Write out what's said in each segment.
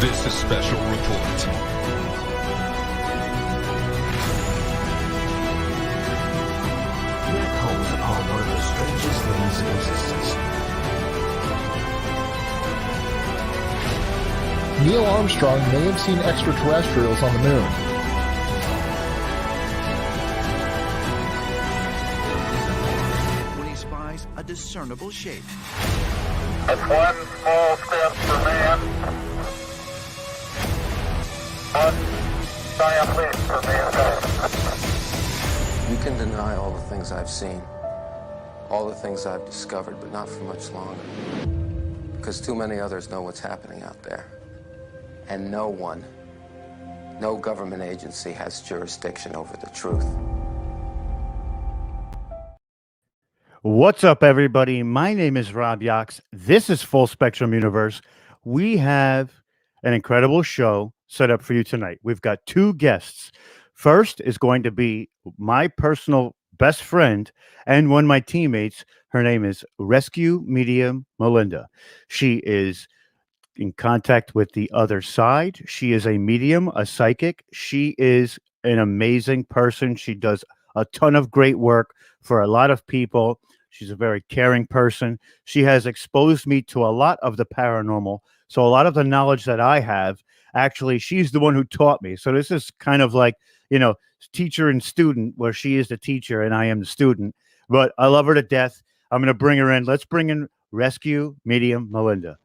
This is Special Report. We're calling upon one of the strangest things in existence. Neil Armstrong may have seen extraterrestrials on the moon. When he spies a discernible shape. That's one small step for man, one giant leap for mankind. You can deny all the things I've seen, all the things I've discovered, but not for much longer. Because too many others know what's happening out there. And no one, no government agency has jurisdiction over the truth. What's up, everybody? My name is Rob Yox. This is Full Spectrum Universe. We have an incredible show set up for you tonight. We've got two guests. First is going to be my personal best friend and one of my teammates. Her name is Rescue Medium Melinda. She is in contact with the other side. She is a medium, a psychic. She is an amazing person. She does a ton of great work for a lot of people. She's a very caring person. She has exposed me to a lot of the paranormal. So a lot of the knowledge that I have, actually, she's the one who taught me. So this is kind of like, you know, teacher and student, where she is the teacher and I am the student. But I love her to death. I'm going to bring her in. Let's bring in Rescue Medium Melinda.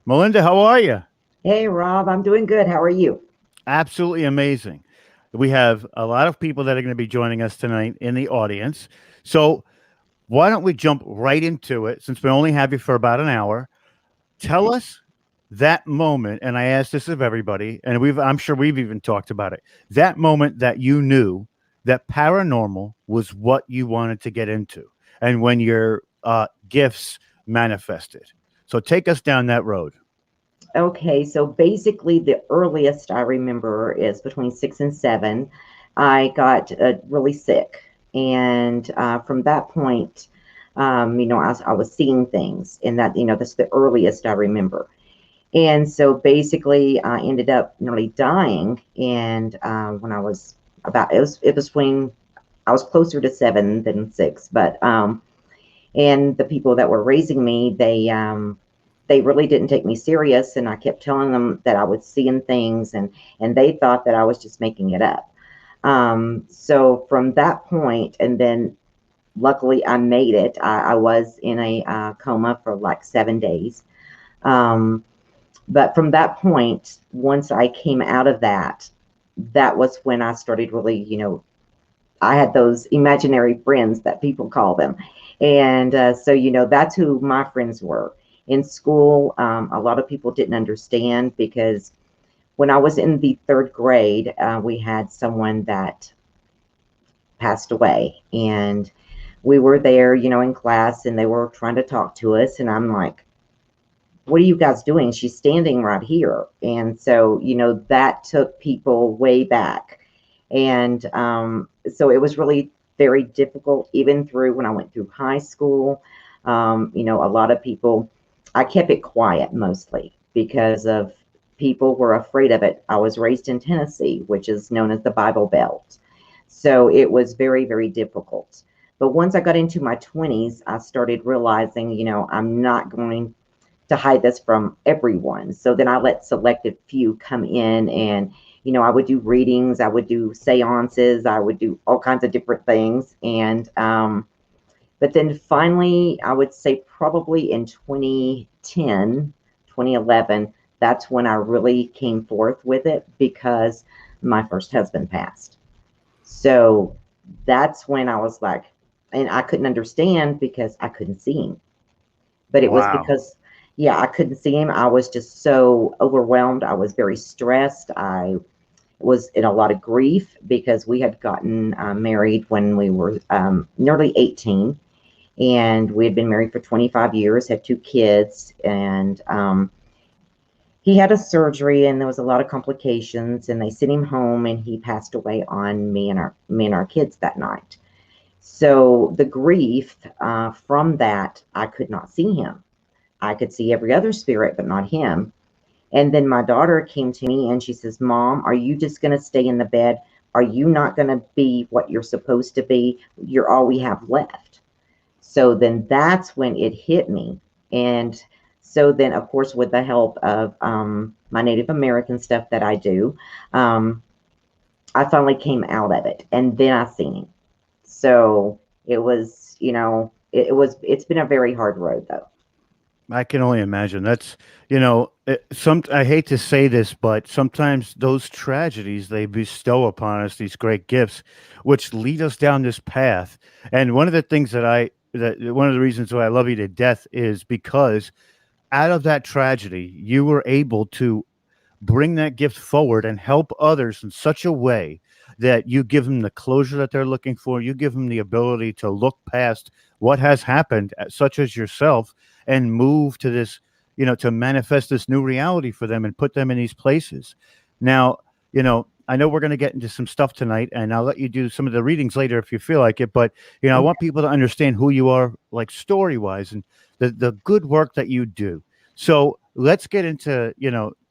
Melinda, how are you? Hey, Rob, I'm doing good. How are you? Absolutely amazing. We have a lot of people that are going to be joining us tonight in the audience. So why don't we jump right into it, since we only have you for about an hour. Tell us that moment, and I asked this of everybody, and I'm sure we've even talked about it, that moment that you knew that paranormal was what you wanted to get into, and when your gifts manifested. So take us down that road. Okay, so basically the earliest I remember is between 6 and 7. I got really sick. And from that point, you know, I was seeing things, and that, you know, that's the earliest I remember. And so basically I ended up nearly dying. And when I was about, it was when I was closer to 7 than 6, but, and the people that were raising me, they really didn't take me serious, and I kept telling them that I was seeing things, and they thought that I was just making it up. So from that point, and then luckily I made it. I was in a coma for like 7 days. But from that point, once I came out of that, that was when I started really, you know, I had those imaginary friends that people call them. And so, you know, that's who my friends were. In school, a lot of people didn't understand, because when I was in the 3rd grade, we had someone that passed away, and we were there, you know, in class, and they were trying to talk to us, and I'm like, what are you guys doing? She's standing right here. And so, you know, that took people way back. And so it was really very difficult, even through when I went through high school. You know, a lot of people, I kept it quiet mostly because of people were afraid of it. I was raised in Tennessee, which is known as the Bible Belt. So it was very, very difficult. But once I got into my 20s, I started realizing, you know, I'm not going to hide this from everyone. So then I let selected few come in, and, you know, I would do readings, I would do seances, I would do all kinds of different things. And, but then finally, I would say probably in 2010, 2011, that's when I really came forth with it, because my first husband passed. So that's when I was like, and I couldn't understand because I couldn't see him. But it was because, yeah, I couldn't see him. I was just so overwhelmed. I was very stressed. I was in a lot of grief because we had gotten married when we were nearly 18. And we had been married for 25 years, had 2 kids, and he had a surgery, and there was a lot of complications, and they sent him home, and he passed away on me and our kids that night. So the grief from that, I could not see him. I could see every other spirit, but not him. And then my daughter came to me and she says, Mom, are you just going to stay in the bed? Are you not going to be what you're supposed to be? You're all we have left. So then that's when it hit me. And so then, of course, with the help of my Native American stuff that I do, I finally came out of it. And then I seen him. So it was, it's been a very hard road, though. I can only imagine. That's, I hate to say this, but sometimes those tragedies, they bestow upon us these great gifts, which lead us down this path. And one of the things one of the reasons why I love you to death is because out of that tragedy, you were able to bring that gift forward and help others in such a way that you give them the closure that they're looking for. You give them the ability to look past what has happened, such as yourself, and move to this, to manifest this new reality for them and put them in these places. Now, I know we're going to get into some stuff tonight, and I'll let you do some of the readings later if you feel like it. But, I want people to understand who you are, like story-wise, and the good work that you do. So let's get into,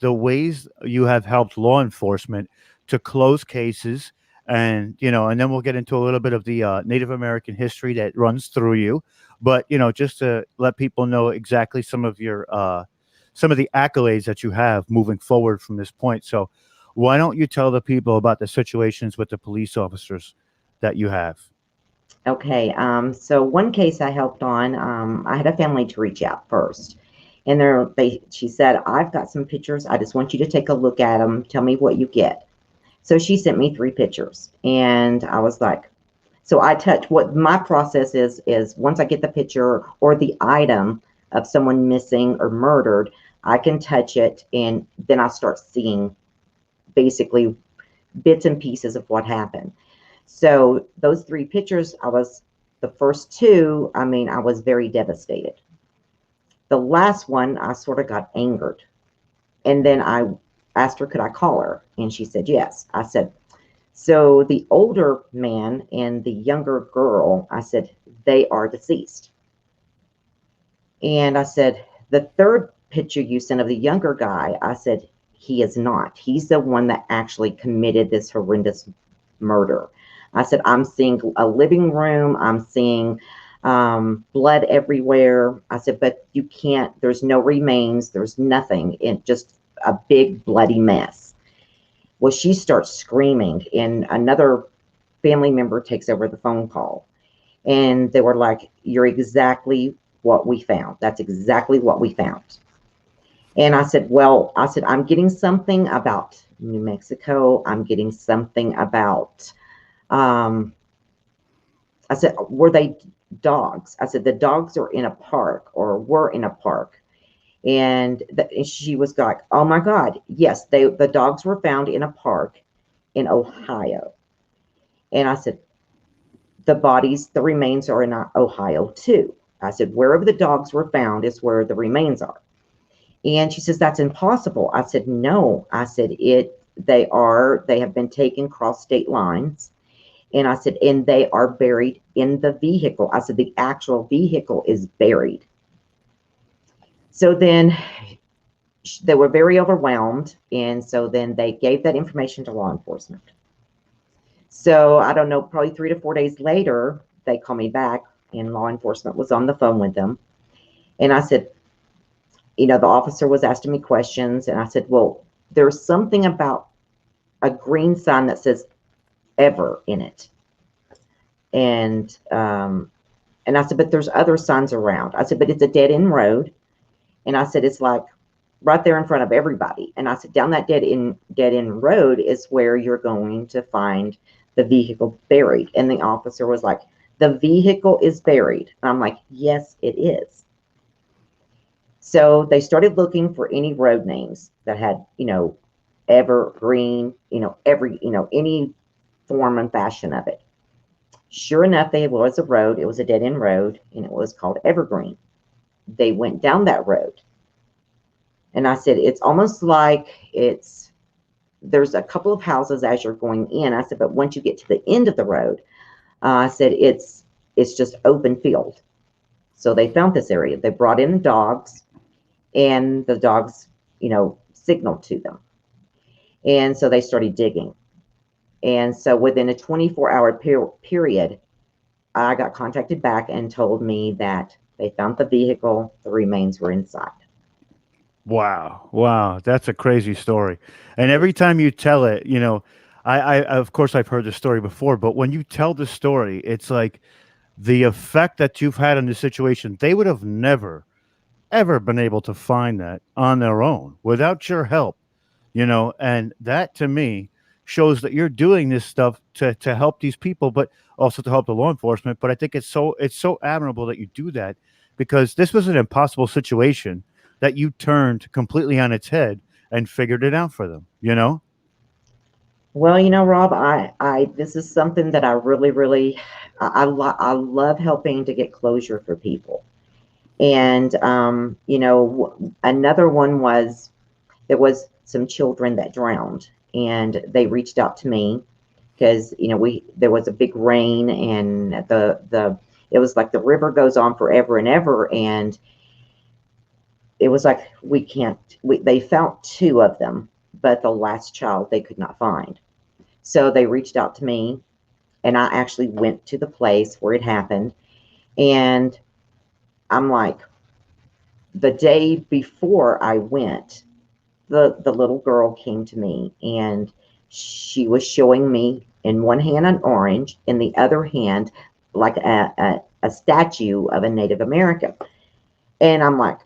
the ways you have helped law enforcement to close cases. And, and then we'll get into a little bit of the Native American history that runs through you. But, just to let people know exactly some of your, some of the accolades that you have moving forward from this point. So why don't you tell the people about the situations with the police officers that you have? Okay. So one case I helped on, I had a family to reach out first. And she said, I've got some pictures. I just want you to take a look at them. Tell me what you get. So she sent me 3 pictures. And I was like, so I touch what my process is once I get the picture or the item of someone missing or murdered, I can touch it. And then I start seeing basically bits and pieces of what happened. So those 3 pictures, the first 2, I was very devastated. The last one, I sort of got angered. And then I asked her, could I call her? And she said, yes. I said, so the older man and the younger girl, I said, they are deceased. And I said, the 3rd picture you sent of the younger guy, I said, he is not. He's the one that actually committed this horrendous murder. I said, I'm seeing a living room. I'm seeing blood everywhere. I said, but you can't, there's no remains. There's nothing. It's just a big bloody mess. Well, she starts screaming and another family member takes over the phone call. And they were like, you're exactly what we found. That's exactly what we found. And I said, well, I'm getting something about New Mexico. I'm getting something about, I said, were they dogs? I said, the dogs are in a park or were in a park. And she was like, oh my God, yes, the dogs were found in a park in Ohio. And I said, the remains are in Ohio too. I said, wherever the dogs were found is where the remains are. And she says, that's impossible. I said, no. I said, they have been taken cross state lines. And I said, and they are buried in the vehicle. I said, the actual vehicle is buried. So then they were very overwhelmed. And so then they gave that information to law enforcement. So I don't know, probably 3 to 4 days later, they called me back and law enforcement was on the phone with them. And I said, the officer was asking me questions. And I said, well, there's something about a green sign that says ever in it. And I said, but there's other signs around. I said, but it's a dead end road. And I said, it's like right there in front of everybody. And I said, down that dead end road is where you're going to find the vehicle buried. And the officer was like, the vehicle is buried. And I'm like, yes, it is. So they started looking for any road names that had, evergreen, any form and fashion of it. Sure enough, there was a road. It was a dead end road, and it was called Evergreen. They went down that road. And I said, it's almost like there's a couple of houses as you're going in. I said, but once you get to the end of the road, I said, it's just open field. So they found this area. They brought in the dogs, and the dogs, signaled to them. And so they started digging. And so within a 24-hour period, I got contacted back and told me that they found the vehicle, the remains were inside. Wow. Wow. That's a crazy story. And every time you tell it, you know, I of course I've heard the story before, but when you tell the story, it's like the effect that you've had on the situation, they would have never, ever been able to find that on their own without your help, you know, and that to me shows that you're doing this stuff to help these people, but also to help the law enforcement. But I think it's so admirable that you do that because this was an impossible situation that you turned completely on its head and figured it out for them, you know? Well, you know, Rob, this is something that I really, really, I love helping to get closure for people. And, you know, another one was, there was some children that drowned and they reached out to me because, you know, there was a big rain and it was like the river goes on forever and ever. And it was like, they found two of them, but the last child they could not find. So they reached out to me and I actually went to the place where it happened. And I'm like, the day before I went, the little girl came to me and she was showing me in one hand an orange, in the other hand, like a statue of a Native American. And I'm like,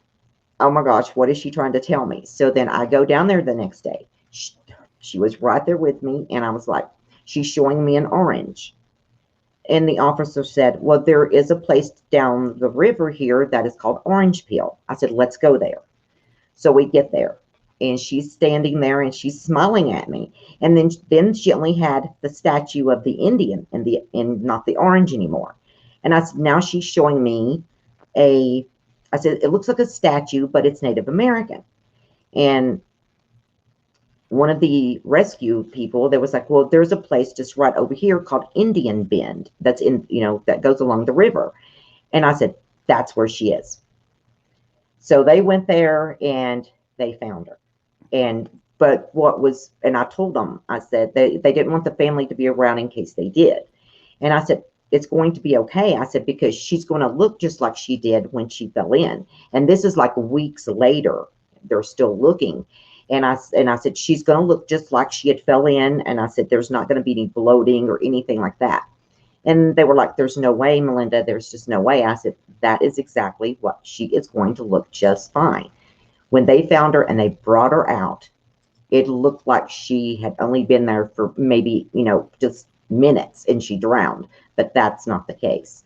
oh my gosh, what is she trying to tell me? So then I go down there the next day. She was right there with me. And I was like, she's showing me an orange. And the officer said, well, there is a place down the river here that is called Orange Peel. I said, let's go there. So we get there and she's standing there and she's smiling at me. And then she only had the statue of the Indian and not the orange anymore. And I said, now she's showing me I said, it looks like a statue, but it's Native American. And one of the rescue people, there was like, well, there's a place just right over here called Indian Bend that's in, you know, that goes along the river. And I said, that's where she is. So they went there and they found her. And I told them, I said, they didn't want the family to be around in case they did. And I said, it's going to be okay. I said, because she's going to look just like she did when she fell in. And this is like weeks later, they're still looking. And I said, she's going to look just like she had fell in. And I said, there's not going to be any bloating or anything like that. And they were like, there's no way, Melinda, there's just no way. I said, that is exactly what she is going to look just fine. When they found her and they brought her out, it looked like she had only been there for maybe, you know, just minutes and she drowned, but that's not the case.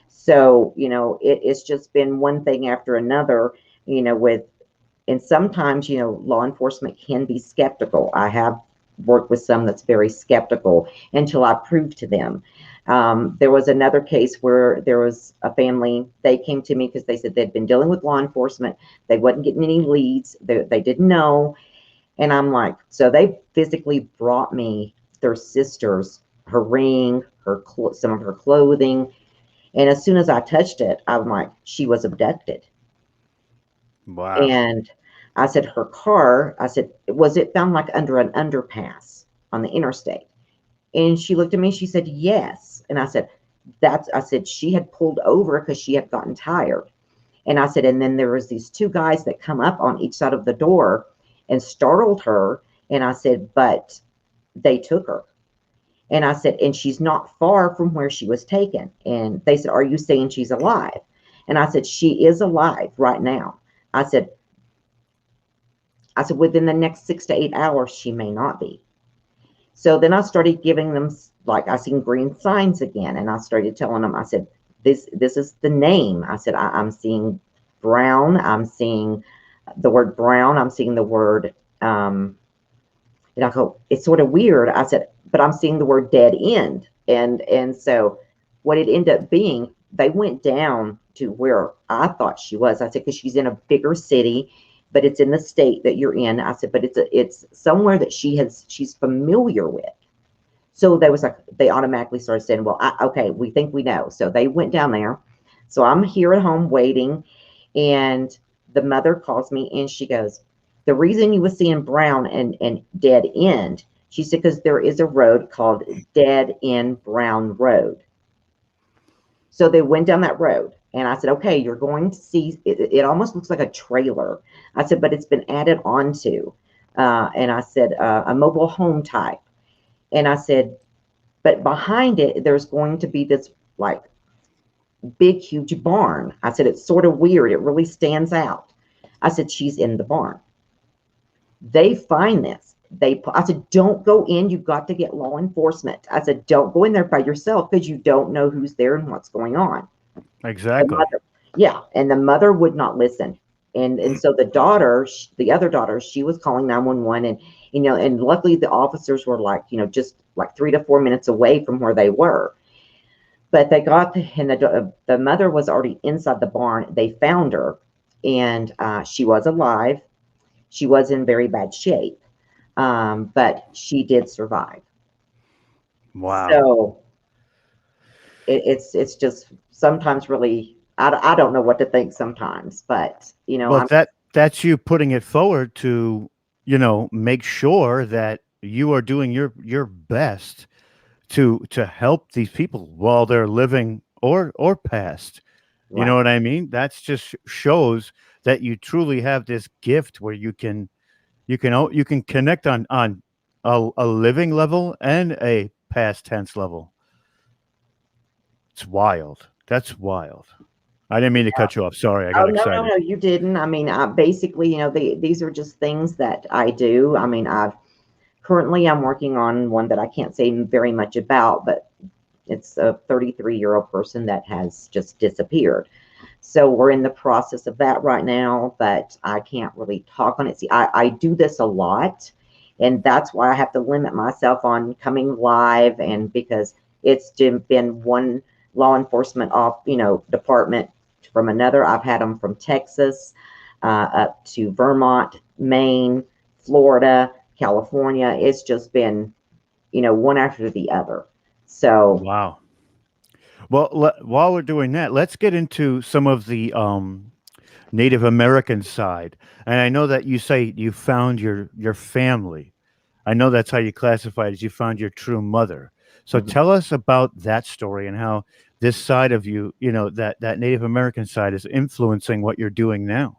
So, you know, it's just been one thing after another, you know, and sometimes, you know, law enforcement can be skeptical. I have worked with some that's very skeptical until I prove to them. There was another case where there was a family, they came to me because they said they'd been dealing with law enforcement. They wasn't getting any leads. They didn't know. And I'm like, so they physically brought me their sister's, her ring, some of her clothing. And as soon as I touched it, I'm like, she was abducted. Wow. And I said, her car, I said, was it found like under an underpass on the interstate? And she looked at me, she said, yes. And I said, she had pulled over because she had gotten tired. And I said, and then there was these two guys that come up on each side of the door and startled her. And I said, but they took her. And I said, and she's not far from where she was taken. And they said, are you saying she's alive? And I said, she is alive right now. I said, within the next 6 to 8 hours, she may not be. So then I started giving them, like, I seen green signs again. And I started telling them, I said, this is the name. I said, I'm seeing brown. I'm seeing the word brown. I'm seeing the word, and I go, it's sort of weird. I said, but I'm seeing the word dead end. And so what it ended up being, they went down to where I thought she was. I said, because she's in a bigger city, but it's in the state that you're in. I said, but it's somewhere that she's familiar with. So they automatically started saying, well, okay, we think we know. So they went down there. So I'm here at home waiting. And the mother calls me and she goes, The reason you were seeing brown and dead end, she said, because there is a road called Dead End Brown Road. So they went down that road, and I said, okay, you're going to see, it almost looks like a trailer. I said, but it's been added onto, and I said, a mobile home type. And I said, but behind it, there's going to be this like big, huge barn. I said, it's sort of weird. It really stands out. I said, she's in the barn. They find this. I said, don't go in. You've got to get law enforcement. I said, don't go in there by yourself because you don't know who's there and what's going on. Exactly. Yeah. And the mother would not listen. And so the daughter, the other daughter, she was calling 911, and, you know, and luckily the officers were like, you know, just like 3 to 4 minutes away from where they were. But they got, and the mother was already inside the barn. They found her, and she was alive. She was in very bad shape, but she did survive. Wow. So it's just sometimes really, I don't know what to think sometimes, but you know, Well, that's you putting it forward to, you know, make sure that you are doing your best to help these people while they're living or past. You know right. what I mean? That's just shows that you truly have this gift where you can connect on a living level and a past tense level. It's wild. That's wild. I didn't mean to cut you off. Sorry, I Oh, got no, no, excited. no, you didn't. I mean, basically, you know, these are just things that I do. I mean, currently I'm working on one that I can't say very much about, but it's a 33-year-old person that has just disappeared. So we're in the process of that right now, but I can't really talk on it. See, I do this a lot, and that's why I have to limit myself on coming live, and because it's been one law enforcement department from another. I've had them from Texas up to Vermont, Maine, Florida, California. It's just been, you know, one after the other. So Wow. Well, while we're doing that, let's get into some of the Native American side. And I know that you say you found your family. I know that's how you classify it, as you found your true mother. So mhm. tell us about that story and how this side of you, you know, that Native American side is influencing what you're doing now.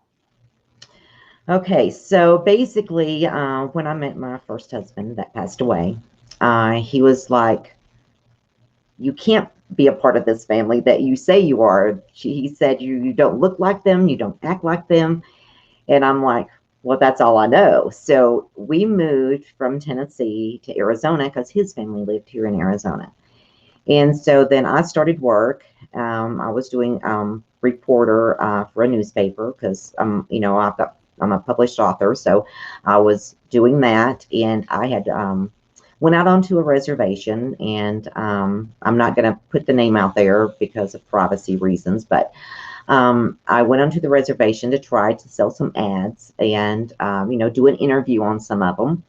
Okay, so basically, when I met my first husband that passed away, he was like, you can't be a part of this family that you say you are. He said, you don't look like them, you don't act like them. And I'm like, well, that's all I know. So we moved from Tennessee to Arizona because his family lived here in Arizona. And so then I started work. I was doing reporter for a newspaper because you know, I'm a published author, so I was doing that, and I had went out onto a reservation, and I'm not going to put the name out there because of privacy reasons, but I went onto the reservation to try to sell some ads and you know, do an interview on some of them.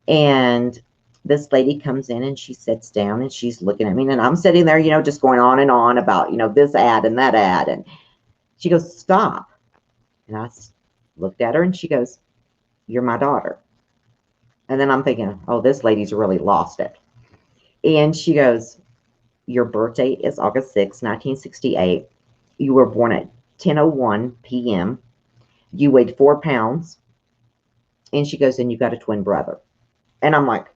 And this lady comes in and she sits down and she's looking at me, and I'm sitting there, you know, just going on and on about, you know, this ad and that ad. And she goes, stop. And I looked at her and she goes, you're my daughter. And then I'm thinking, oh, this lady's really lost it. And she goes, your birthday is August 6, 1968. You were born at 10:01 p.m. You weighed 4 pounds. And she goes, and you got a twin brother. And I'm like,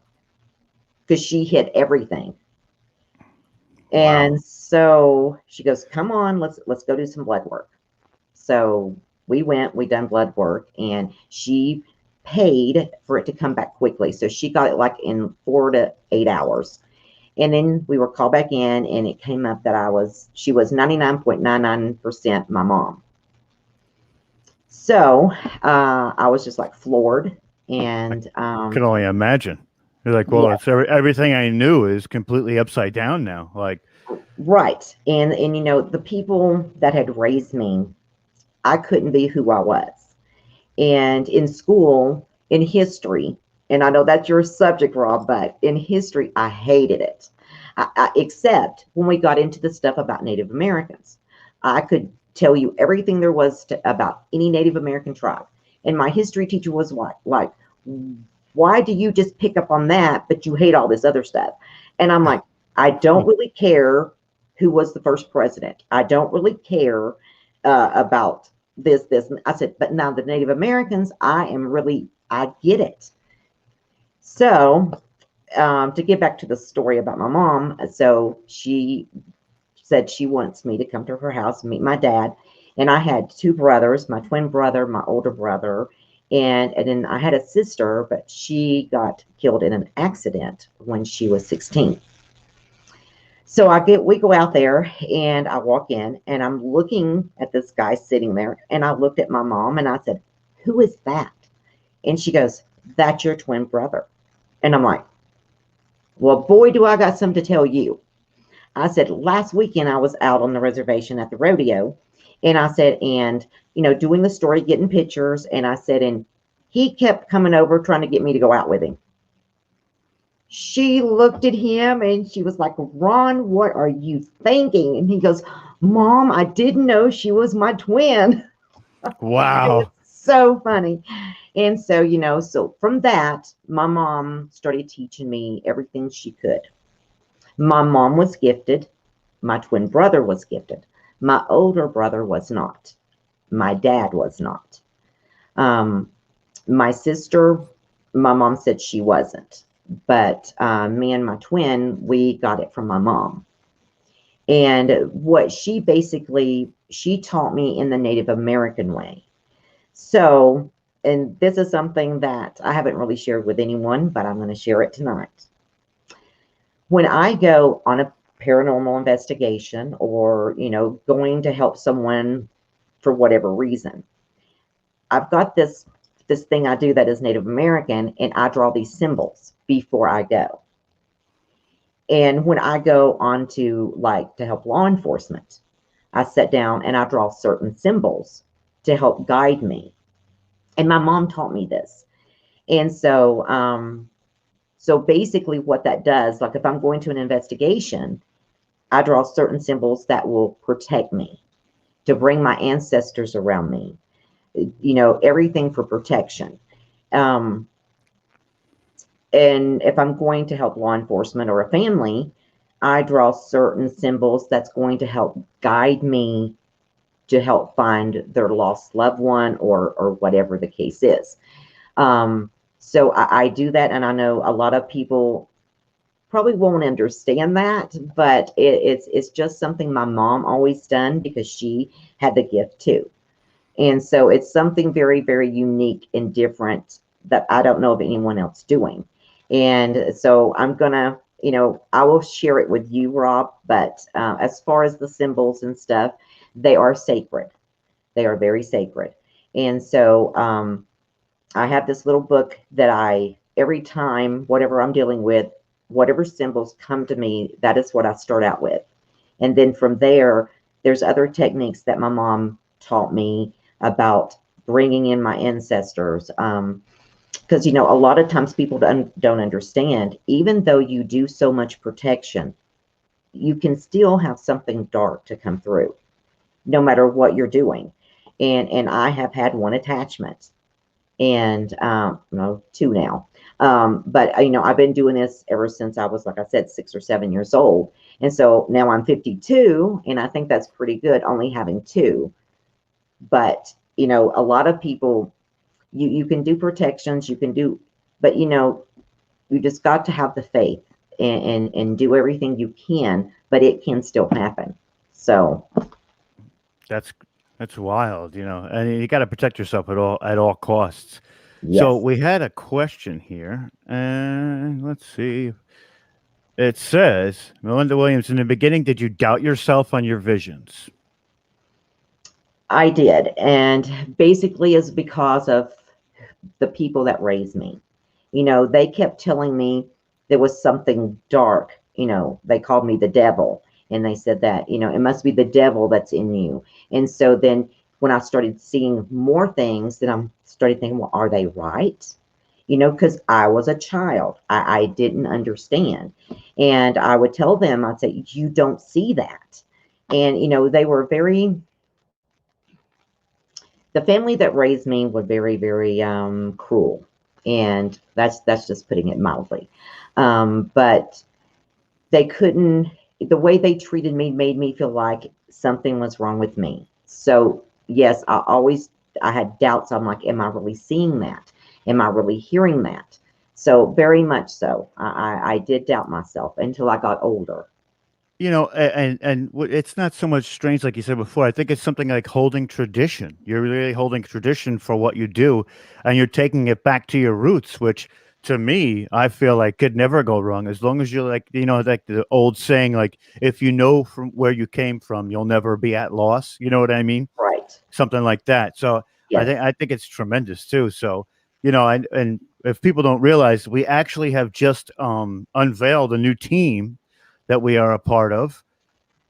because she hit everything. And so she goes, come on, let's go do some blood work. So we done blood work, and she paid for it to come back quickly. So she got it like in 4 to 8 hours. And then we were called back in, and it came up that she was 99.99% my mom. So I was just like floored. And I can only imagine. You're like, well, yeah, it's everything I knew is completely upside down now. Like, right. And you know, the people that had raised me, I couldn't be who I was. And in school, in history, and I know that's your subject, Rob, but in history, I hated it. Except when we got into the stuff about Native Americans. I could tell you everything there was about any Native American tribe. And my history teacher was like, why do you just pick up on that, but you hate all this other stuff? And I'm like, I don't really care who was the first president. I don't really care about this. I said, but now the Native Americans, I get it. So to get back to the story about my mom, so she said she wants me to come to her house and meet my dad. And I had two brothers, my twin brother, my older brother, and then I had a sister, but she got killed in an accident when she was 16. So we go out there and I walk in and I'm looking at this guy sitting there, and I looked at my mom and I said, who is that? And she goes, that's your twin brother. And I'm like, well, boy, do I got something to tell you. I said, last weekend I was out on the reservation at the rodeo, and I said, and, doing the story, getting pictures. And I said, and he kept coming over trying to get me to go out with him. She looked at him and she was like, Ron, what are you thinking? And he goes, Mom, I didn't know she was my twin. Wow. So funny. And so, so from that, my mom started teaching me everything she could. My mom was gifted. My twin brother was gifted. My older brother was not. My dad was not. My sister, my mom said she wasn't. But me and my twin, we got it from my mom. And what she taught me in the Native American way. So, and this is something that I haven't really shared with anyone, but I'm going to share it tonight. When I go on a paranormal investigation or, going to help someone for whatever reason, I've got this thing I do that is Native American, and I draw these symbols before I go. And when I go on to help law enforcement, I sit down and I draw certain symbols to help guide me. And my mom taught me this. And so, so basically what that does, like if I'm going to an investigation, I draw certain symbols that will protect me, to bring my ancestors around me, everything for protection. And if I'm going to help law enforcement or a family, I draw certain symbols that's going to help guide me to help find their lost loved one or whatever the case is. So I do that, and I know a lot of people probably won't understand that, but it's just something my mom always done because she had the gift too. And so it's something very, very unique and different that I don't know of anyone else doing. And so I'm gonna, I will share it with you, Rob, but as far as the symbols and stuff, they are sacred. They are very sacred. And so I have this little book that every time, whatever I'm dealing with, whatever symbols come to me, that is what I start out with. And then from there, there's other techniques that my mom taught me about bringing in my ancestors. Because, a lot of times people don't understand, even though you do so much protection, you can still have something dark to come through, no matter what you're doing. And I have had one attachment, and no, two now. But I've been doing this ever since I was, like I said, 6 or 7 years old. And so now I'm 52, and I think that's pretty good, only having two. But, a lot of people, you can do protections, you can do, but, you just got to have the faith and do everything you can, but it can still happen. So That's wild, and you got to protect yourself at all costs. yes. So we had a question here, and let's see. It says, Melinda Williams, in the beginning, did you doubt yourself on your visions? I did. And basically it's because of the people that raised me. They kept telling me there was something dark. They called me the devil. And they said that, it must be the devil that's in you. And so then when I started seeing more things, then I started thinking, well, are they right? Because I was a child. I didn't understand. And I would tell them, I'd say, you don't see that. And, they were very, the family that raised me were very, very cruel, and that's just putting it mildly. But they couldn't. The way they treated me made me feel like something was wrong with me. So yes, I had doubts. I'm like, am I really seeing that? Am I really hearing that? So very much so. I did doubt myself until I got older. It's not so much strange like you said before. I think it's something like holding tradition. You're really holding tradition for what you do, and you're taking it back to your roots, which to me, I feel like could never go wrong as long as you're like, like the old saying, like if you know from where you came from, you'll never be at loss. You know what I mean? Right. Something like that. So Yes. I think it's tremendous too. So, and if people don't realize, we actually have just unveiled a new team that we are a part of.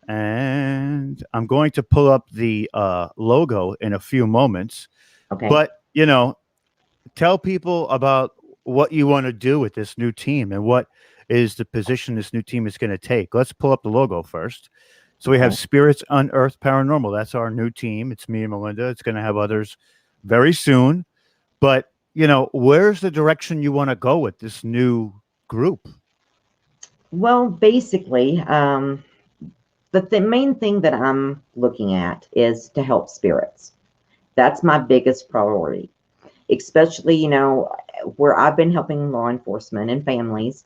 And I'm going to pull up the logo in a few moments. Okay. But, tell people about what you want to do with this new team and what is the position this new team is going to take. Let's pull up the logo first. So we have Okay. Spirits Unearthed Paranormal. That's our new team. It's me and Melinda. It's going to have others very soon. But, where's the direction you want to go with this new group? Well, basically, the main thing that I'm looking at is to help spirits. That's my biggest priority, especially, where I've been helping law enforcement and families.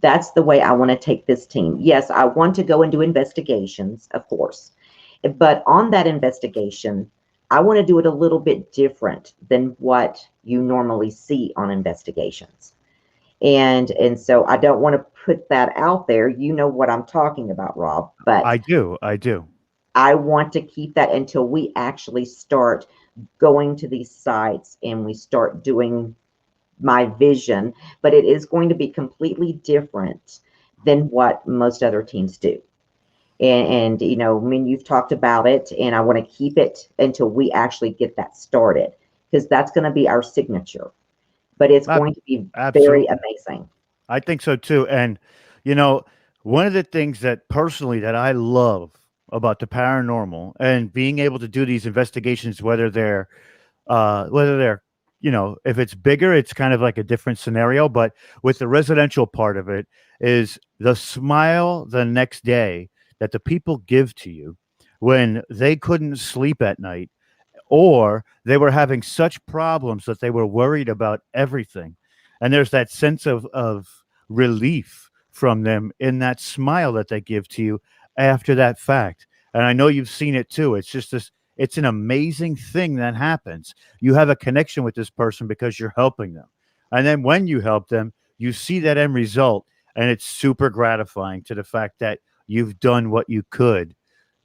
That's the way I want to take this team. Yes, I want to go and do investigations, of course, but on that investigation, I want to do it a little bit different than what you normally see on investigations. And so I don't want to put that out there. You know what I'm talking about, Rob, but I do. I want to keep that until we actually start going to these sites and we start doing my vision, but it is going to be completely different than what most other teams do. And I mean, you've talked about it, and I want to keep it until we actually get that started, because that's going to be our signature. But it's going to be very Absolutely. amazing. I think so too. And, one of the things that personally that I love about the paranormal and being able to do these investigations, whether they're, if it's bigger, it's kind of like a different scenario. But with the residential part of it is the smile the next day that the people give to you when they couldn't sleep at night or they were having such problems that they were worried about everything. And there's that sense of relief from them in that smile that they give to you after that fact. And I know you've seen it too. It's just it's an amazing thing that happens. You have a connection with this person because you're helping them. And then when you help them, you see that end result, and it's super gratifying to the fact that you've done what you could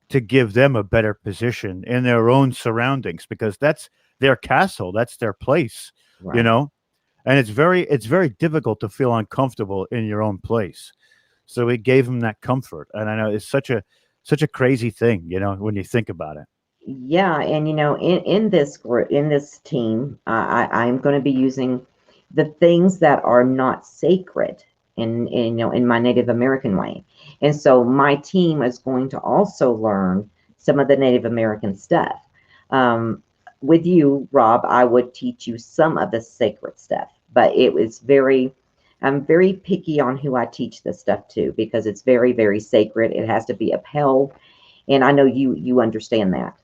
to give them a better position in their own surroundings, because that's their castle, that's their place, Right. And it's very difficult to feel uncomfortable in your own place. So we gave them that comfort, and I know it's such a crazy thing, when you think about it. Yeah, and in this group, in this team, I'm going to be using the things that are not sacred in my Native American way. And so my team is going to also learn some of the Native American stuff. With you, Rob, I would teach you some of the sacred stuff, but I'm very picky on who I teach this stuff to, because it's very, very sacred. It has to be upheld. And I know you understand that.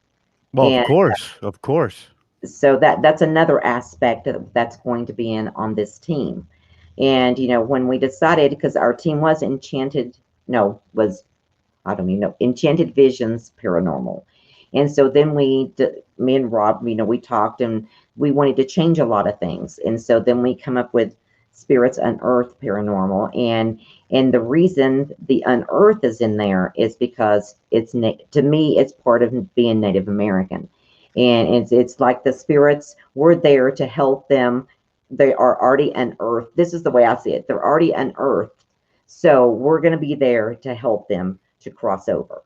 Well, And of course. so that's another aspect that's going to be in on this team. And when we decided, because our team was Enchanted Visions Paranormal. And so then me and Rob, we talked, and we wanted to change a lot of things. And so then we come up with Spirits Unearthed Paranormal. And the reason the unearthed is in there is because to me, it's part of being Native American. And it's like the spirits were there to help them. They are already unearthed. This is the way I see it. They're already unearthed. So we're going to be there to help them to cross over.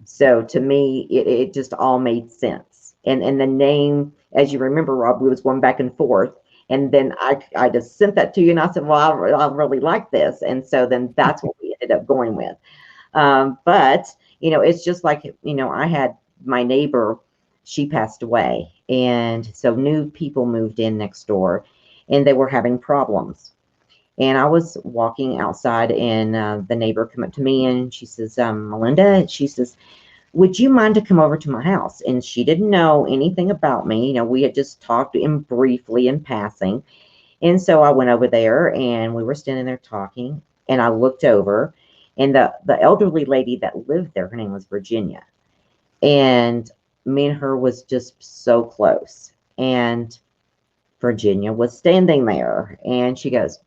So to me, it just all made sense. And the name, as you remember, Rob, we was going back and forth. And then I just sent that to you, and I said, well, I really like this. And so then that's what we ended up going with. But, it's just like, I had my neighbor. she passed away. And so new people moved in next door and they were having problems. And I was walking outside and the neighbor came up to me and she says, Melinda, she says, would you mind to come over to my house? And she didn't know anything about me. You know, we had just talked in briefly in passing. And so I went over there and we were standing there talking and I looked over and the elderly lady that lived there, her name was Virginia. And me and her was just so close. And Virginia was standing there and she goes,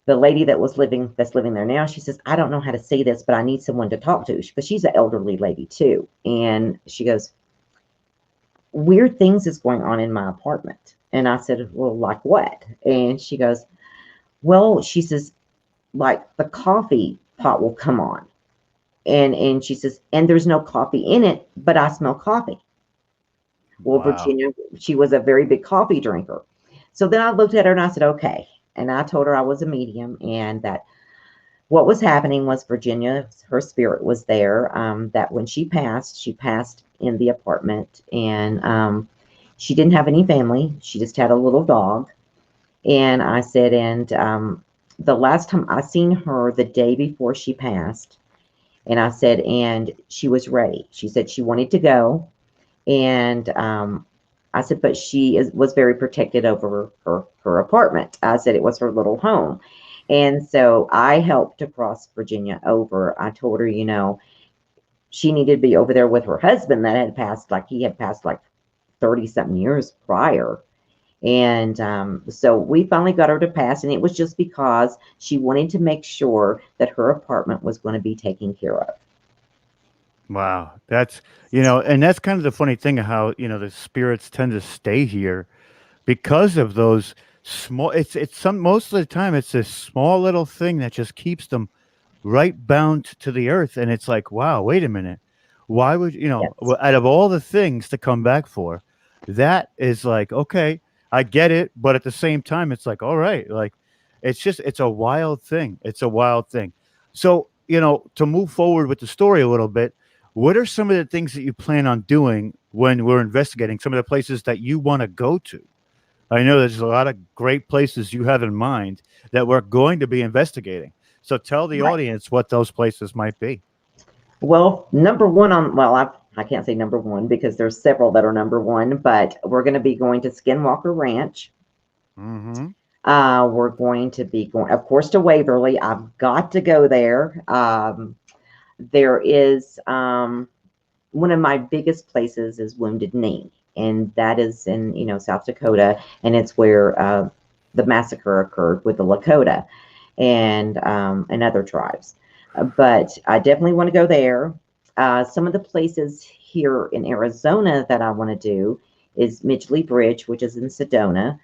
the lady that's living there now, she says, I don't know how to say this, but I need someone to talk to, because she's an elderly lady too. And she goes, weird things is going on in my apartment. And I said, well, like what? And she goes, well, she says, like the coffee pot will come on. And she says, and there's no coffee in it, but I smell coffee. Well, Wow. Virginia, she was a very big coffee drinker. So then I looked at her and I said, okay. And I told her I was a medium and that what was happening was Virginia, her spirit was there, that when she passed in the apartment and she didn't have any family. She just had a little dog. And I said, and the last time I seen her the day before she passed, and I said, and she was ready. She said she wanted to go. And I said, but she was very protected over her apartment. I said it was her little home. And so I helped to cross Virginia over. I told her, you know, she needed to be over there with her husband that had passed, like he had passed like 30-something years prior. And so we finally got her to pass. And it was just because she wanted to make sure that her apartment was going to be taken care of. Wow. That's, you know, and that's kind of the funny thing of how, you know, the spirits tend to stay here because of those small, most of the time it's this small little thing that just keeps them right bound to the earth. And it's like, wow, wait a minute. Why would, you know, Yes. out of all the things to come back for, that is like, okay, I get it. But at the same time, it's like, all right, like, it's a wild thing. It's a wild thing. So, you know, to move forward with the story a little bit, what are some of the things that you plan on doing when we're investigating some of the places that you want to go to? I know there's a lot of great places you have in mind that we're going to be investigating. So tell the Right. audience what those places might be. Well, number one I can't say number one because there's several that are number one, but we're going to be going to Skinwalker Ranch. Mm-hmm. We're going to be going, of course, to Waverly. I've got to go there. There is one of my biggest places is Wounded Knee, and that is in, you know, South Dakota, and it's where the massacre occurred with the Lakota and other tribes. But I definitely want to go there. Some of the places here in Arizona that I want to do is Midgley Bridge, which is in Sedona,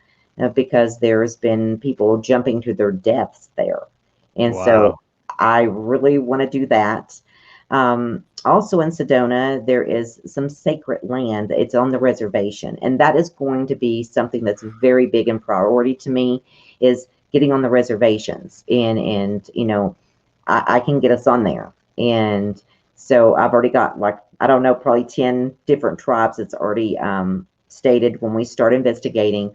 because there's been people jumping to their deaths there. And so I really want to do that. Also in Sedona, there is some sacred land. It's on the reservation. And that is going to be something that's very big and priority to me, is getting on the reservations. And you know, I can get us on there. And so I've already got, like, I don't know, probably 10 different tribes. It's already stated when we start investigating,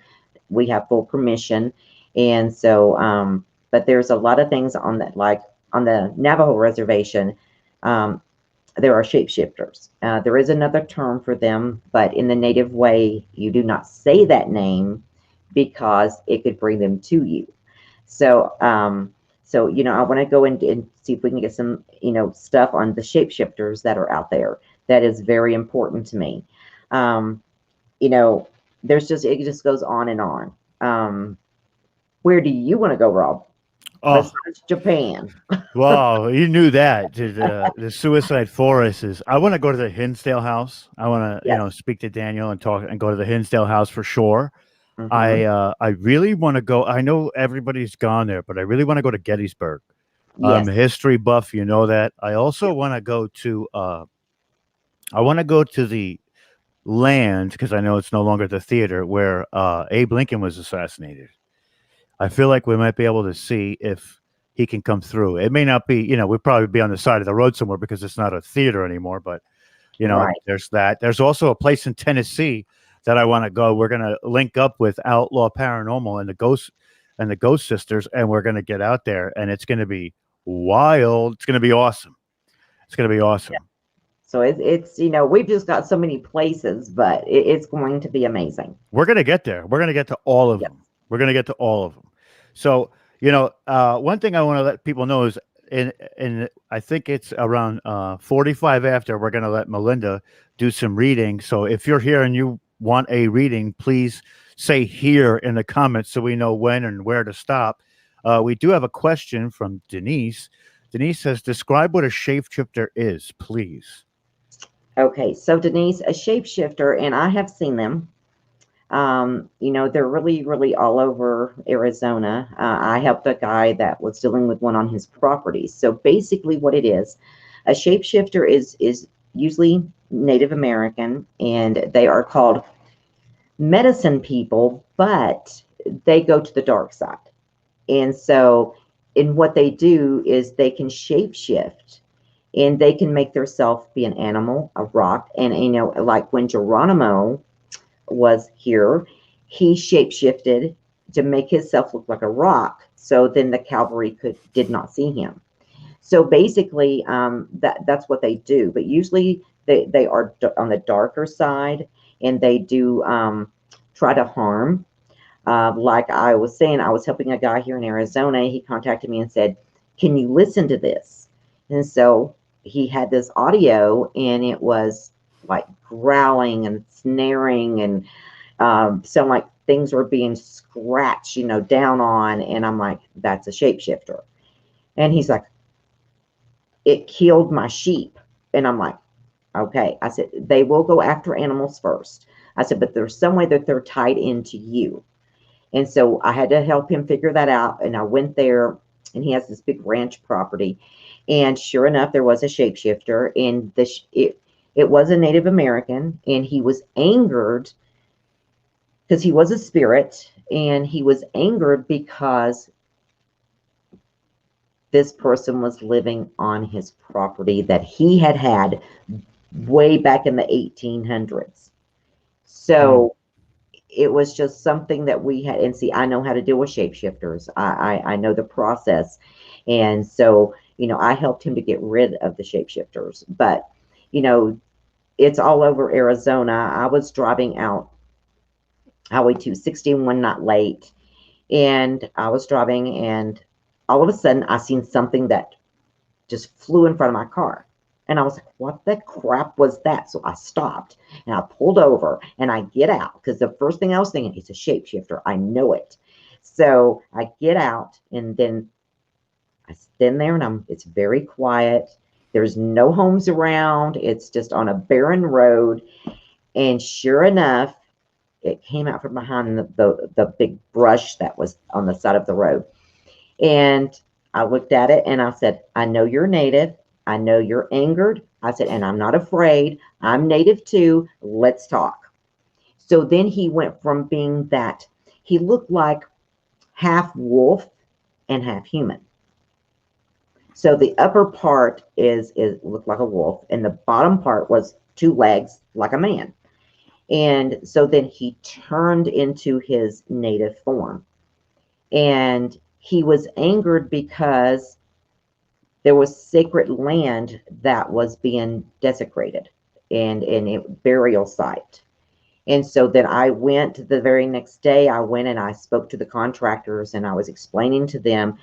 we have full permission. And so, but there's a lot of things on that, like on the Navajo reservation, there are shapeshifters. There is another term for them, but in the native way, you do not say that name because it could bring them to you. So, so, you know, I want to go and see if we can get some, you know, stuff on the shapeshifters that are out there. That is very important to me. You know, it just goes on and on. Where do you want to go, Rob? Oh, Besides Japan. wow, you knew that. The Suicide Forest is. I want to go to the Hinsdale House. I want to, Yes. you know, speak to Daniel and talk and go to the Hinsdale House for sure. Mhm. I really want to go. I know everybody's gone there, but I really want to go to Gettysburg. Yes. I'm a history buff, you know that. I also want to go to. I want to go to the land because I know it's no longer the theater where Abe Lincoln was assassinated. I feel like we might be able to see if he can come through. It may not be, you know, we'll probably be on the side of the road somewhere because it's not a theater anymore. But You know, Right. there's that. There's also a place in Tennessee that I want to go. We're going to link up with Outlaw Paranormal and the Ghost Sisters, and we're going to get out there, and it's going to be wild. It's going to be awesome. It's going to be awesome. So it's we've just got so many places, but it's going to be amazing. We're going to get there. We're going to get to all of Yep. them. We're going to get to all of them. So, one thing I want to let people know is in I think it's around 45 after, we're going to let Melinda do some reading. So if you're here and you want a reading, please say here in the comments so we know when and where to stop. We do have a question from Denise. Denise says, describe what a shapeshifter is, please. Okay, so Denise, a shapeshifter, and I have seen them. They're really, really all over Arizona. I helped a guy that was dealing with one on his property. So basically what it is, a shapeshifter is usually Native American, and they are called medicine people, but they go to the dark side. And so what they do is they can shapeshift, and they can make themselves be an animal, a rock. And, like when Geronimo was here, he shapeshifted to make himself look like a rock. So then the cavalry did not see him. So basically, that's what they do. But usually they are on the darker side, and they do try to harm. Like I was saying, I was helping a guy here in Arizona. He contacted me and said, can you listen to this? And so he had this audio, and it was like growling and snaring, and sound like things were being scratched, down on. And I'm like, that's a shapeshifter. And he's like, it killed my sheep. And I'm like, okay. I said, they will go after animals first. I said, but there's some way that they're tied into you. And so I had to help him figure that out. And I went there, and he has this big ranch property. And sure enough, there was a shapeshifter, and it was a Native American, and he was angered because he was a spirit, and he was angered because this person was living on his property that he had way back in the 1800s. So it was just something that we had. And see, I know how to deal with shapeshifters. I know the process. And so, I helped him to get rid of the shapeshifters. But, it's all over Arizona. I was driving out Highway 260 one night late, and I was driving, and all of a sudden I seen something that just flew in front of my car. And I was like, what the crap was that? So I stopped, and I pulled over, and I get out, because the first thing I was thinking, it's a shapeshifter. I know it. So I get out, and then I stand there, and it's very quiet. There's no homes around. It's just on a barren road. And sure enough, it came out from behind the big brush that was on the side of the road. And I looked at it, and I said, I know you're Native. I know you're angered. I said, and I'm not afraid. I'm Native too. Let's talk. So then he went from being that, he looked like half wolf and half human. So the upper part is looked like a wolf, and the bottom part was two legs like a man. And so then he turned into his native form, and he was angered because there was sacred land that was being desecrated, and a burial site. And so then I went the very next day, I went and I spoke to the contractors, and I was explaining to them,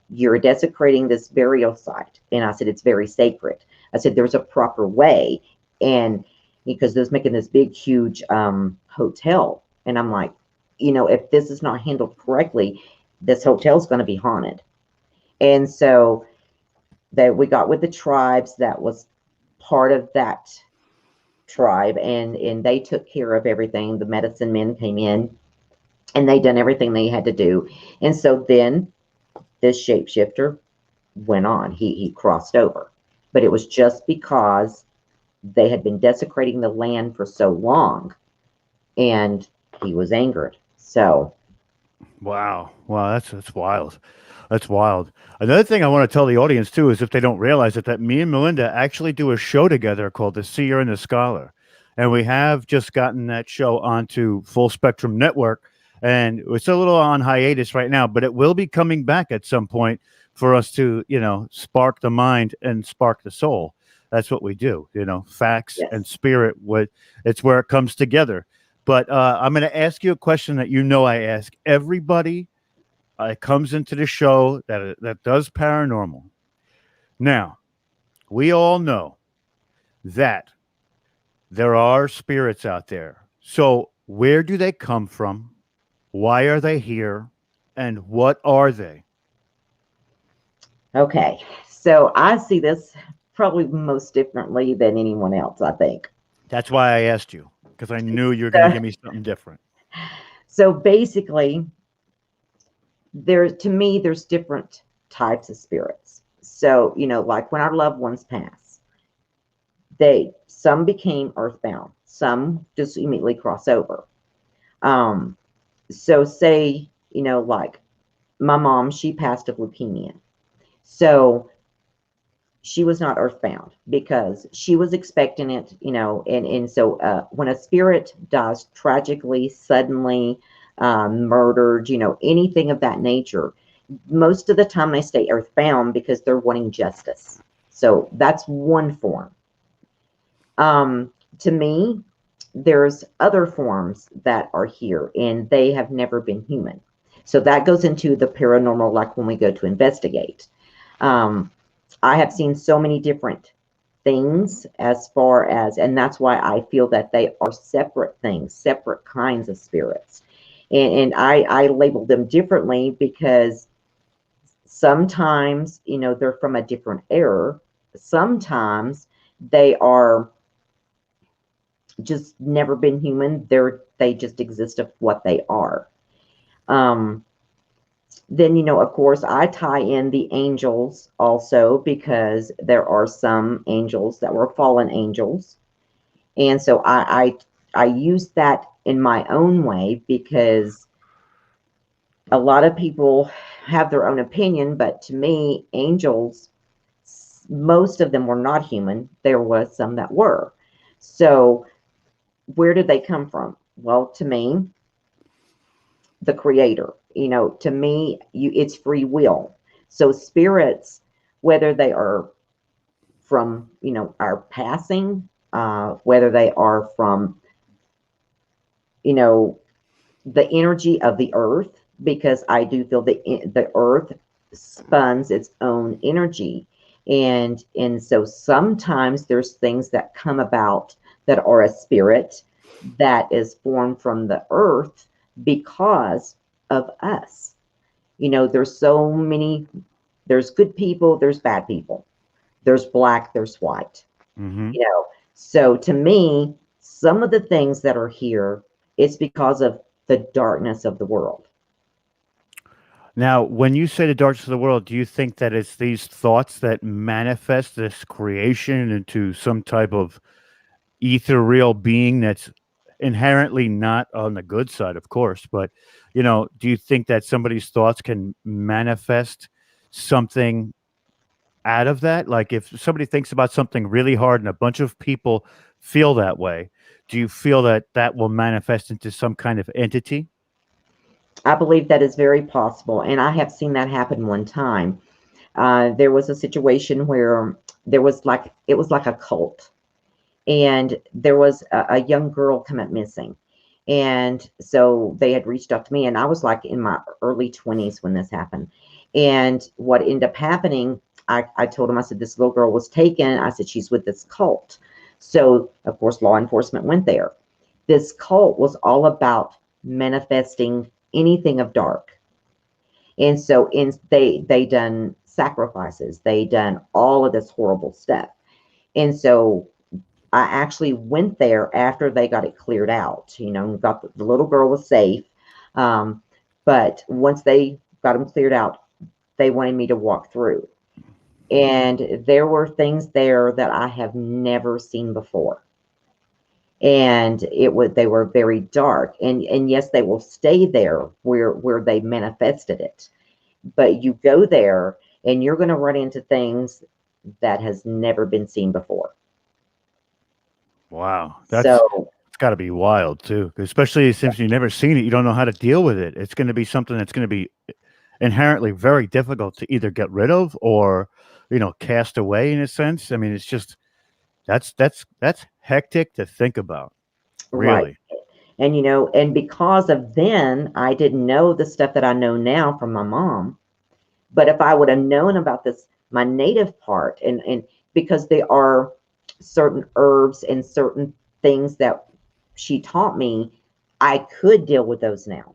you're desecrating this burial site. And I said, it's very sacred. I said, there's a proper way. And because they was making this big, huge hotel. And I'm like, if this is not handled correctly, this hotel is going to be haunted. And so that we got with the tribes that was part of that tribe, and they took care of everything. The medicine men came in, and they done everything they had to do. And so then this shapeshifter went on. He crossed over. But it was just because they had been desecrating the land for so long, and he was angered. So Wow. Wow, that's wild. That's wild. Another thing I want to tell the audience too is if they don't realize it, that me and Melinda actually do a show together called The Seer and the Scholar. And we have just gotten that show onto Full Spectrum Network. And it's a little on hiatus right now, but it will be coming back at some point for us to, spark the mind and spark the soul. That's what we do, facts Yes. and spirit. It's where it comes together. But I'm going to ask you a question that I ask everybody that comes into the show that does paranormal. Now, we all know that there are spirits out there. So, where do they come from? Why are they here? And what are they? Okay. So I see this probably most differently than anyone else, I think. That's why I asked you, because I knew you were going to give me something different. So basically, to me, there's different types of spirits. So, like when our loved ones pass, some became earthbound, some just immediately cross over. So say, like my mom, she passed of leukemia. So she was not earthbound because she was expecting it, and so when a spirit dies tragically, suddenly, murdered, anything of that nature, most of the time they stay earthbound because they're wanting justice. So that's one form. To me, there's other forms that are here and they have never been human. So that goes into the paranormal, like when we go to investigate. I have seen so many different things as far as, and that's why I feel that they are separate things, separate kinds of spirits. And I label them differently because sometimes, they're from a different era. Sometimes they are just never been human. They just exist of what they are. Then, of course, I tie in the angels also because there are some angels that were fallen angels. And so I use that in my own way because a lot of people have their own opinion, but to me, angels, most of them were not human. There was some that were. So where did they come from? Well, to me, the creator, to me, it's free will. So spirits, whether they are from, our passing, whether they are from, the energy of the earth, because I do feel the earth spuns its own energy. And so sometimes there's things that come about that are a spirit that is formed from the earth because of us. There's so many, there's good people, there's bad people, there's black, there's white. Mm-hmm. So to me, some of the things that are here, it's because of the darkness of the world. Now, when you say the darkness of the world, do you think that it's these thoughts that manifest this creation into some type of ethereal being that's inherently not on the good side, of course, but do you think that somebody's thoughts can manifest something out of that? Like if somebody thinks about something really hard and a bunch of people feel that way, do you feel that that will manifest into some kind of entity? I believe that is very possible, and I have seen that happen one time. There was a situation where it was like a cult, and there was a young girl come up missing. And so they had reached out to me, and I was like in my early 20s when this happened. And what ended up happening, I told him, I said, this little girl was taken. I said, she's with this cult. So, of course, law enforcement went there. This cult was all about manifesting anything of dark. And so they done sacrifices. They done all of this horrible stuff. And so I actually went there after they got it cleared out, the little girl was safe. But once they got them cleared out, they wanted me to walk through. And there were things there that I have never seen before. and they were very dark. And yes, they will stay there where they manifested it. But you go there and you're going to run into things that has never been seen before. Wow, So it's got to be wild too, especially since you've never seen it. You don't know how to deal with it. It's going to be something that's going to be inherently very difficult to either get rid of or, cast away in a sense. I mean, it's just that's hectic to think about, right. really. And and because of then, I didn't know the stuff that I know now from my mom. But if I would have known about this, my native part, and because there are certain herbs and certain things that she taught me, I could deal with those now.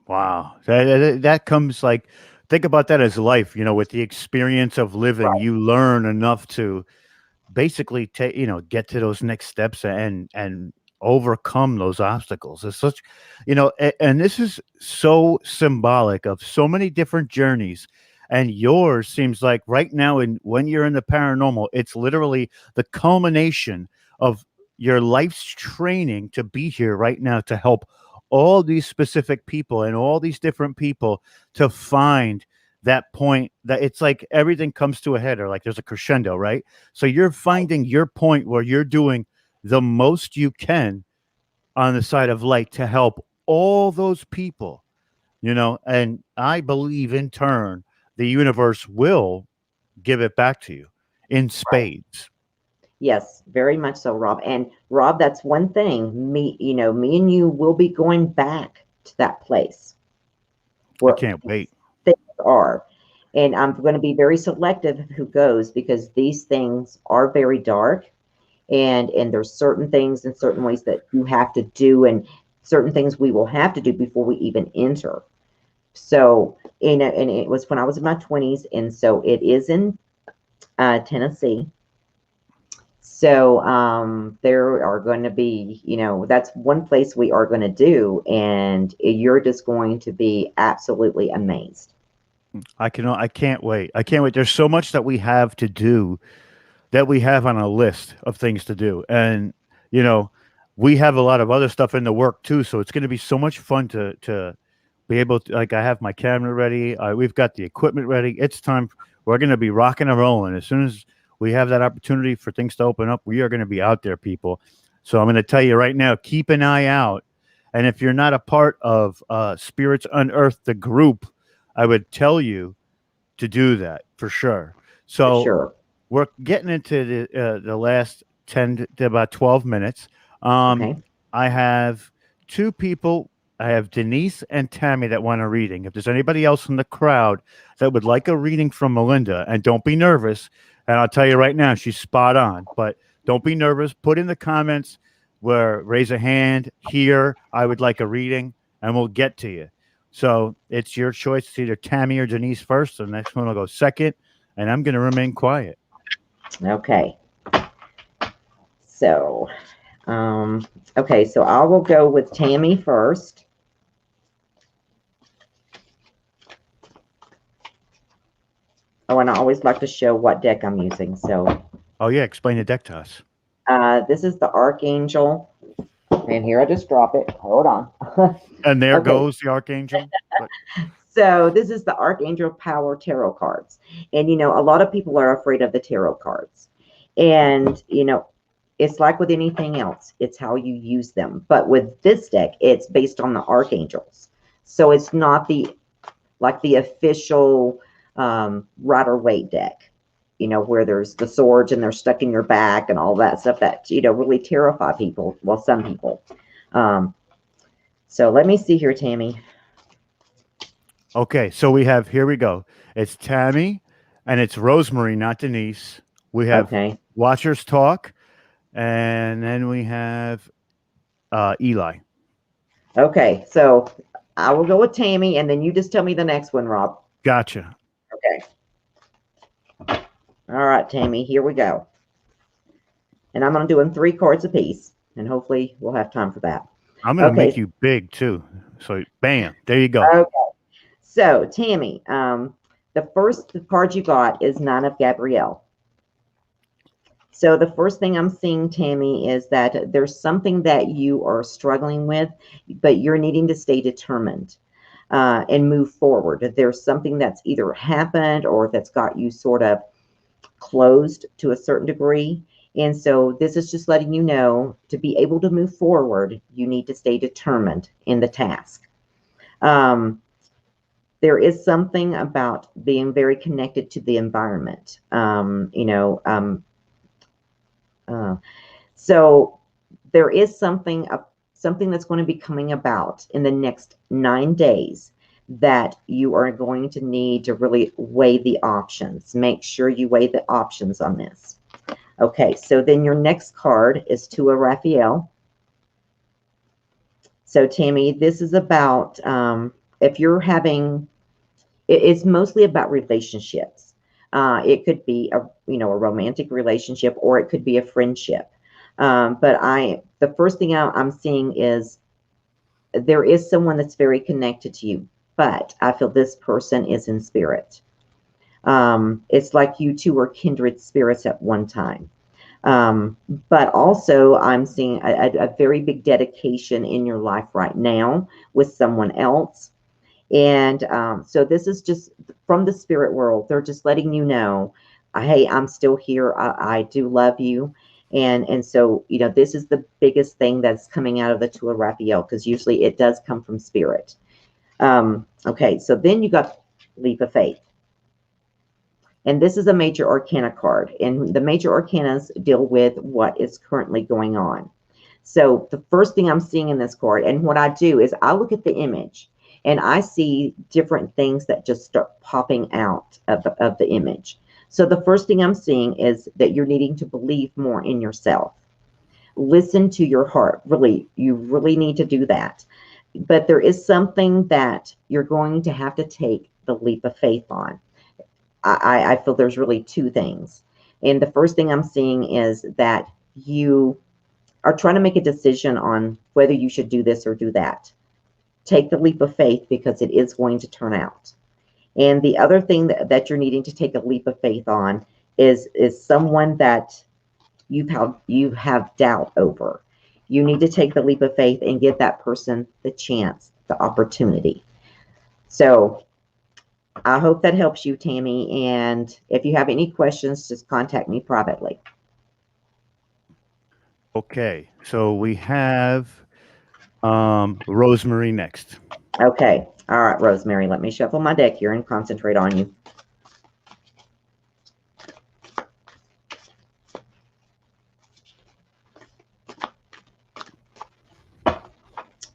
Wow, that comes like, think about that as life. With the experience of living, Right. you learn enough to basically take, get to those next steps and overcome those obstacles. It's such, and this is so symbolic of so many different journeys. And yours seems like right now, when you're in the paranormal, it's literally the culmination of your life's training to be here right now to help all these specific people and all these different people to find that point, that it's like everything comes to a head, or like there's a crescendo, right? So you're finding your point where you're doing the most you can on the side of light to help all those people, and I believe in turn the universe will give it back to you in spades. Yes, very much so, Rob. And Rob, that's one thing. Me and you will be going back to that place I where can't wait. things are. And I'm going to be very selective who goes, because these things are very dark, and there's certain things and certain ways that you have to do, and certain things we will have to do before we even enter. So, and it was when I was in my 20s, and so it is in Tennessee. So there are going to be, that's one place we are going to do, and you're just going to be absolutely amazed. I can't wait. I can't wait. There's so much that we have to do, that we have on a list of things to do. And, we have a lot of other stuff in the work too. So it's going to be so much fun to be able to, like, I have my camera ready. We've got the equipment ready. It's time. We're going to be rocking and rolling. As soon as we have that opportunity for things to open up, we are going to be out there, people. So I'm going to tell you right now, keep an eye out. And if you're not a part of Spirits Unearthed, the group, I would tell you to do that for sure. So For sure. we're getting into the last 10 to about 12 minutes. Okay. I have two people. I have Denise and Tammy that want a reading. If there's anybody else in the crowd that would like a reading from Melinda, and don't be nervous, and I'll tell you right now, she's spot on, but don't be nervous. Put in the comments where raise a hand here. I would like a reading, and we'll get to you. So it's your choice. It's either Tammy or Denise first. The next one will go second, and I'm going to remain quiet. Okay. So, okay, so I will go with Tammy first. Oh, and I always like to show what deck I'm using. So, Oh, yeah. Explain the deck to us. this is the Archangel. And here I just drop it. Hold on. And there Okay. goes the Archangel. So this is the Archangel Power Tarot cards. And, a lot of people are afraid of the tarot cards. And, it's like with anything else. It's how you use them. But with this deck, it's based on the Archangels. So it's not the official Rider-Waite deck, where there's the swords and they're stuck in your back and all that stuff that, really terrify people. Well, some people. So let me see here, Tammy. Okay, so here we go. It's Tammy, and it's Rosemary, not Denise. We have Okay. Watchers Talk, and then we have Eli. Okay, so I will go with Tammy, and then you just tell me the next one, Rob. Gotcha. Okay. All right, Tammy, here we go. And I'm going to do them 3 cards apiece, and hopefully we'll have time for that. I'm going to Okay. make you big, too. So, bam, there you go. Okay. So, Tammy, the first card you got is 9 of Gabrielle. So the first thing I'm seeing, Tammy, is that there's something that you are struggling with, but you're needing to stay determined and move forward. There's something that's either happened or that's got you sort of closed to a certain degree. And so this is just letting you know, to be able to move forward, you need to stay determined in the task. There is something about being very connected to the environment. So there is something that's going to be coming about in the next 9 days that you are going to need to really weigh the options. Make sure you weigh the options on this. Okay, so then your next card is Tua Raphael. So Tammy, this is about if you're having, it's mostly about relationships. It could be a romantic relationship, or it could be a friendship. But the first thing I'm seeing is there is someone that's very connected to you, but I feel this person is in spirit. It's like you two were kindred spirits at one time. But also I'm seeing a very big dedication in your life right now with someone else. And so this is just from the spirit world. They're just letting you know, hey, I'm still here. I do love you. And so, this is the biggest thing that's coming out of the Tua Raphael, because usually it does come from spirit. Okay, so then you got Leap of Faith. And this is a major arcana card. And the major arcanas deal with what is currently going on. So the first thing I'm seeing in this card, and what I do is I look at the image, and I see different things that just start popping out of the image. So the first thing I'm seeing is that you're needing to believe more in yourself. Listen to your heart. Really, you really need to do that. But there is something that you're going to have to take the leap of faith on. I feel there's really two things. And the first thing I'm seeing is that you are trying to make a decision on whether you should do this or do that. Take the leap of faith, because it is going to turn out. And the other thing that you're needing to take a leap of faith on is someone that you have doubt over. You need to take the leap of faith and give that person the chance, the opportunity. So I hope that helps you, Tammy. And if you have any questions, just contact me privately. Okay, so we have Rosemary next. Okay. All right, Rosemary, let me shuffle my deck here and concentrate on you.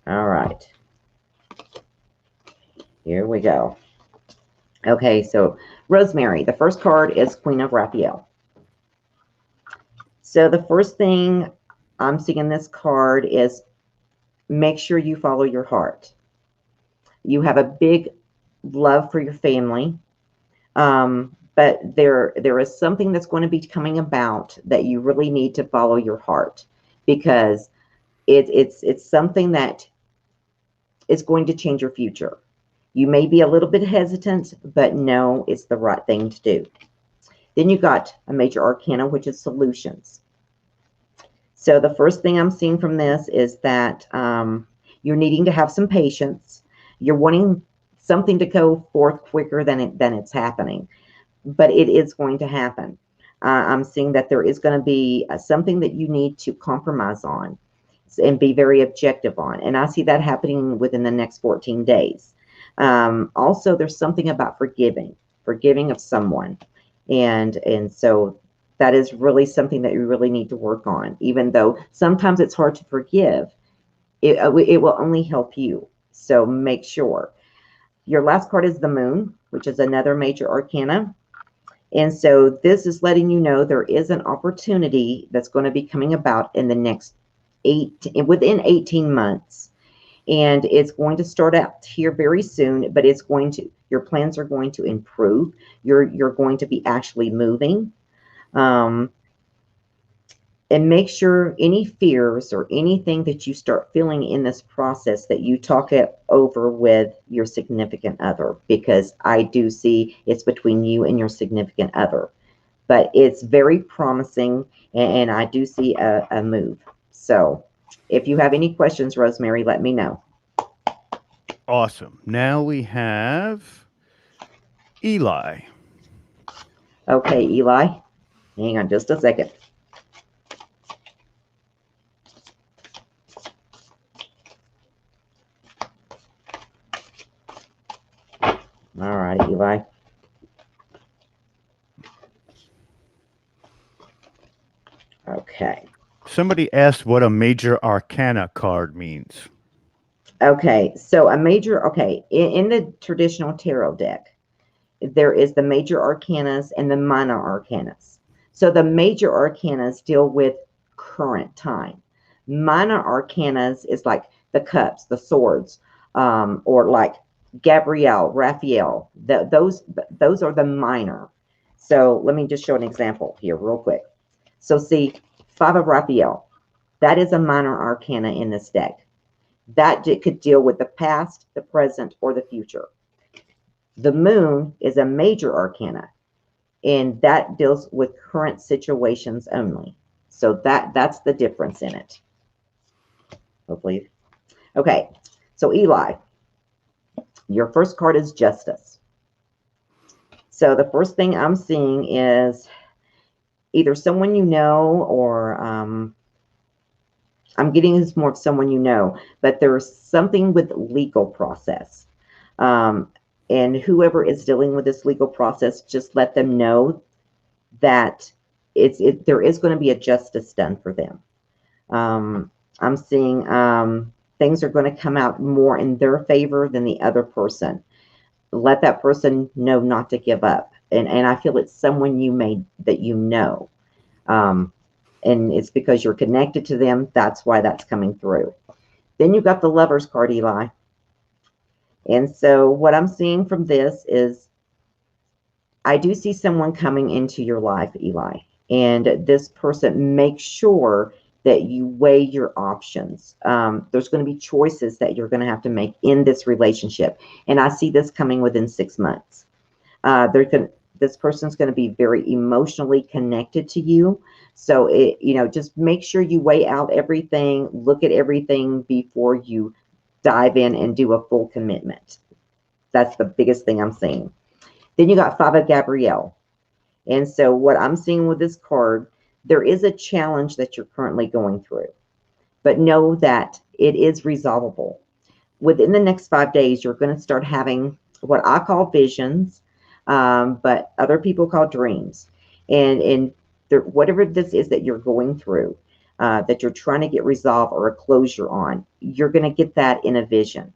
All right. Here we go. Okay, so Rosemary, the first card is Queen of Raphael. So the first thing I'm seeing in this card is make sure you follow your heart. You have a big love for your family, but there is something that's going to be coming about that you really need to follow your heart, because it's something that is going to change your future. You may be a little bit hesitant, but no, it's the right thing to do. Then you got a major arcana, which is solutions. So the first thing I'm seeing from this is that you're needing to have some patience. You're wanting something to go forth quicker than it's happening, but it is going to happen. I'm seeing that there is going to be something that you need to compromise on and be very objective on. And I see that happening within the next 14 days. Also, there's something about forgiving of someone. And so that is really something that you really need to work on. Even though sometimes it's hard to forgive, it will only help you. So make sure. Your last card is the Moon, which is another major arcana. And so this is letting you know there is an opportunity that's going to be coming about in the next within 18 months. And it's going to start out here very soon, but your plans are going to improve. You're going to be actually moving. And make sure any fears or anything that you start feeling in this process, that you talk it over with your significant other, because I do see it's between you and your significant other. but it's very promising, and I do see a move. So if you have any questions, Rosemary, let me know. Awesome. Now we have Eli. Okay, Eli, hang on just a second. All right, Eli. Okay. Somebody asked what a major arcana card means. Okay, so a major, okay, in the traditional tarot deck, there is the major arcanas and the minor arcanas. So the major arcanas deal with current time. Minor arcanas is like the cups, the swords, or like Gabrielle, Raphael. Those are the minor. So let me just show an example here real quick. So see, Five of Raphael, that is a minor arcana in this deck. That could deal with the past, the present, or the future. The moon is a major arcana, and that deals with current situations only. So that's the difference in it. Hopefully. Okay, so Eli, your first card is Justice. So the first thing I'm seeing is either someone you know, or I'm getting this more of someone you know, but there's something with legal process. And whoever is dealing with this legal process, just let them know that there is going to be a justice done for them. I'm seeing things are going to come out more in their favor than the other person. Let that person know not to give up. And I feel it's someone that you know. And it's because you're connected to them. That's why that's coming through. Then you've got the Lover's card, Eli. And so what I'm seeing from this is I do see someone coming into your life, Eli. And this person, make sure that you weigh your options. There's going to be choices that you're going to have to make in this relationship. And I see this coming within 6 months. This person's going to be very emotionally connected to you. So, just make sure you weigh out everything, look at everything before you dive in and do a full commitment. That's the biggest thing I'm seeing. Then you got Five of Gabrielle. And so what I'm seeing with this card, there is a challenge that you're currently going through, but know that it is resolvable. Within the next 5 days, you're going to start having what I call visions, but other people call dreams. And whatever this is that you're going through, that you're trying to get resolved or a closure on, you're going to get that in a vision.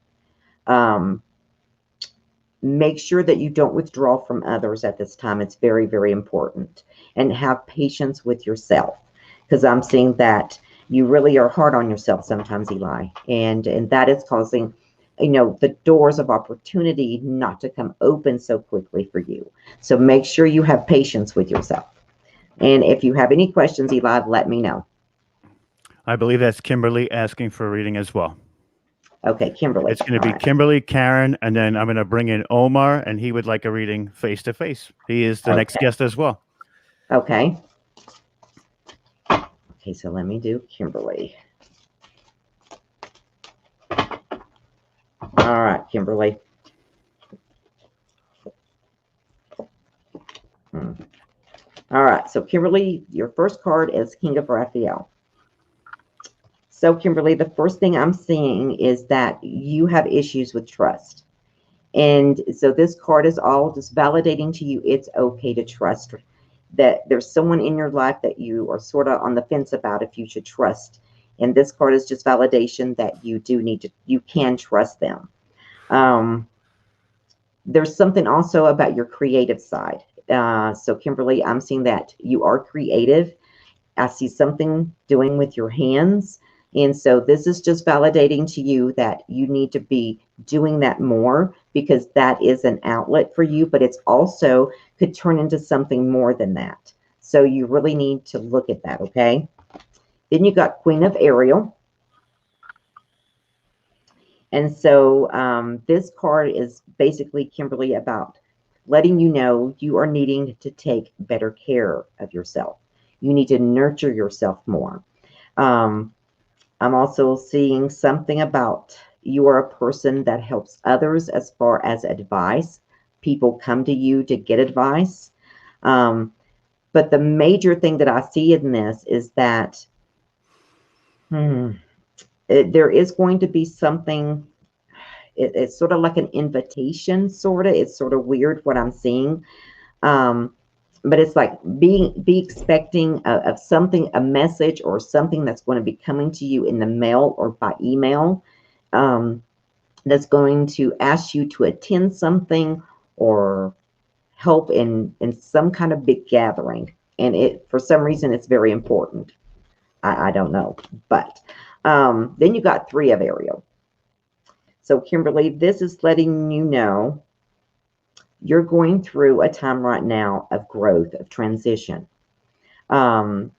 Make sure that you don't withdraw from others at this time. It's very, very important. And have patience with yourself, because I'm seeing that you really are hard on yourself sometimes, Eli. And that is causing, the doors of opportunity not to come open so quickly for you. So make sure you have patience with yourself. And if you have any questions, Eli, let me know. I believe that's Kimberly asking for a reading as well. Okay, Kimberly. It's going to be Kimberly, Karen, and then I'm going to bring in Omar, and he would like a reading face to face. He is the next guest as well. Okay. Okay, so let me do Kimberly. All right, Kimberly. All right, so Kimberly, your first card is King of Raphael. So Kimberly, the first thing I'm seeing is that you have issues with trust. And so this card is all just validating to you it's okay to trust, that there's someone in your life that you are sort of on the fence about if you should trust. And this card is just validation that you can trust them. There's something also about your creative side. So Kimberly, I'm seeing that you are creative. I see something doing with your hands. And so this is just validating to you that you need to be doing that more, because that is an outlet for you, but it's also could turn into something more than that. So you really need to look at that, okay? Then you got Queen of Ariel. And so this card is basically, Kimberly, about letting you know you are needing to take better care of yourself. You need to nurture yourself more. I'm also seeing something about you are a person that helps others as far as advice. People come to you to get advice. But the major thing that I see in this is that there is going to be something. It's sort of like an invitation, sort of. It's sort of weird what I'm seeing. But it's like be expecting of something, a message or something that's going to be coming to you in the mail or by email, that's going to ask you to attend something or help in some kind of big gathering. And for some reason, it's very important. I don't know. But then you got 3 of Ariel. So Kimberly, this is letting you know you're going through a time right now of growth, of transition. Again,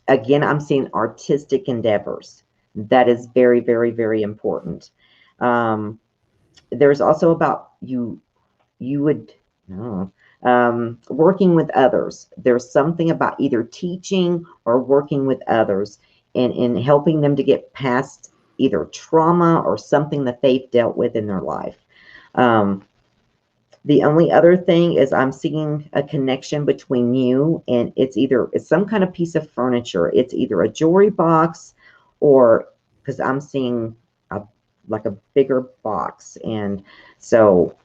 I'm seeing artistic endeavors. That is very, very, very important. There's also about you would, working with others. There's something about either teaching or working with others and helping them to get past either trauma or something that they've dealt with in their life. The only other thing is I'm seeing a connection between you and it's some kind of piece of furniture. It's either a jewelry box or because I'm seeing like a bigger box. And so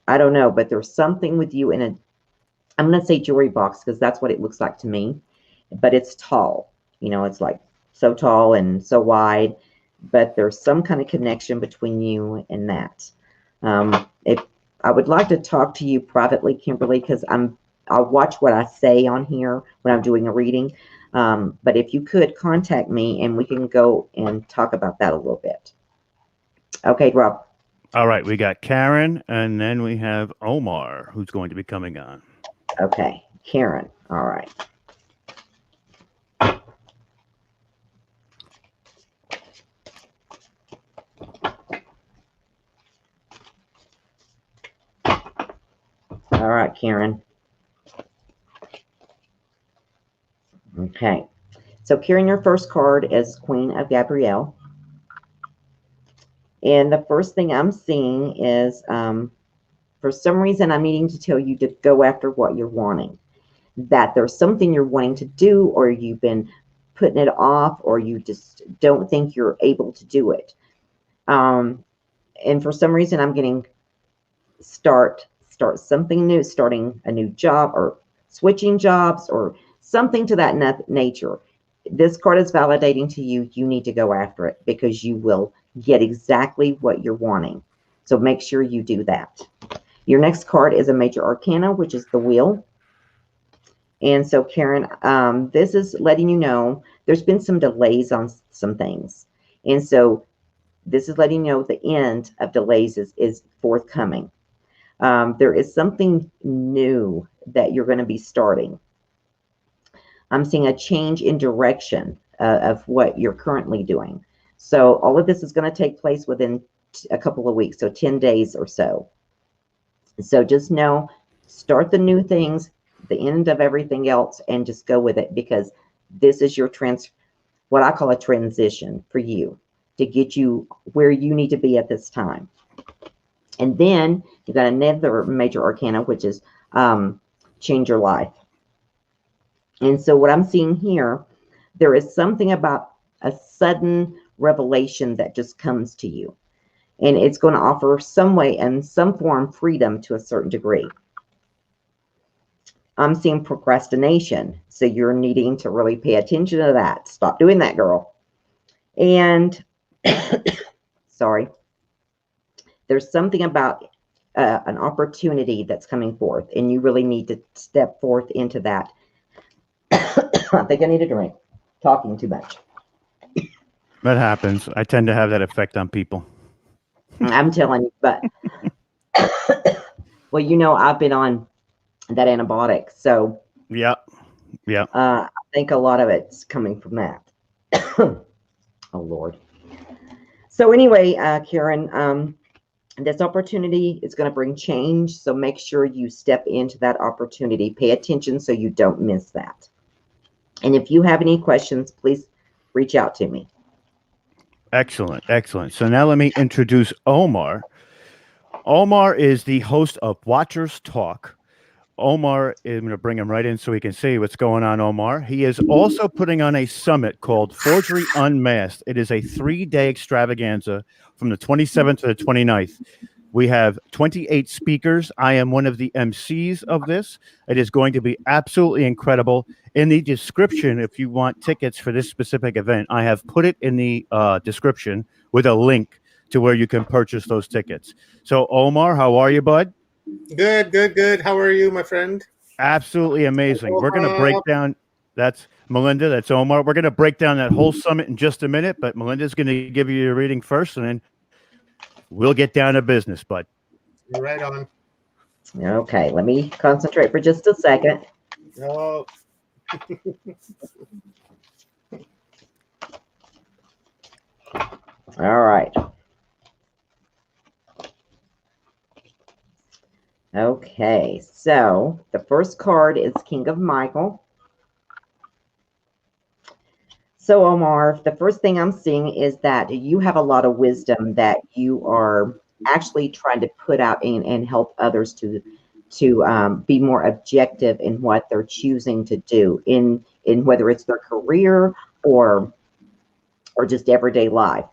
I don't know, but there's something with you I'm going to say jewelry box because that's what it looks like to me, but it's tall. It's like so tall and so wide, but there's some kind of connection between you and that. I would like to talk to you privately, Kimberly, because I'll watch what I say on here when I'm doing a reading. But if you could contact me and we can go and talk about that a little bit. Okay, Rob. All right, we got Karen, and then we have Omar, who's going to be coming on. Okay, Karen. All right. All right, Karen. Okay. So, Karen, your first card is Queen of Gabrielle. And the first thing I'm seeing is, for some reason, I'm needing to tell you to go after what you're wanting. That there's something you're wanting to do, or you've been putting it off, or you just don't think you're able to do it. And for some reason, I'm getting start something new, starting a new job or switching jobs or something to that nature. This card is validating to you, you need to go after it because you will get exactly what you're wanting. So make sure you do that. Your next card is a major arcana, which is the wheel. And so, Karen, this is letting you know there's been some delays on some things. And so this is letting you know the end of delays is forthcoming. There is something new that you're going to be starting. I'm seeing a change in direction of what you're currently doing. So all of this is going to take place within a couple of weeks, so 10 days or so. So just know, start the new things, the end of everything else, and just go with it because this is your what I call a transition for you to get you where you need to be at this time. And then you got another major arcana, which is change your life. And so what I'm seeing here, there is something about a sudden revelation that just comes to you. And it's going to offer some way and some form freedom to a certain degree. I'm seeing procrastination. So you're needing to really pay attention to that. Stop doing that, girl. And, sorry. There's something about an opportunity that's coming forth. And you really need to step forth into that. I think I need a drink. Talking too much. That happens. I tend to have that effect on people. I'm telling you, but well, you know, I've been on that antibiotic, so yeah. I think a lot of it's coming from that. Oh Lord. So anyway, Karen, This opportunity is going to bring change, so make sure you step into that opportunity. Pay attention so you don't miss that. And if you have any questions, please reach out to me. Excellent, excellent. So now let me introduce Omar. Omar is the host of Watchers Talk. Omar, I'm going to bring him right in so we can see what's going on, Omar. He is also putting on a summit called Forgery Unmasked. It is a 3-day extravaganza from the 27th to the 29th. We have 28 speakers. I am one of the MCs of this. It is going to be absolutely incredible. In the description, if you want tickets for this specific event, I have put it in the description with a link to where you can purchase those tickets. So, Omar, how are you, bud? Good. How are you, my friend? Absolutely amazing. We're going to break down. That's Melinda. That's Omar. We're going to break down that whole summit in just a minute, but Melinda's going to give you your reading first, and then we'll get down to business, bud. You're right on. Okay, let me concentrate for just a second. Oh. All right. Okay, so the first card is King of Michael. So, Omar, the first thing I'm seeing is that you have a lot of wisdom that you are actually trying to put out and help others to be more objective in what they're choosing to do in whether it's their career or just everyday life.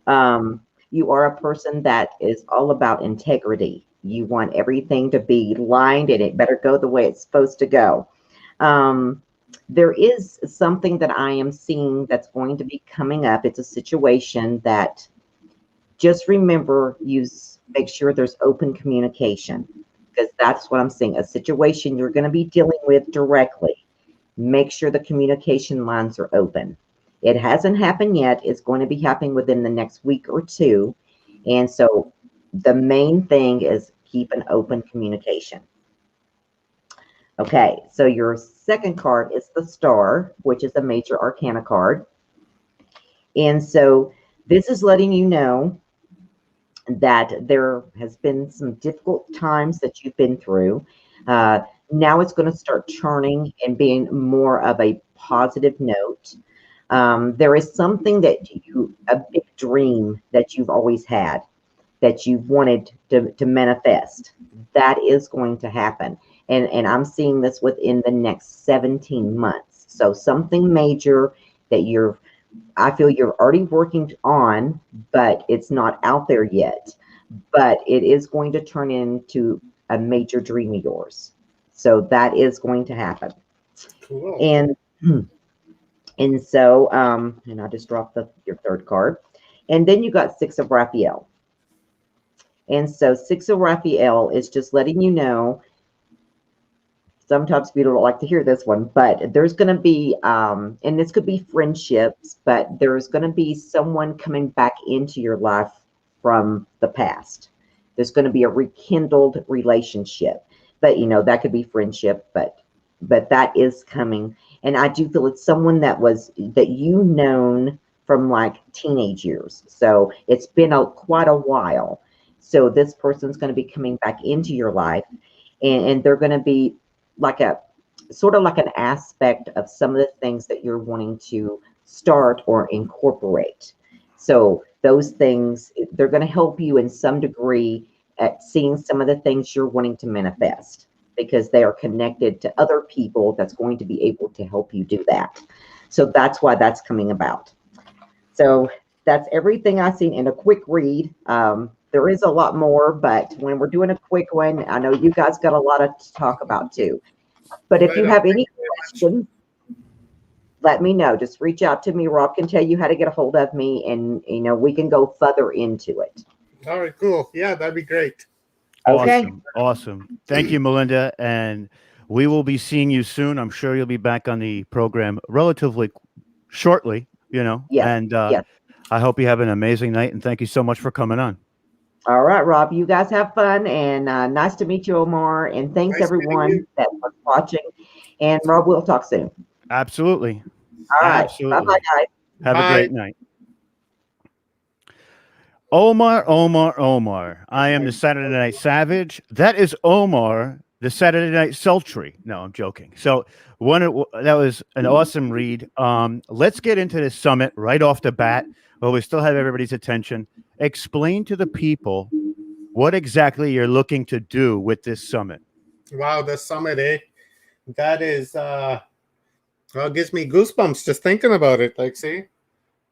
You are a person that is all about integrity. You want everything to be lined, and it better go the way it's supposed to go. There is something that I am seeing that's going to be coming up. It's a situation that, just remember, make sure there's open communication, because that's what I'm seeing. A situation you're going to be dealing with directly. Make sure the communication lines are open. It hasn't happened yet. It's going to be happening within the next week or two. And so the main thing is keep an open communication. Okay, so your second card is the Star, which is a major arcana card. And so this is letting you know that there has been some difficult times that you've been through. Now it's going to start churning and being more of a positive note. There is something that a big dream that you've always had, that you've wanted to manifest. That is going to happen. And I'm seeing this within the next 17 months. So something major that I feel you're already working on, but it's not out there yet. But it is going to turn into a major dream of yours. So that is going to happen. Cool. And so, and I just dropped your third card. And then you got Six of Raphael. And so Six of Raphael is just letting you know, sometimes people don't like to hear this one, but there's going to be, and this could be friendships, but there's going to be someone coming back into your life from the past. There's going to be a rekindled relationship, but that could be friendship, but that is coming. And I do feel it's someone that you've known from like teenage years. So it's been quite a while. So this person's going to be coming back into your life, and they're going to be like sort of like an aspect of some of the things that you're wanting to start or incorporate. So those things, they're going to help you in some degree at seeing some of the things you're wanting to manifest, because they are connected to other people that's going to be able to help you do that. So that's why that's coming about. So that's everything I've seen in a quick read. There is a lot more, but when we're doing a quick one, I know you guys got a lot to talk about too. But if you have any questions, let me know. Just reach out to me. Rob can tell you how to get a hold of me, and we can go further into it. All right, cool. Yeah, that'd be great. Okay. Awesome. Thank you, Melinda. And we will be seeing you soon. I'm sure you'll be back on the program relatively shortly, Yes. And yes. I hope you have an amazing night. And thank you so much for coming on. All right, Rob, you guys have fun, and nice to meet you, Omar. And thanks everyone that was watching. And Rob, we'll talk soon. Absolutely. All right. Absolutely. Bye-bye, guys. Have a great night. Omar. I am the Saturday Night Savage. That is Omar, the Saturday Night Sultry. No, I'm joking. So that was an awesome read. Let's get into this summit right off the bat, while we still have everybody's attention. Explain to the people what exactly you're looking to do with this summit. Wow, the summit, eh? That is, well, it gives me goosebumps just thinking about it. Like, see?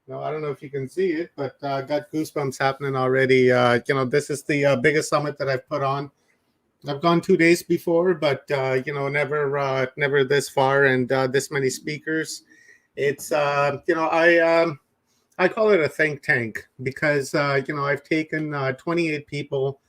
No, I don't know if you can see it, but got goosebumps happening already. This is the biggest summit that I've put on. I've gone 2 days before, but never this far and this many speakers. It's I call it a think tank because I've taken 28 people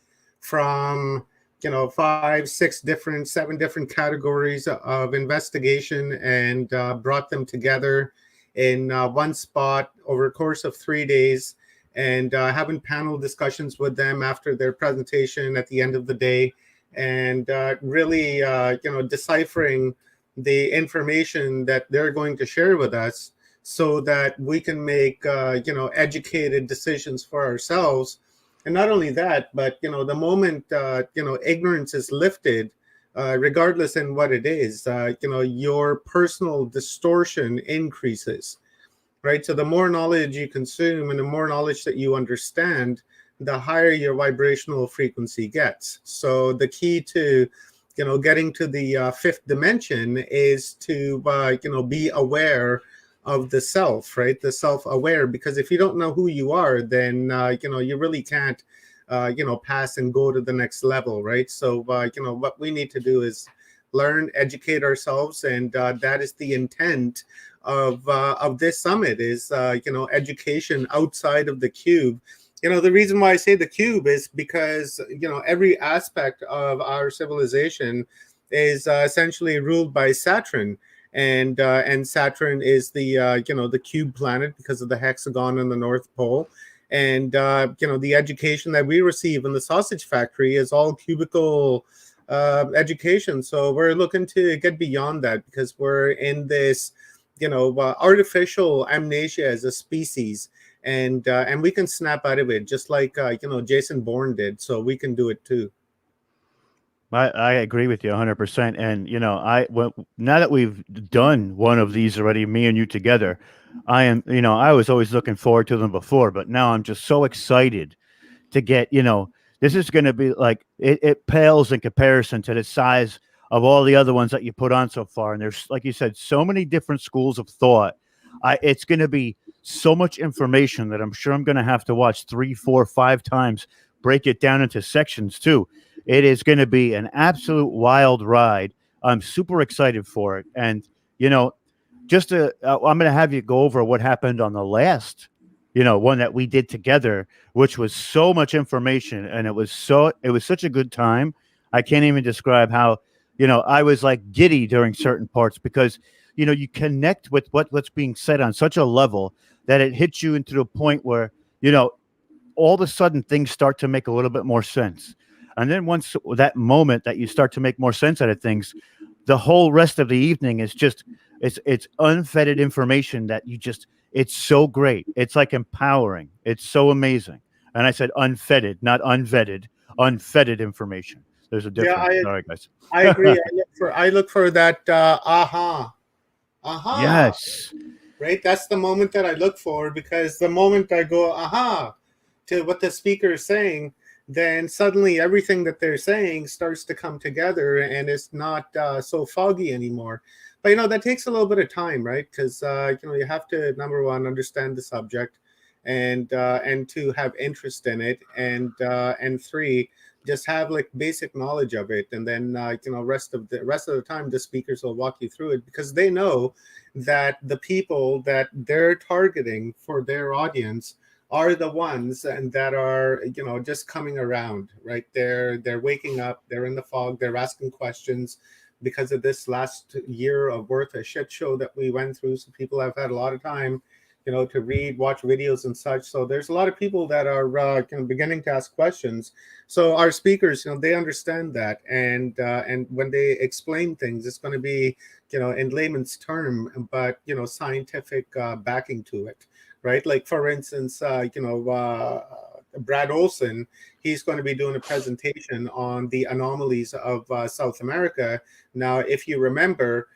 from 5, 6 different, 7 different categories of investigation and brought them together in one spot over a course of 3 days, and having panel discussions with them after their presentation at the end of the day, and really deciphering the information that they're going to share with us so that we can make educated decisions for ourselves. And not only that, but the moment ignorance is lifted, regardless in what it is, your personal distortion increases, right? So the more knowledge you consume and the more knowledge that you understand, the higher your vibrational frequency gets. So the key to getting to the fifth dimension is to be aware of the self, right? The self-aware, because if you don't know who you are, then you really can't pass and go to the next level, right? So what we need to do is learn, educate ourselves, and that is the intent of this summit is education outside of the cube. The reason why I say the cube is because every aspect of our civilization is essentially ruled by Saturn, and Saturn is the the cube planet because of the hexagon in the North Pole. And the education that we receive in the sausage factory is all cubical education. So we're looking to get beyond that because we're in this artificial amnesia as a species, and we can snap out of it just like Jason Bourne did. So we can do it too. I agree with you 100%. And now that we've done one of these already, me and you together, I was always looking forward to them before, but now I'm just so excited to get, this is going to be like, it pales in comparison to the size of all the other ones that you put on so far. And there's, like you said, so many different schools of thought. It's going to be so much information that I'm sure I'm going to have to watch 3, 4, 5 times, break it down into sections too. It is going to be an absolute wild ride. I'm super excited for it. And, I'm going to have you go over what happened on the last, one that we did together, which was so much information. And it was such a good time. I can't even describe how, I was like giddy during certain parts because, you connect with what's being said on such a level that it hits you into the point where, all of a sudden things start to make a little bit more sense. And then once that moment that you start to make more sense out of things, the whole rest of the evening is just, it's unfettered information that it's so great. It's like empowering. It's so amazing. And I said unfettered, not unvetted, unfettered information. There's a difference. Yeah, Sorry, guys. I agree. I look for that aha. Yes. Right? That's the moment that I look for, because the moment I go aha to what the speaker is saying, then suddenly everything that they're saying starts to come together and it's not so foggy anymore. But that takes a little bit of time, right? Because you have to, number one, understand the subject, and 2, have interest in it, and 3, just have like basic knowledge of it, and then rest of the time the speakers will walk you through it, because they know that the people that they're targeting for their audience are the ones and that are just coming around, right? They're waking up, they're in the fog, they're asking questions because of this last year of worth of shit show that we went through. So people have had a lot of time to read, watch videos and such. So there's a lot of people that are beginning to ask questions. So our speakers, they understand that, and when they explain things, it's going to be in layman's term, but scientific backing to it, right? Like for instance, Brad Olson. He's going to be doing a presentation on the anomalies of South America. Now, if you remember,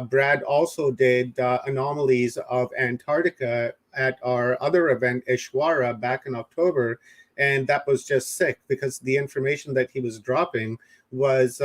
Brad also did anomalies of Antarctica at our other event, Ishwara, back in October. And that was just sick because the information that he was dropping was,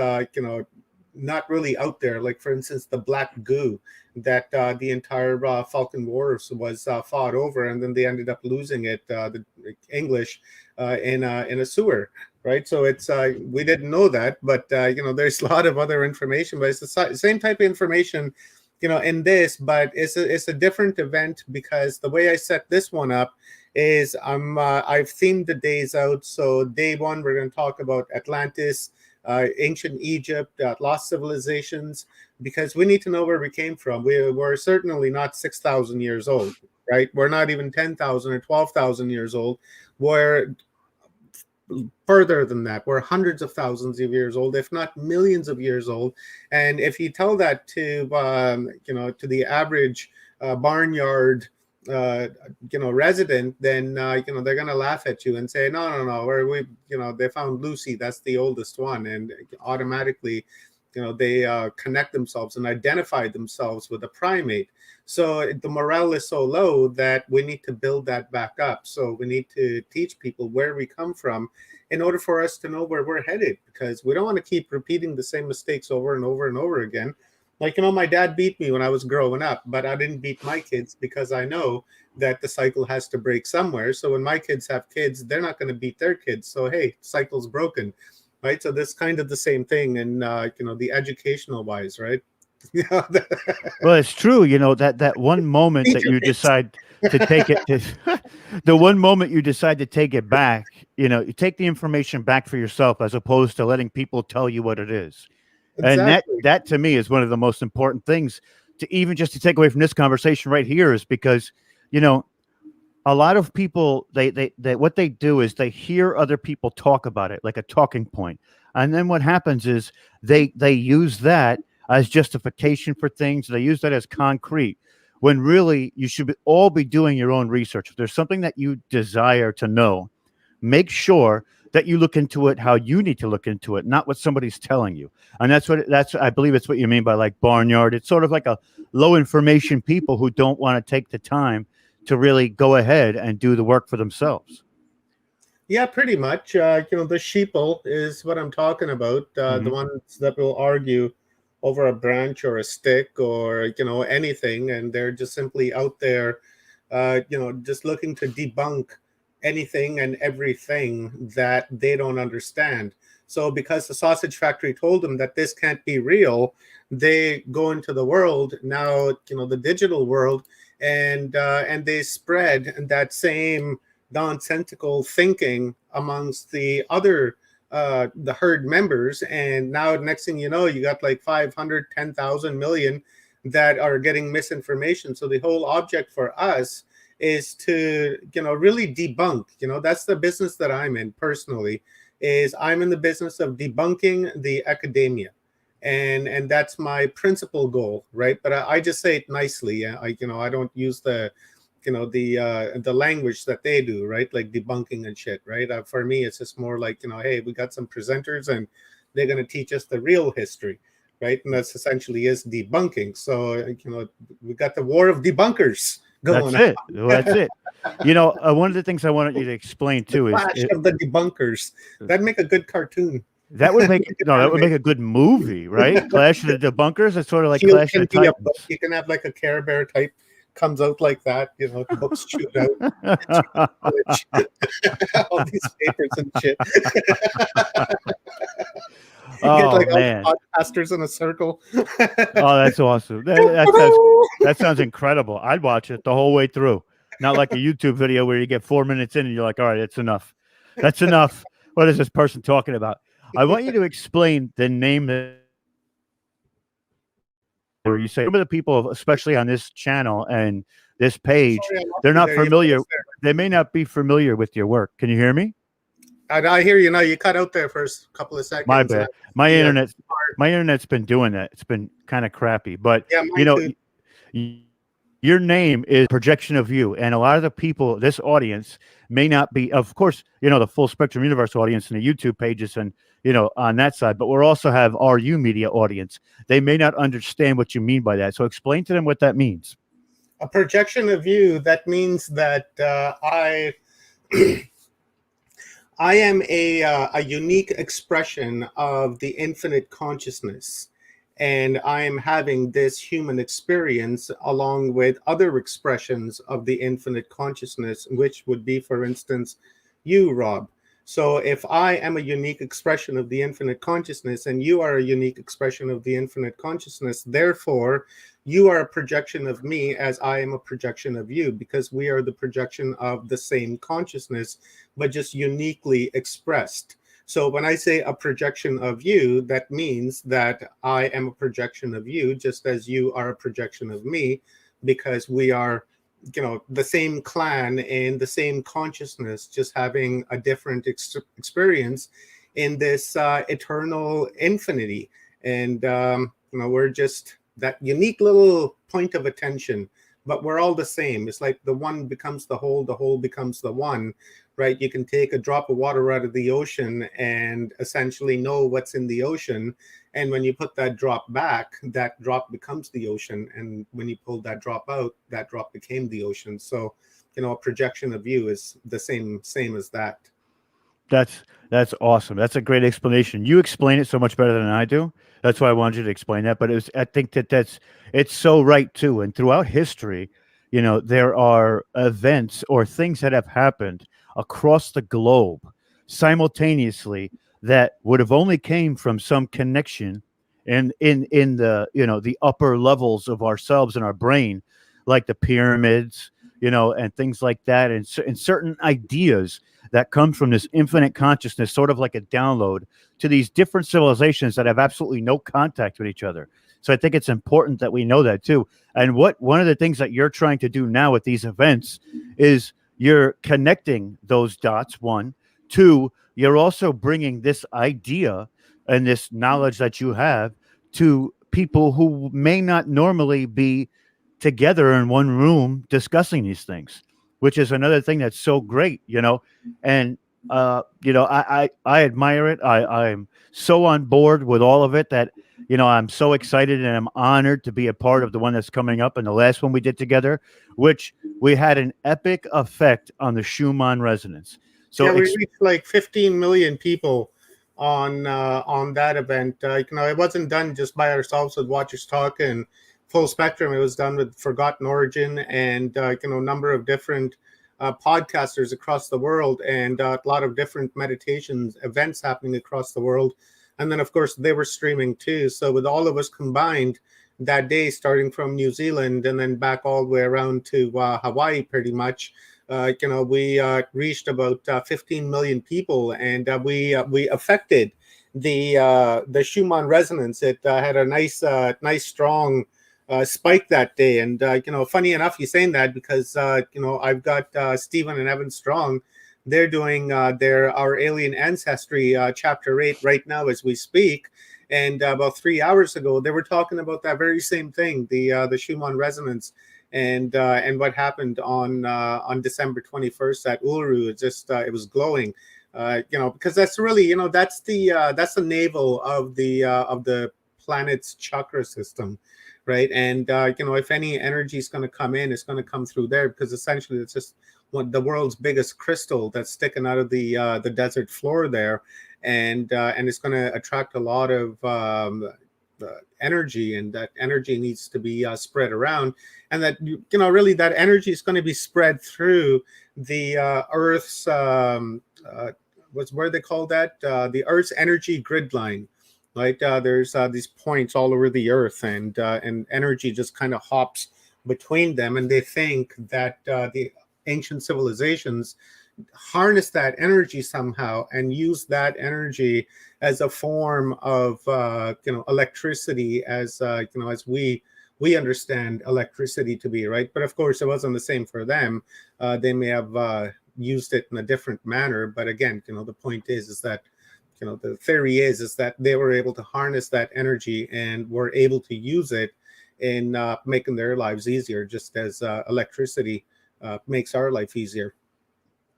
not really out there. Like, for instance, the black goo that the entire Falcon Wars was fought over, and then they ended up losing it, the English, in a sewer. Right, so it's we didn't know that, but there's a lot of other information, but it's the same type of information, in this, but it's a different event because the way I set this one up is I've themed the days out. So day one, we're going to talk about Atlantis, ancient Egypt, lost civilizations, because we need to know where we came from. We're certainly not 6,000 years old, right? We're not even 10,000 or 12,000 years old. We're further than that. We're hundreds of thousands of years old, if not millions of years old. And if you tell that to to the average barnyard resident, then they're going to laugh at you and say, no, they found Lucy, that's the oldest one, and automatically they connect themselves and identify themselves with a primate. So the morale is so low that we need to build that back up. So we need to teach people where we come from in order for us to know where we're headed, because we don't want to keep repeating the same mistakes over and over and over again. Like, my dad beat me when I was growing up, but I didn't beat my kids because I know that the cycle has to break somewhere. So when my kids have kids, they're not going to beat their kids. So, hey, cycle's broken, right? So this kind of the same thing, and the educational wise, right? Well, it's true. That one moment that you decide to take it, the one moment you decide to take it back, you take the information back for yourself as opposed to letting people tell you what it is. Exactly. And that to me is one of the most important things to take away from this conversation right here, is because, a lot of people, they what they do is they hear other people talk about it like a talking point. And then what happens is they use that as justification for things. They use that as concrete, when really you should all be doing your own research. If there's something that you desire to know, make sure that you look into it how you need to look into it, not what somebody's telling you. And I believe it's what you mean by like barnyard. It's sort of like a low information people who don't want to take the time to really go ahead and do the work for themselves. Yeah, pretty much. The sheeple is what I'm talking about. The ones that will argue over a branch or a stick or, anything. And they're just simply out there, just looking to debunk anything and everything that they don't understand. So because the sausage factory told them that this can't be real, they go into the world now, the digital world, and they spread that same nonsensical thinking amongst the other the herd members. And now next thing you know, you got like 500, 10,000 million that are getting misinformation. So the whole object for us is to, really debunk. That's the business that I'm in personally, is I'm in the business of debunking the academia. And that's my principal goal, right? But I just say it nicely. I don't use the language that they do, right? Like debunking and shit, right? For me, it's just more like, hey, we got some presenters and they're going to teach us the real history, right? And that's essentially is debunking. So, we got the war of debunkers going. That's it. One of the things I wanted you to explain too is Clash of the Debunkers. That'd make a good cartoon. That would make a good movie, right? Clash of the Debunkers. It's sort of like Clash of the Titans. You can have like a Care Bear type comes out like that, books shoot out. All these papers and shit. Oh, like man. all the podcasters in a circle. Oh, that's awesome. That sounds incredible. I'd watch it the whole way through. Not like a YouTube video where you get 4 minutes in and you're like, all right, it's enough. That's enough. What is this person talking about? I want you to explain the name where you say some of the people, especially on this channel and this page, they're not familiar. They may not be familiar with your work. Can you hear me? I hear you now. You cut out there for a couple of seconds. My bad. My internet's been doing that. It's been kind of crappy, but yeah, your name is projection of you, and a lot of the people, this audience, may not be, of course, the full spectrum universe audience and the YouTube pages and on that side, but we'll also have RU media audience. They may not understand what you mean by that, so explain to them what that means. A projection of you, that means that I am a unique expression of the infinite consciousness, and I am having this human experience along with other expressions of the infinite consciousness, which would be, for instance, you, Rob. So if I am a unique expression of the infinite consciousness and you are a unique expression of the infinite consciousness, therefore, you are a projection of me as I am a projection of you, because we are the projection of the same consciousness, but just uniquely expressed. So when I say a projection of you, that means that I am a projection of you, just as you are a projection of me, because we are the same clan and the same consciousness, just having a different experience in this eternal infinity. And we're just that unique little point of attention, but we're all the same. It's like the one becomes the whole becomes the one, right? You can take a drop of water out of the ocean and essentially know what's in the ocean. And when you put that drop back, that drop becomes the ocean. And when you pull that drop out, that drop became the ocean. So, a projection of you is the same as that. That's awesome. That's a great explanation. You explain it so much better than I do. That's why I wanted you to explain that. But I think it's so right too. And throughout history, there are events or things that have happened across the globe simultaneously that would have only came from some connection in the the upper levels of ourselves and our brain, like the pyramids, and things like that, and certain ideas that come from this infinite consciousness, sort of like a download to these different civilizations that have absolutely no contact with each other. So I think it's important that we know that too. And one of the things that you're trying to do now with these events is you're connecting those dots. One, two, you're also bringing this idea and this knowledge that you have to people who may not normally be together in one room discussing these things, which is another thing that's so great, and I admire it. I'm so on board with all of it that I'm so excited and I'm honored to be a part of the one that's coming up and the last one we did together, which we had an epic effect on the Schumann resonance. So we reached like 15 million people on that event. It wasn't done just by ourselves with Watchers Talk and Full Spectrum. It was done with Forgotten Origin and a number of different podcasters across the world, and a lot of different meditations events happening across the world. And then, of course, they were streaming too. So with all of us combined that day, starting from New Zealand and then back all the way around to Hawaii, pretty much, we reached about 15 million people, and we affected the Schumann resonance. It had a nice strong spike that day. And funny enough, you're saying that because I've got Stephen and Evan Strong. They're doing our alien ancestry chapter 8 right now as we speak. And about 3 hours ago, they were talking about that very same thing, the Schumann resonance, and what happened on December 21st at Uluru. It just it was glowing, because that's really that's the navel of the planet's chakra system. Right. And, if any energy is going to come in, it's going to come through there, because essentially it's just the world's biggest crystal that's sticking out of the desert floor there. And it's going to attract a lot of energy, and that energy needs to be spread around. And that, really that energy is going to be spread through the Earth's, what do they call that? The Earth's energy grid line. Right, there's these points all over the earth, and energy just kind of hops between them. And they think that the ancient civilizations harness that energy somehow and use that energy as a form of electricity, as as we understand electricity to be, right? But of course, it wasn't the same for them. They may have used it in a different manner. But again, the point is that the theory is that they were able to harness that energy and were able to use it in making their lives easier, just as electricity makes our life easier.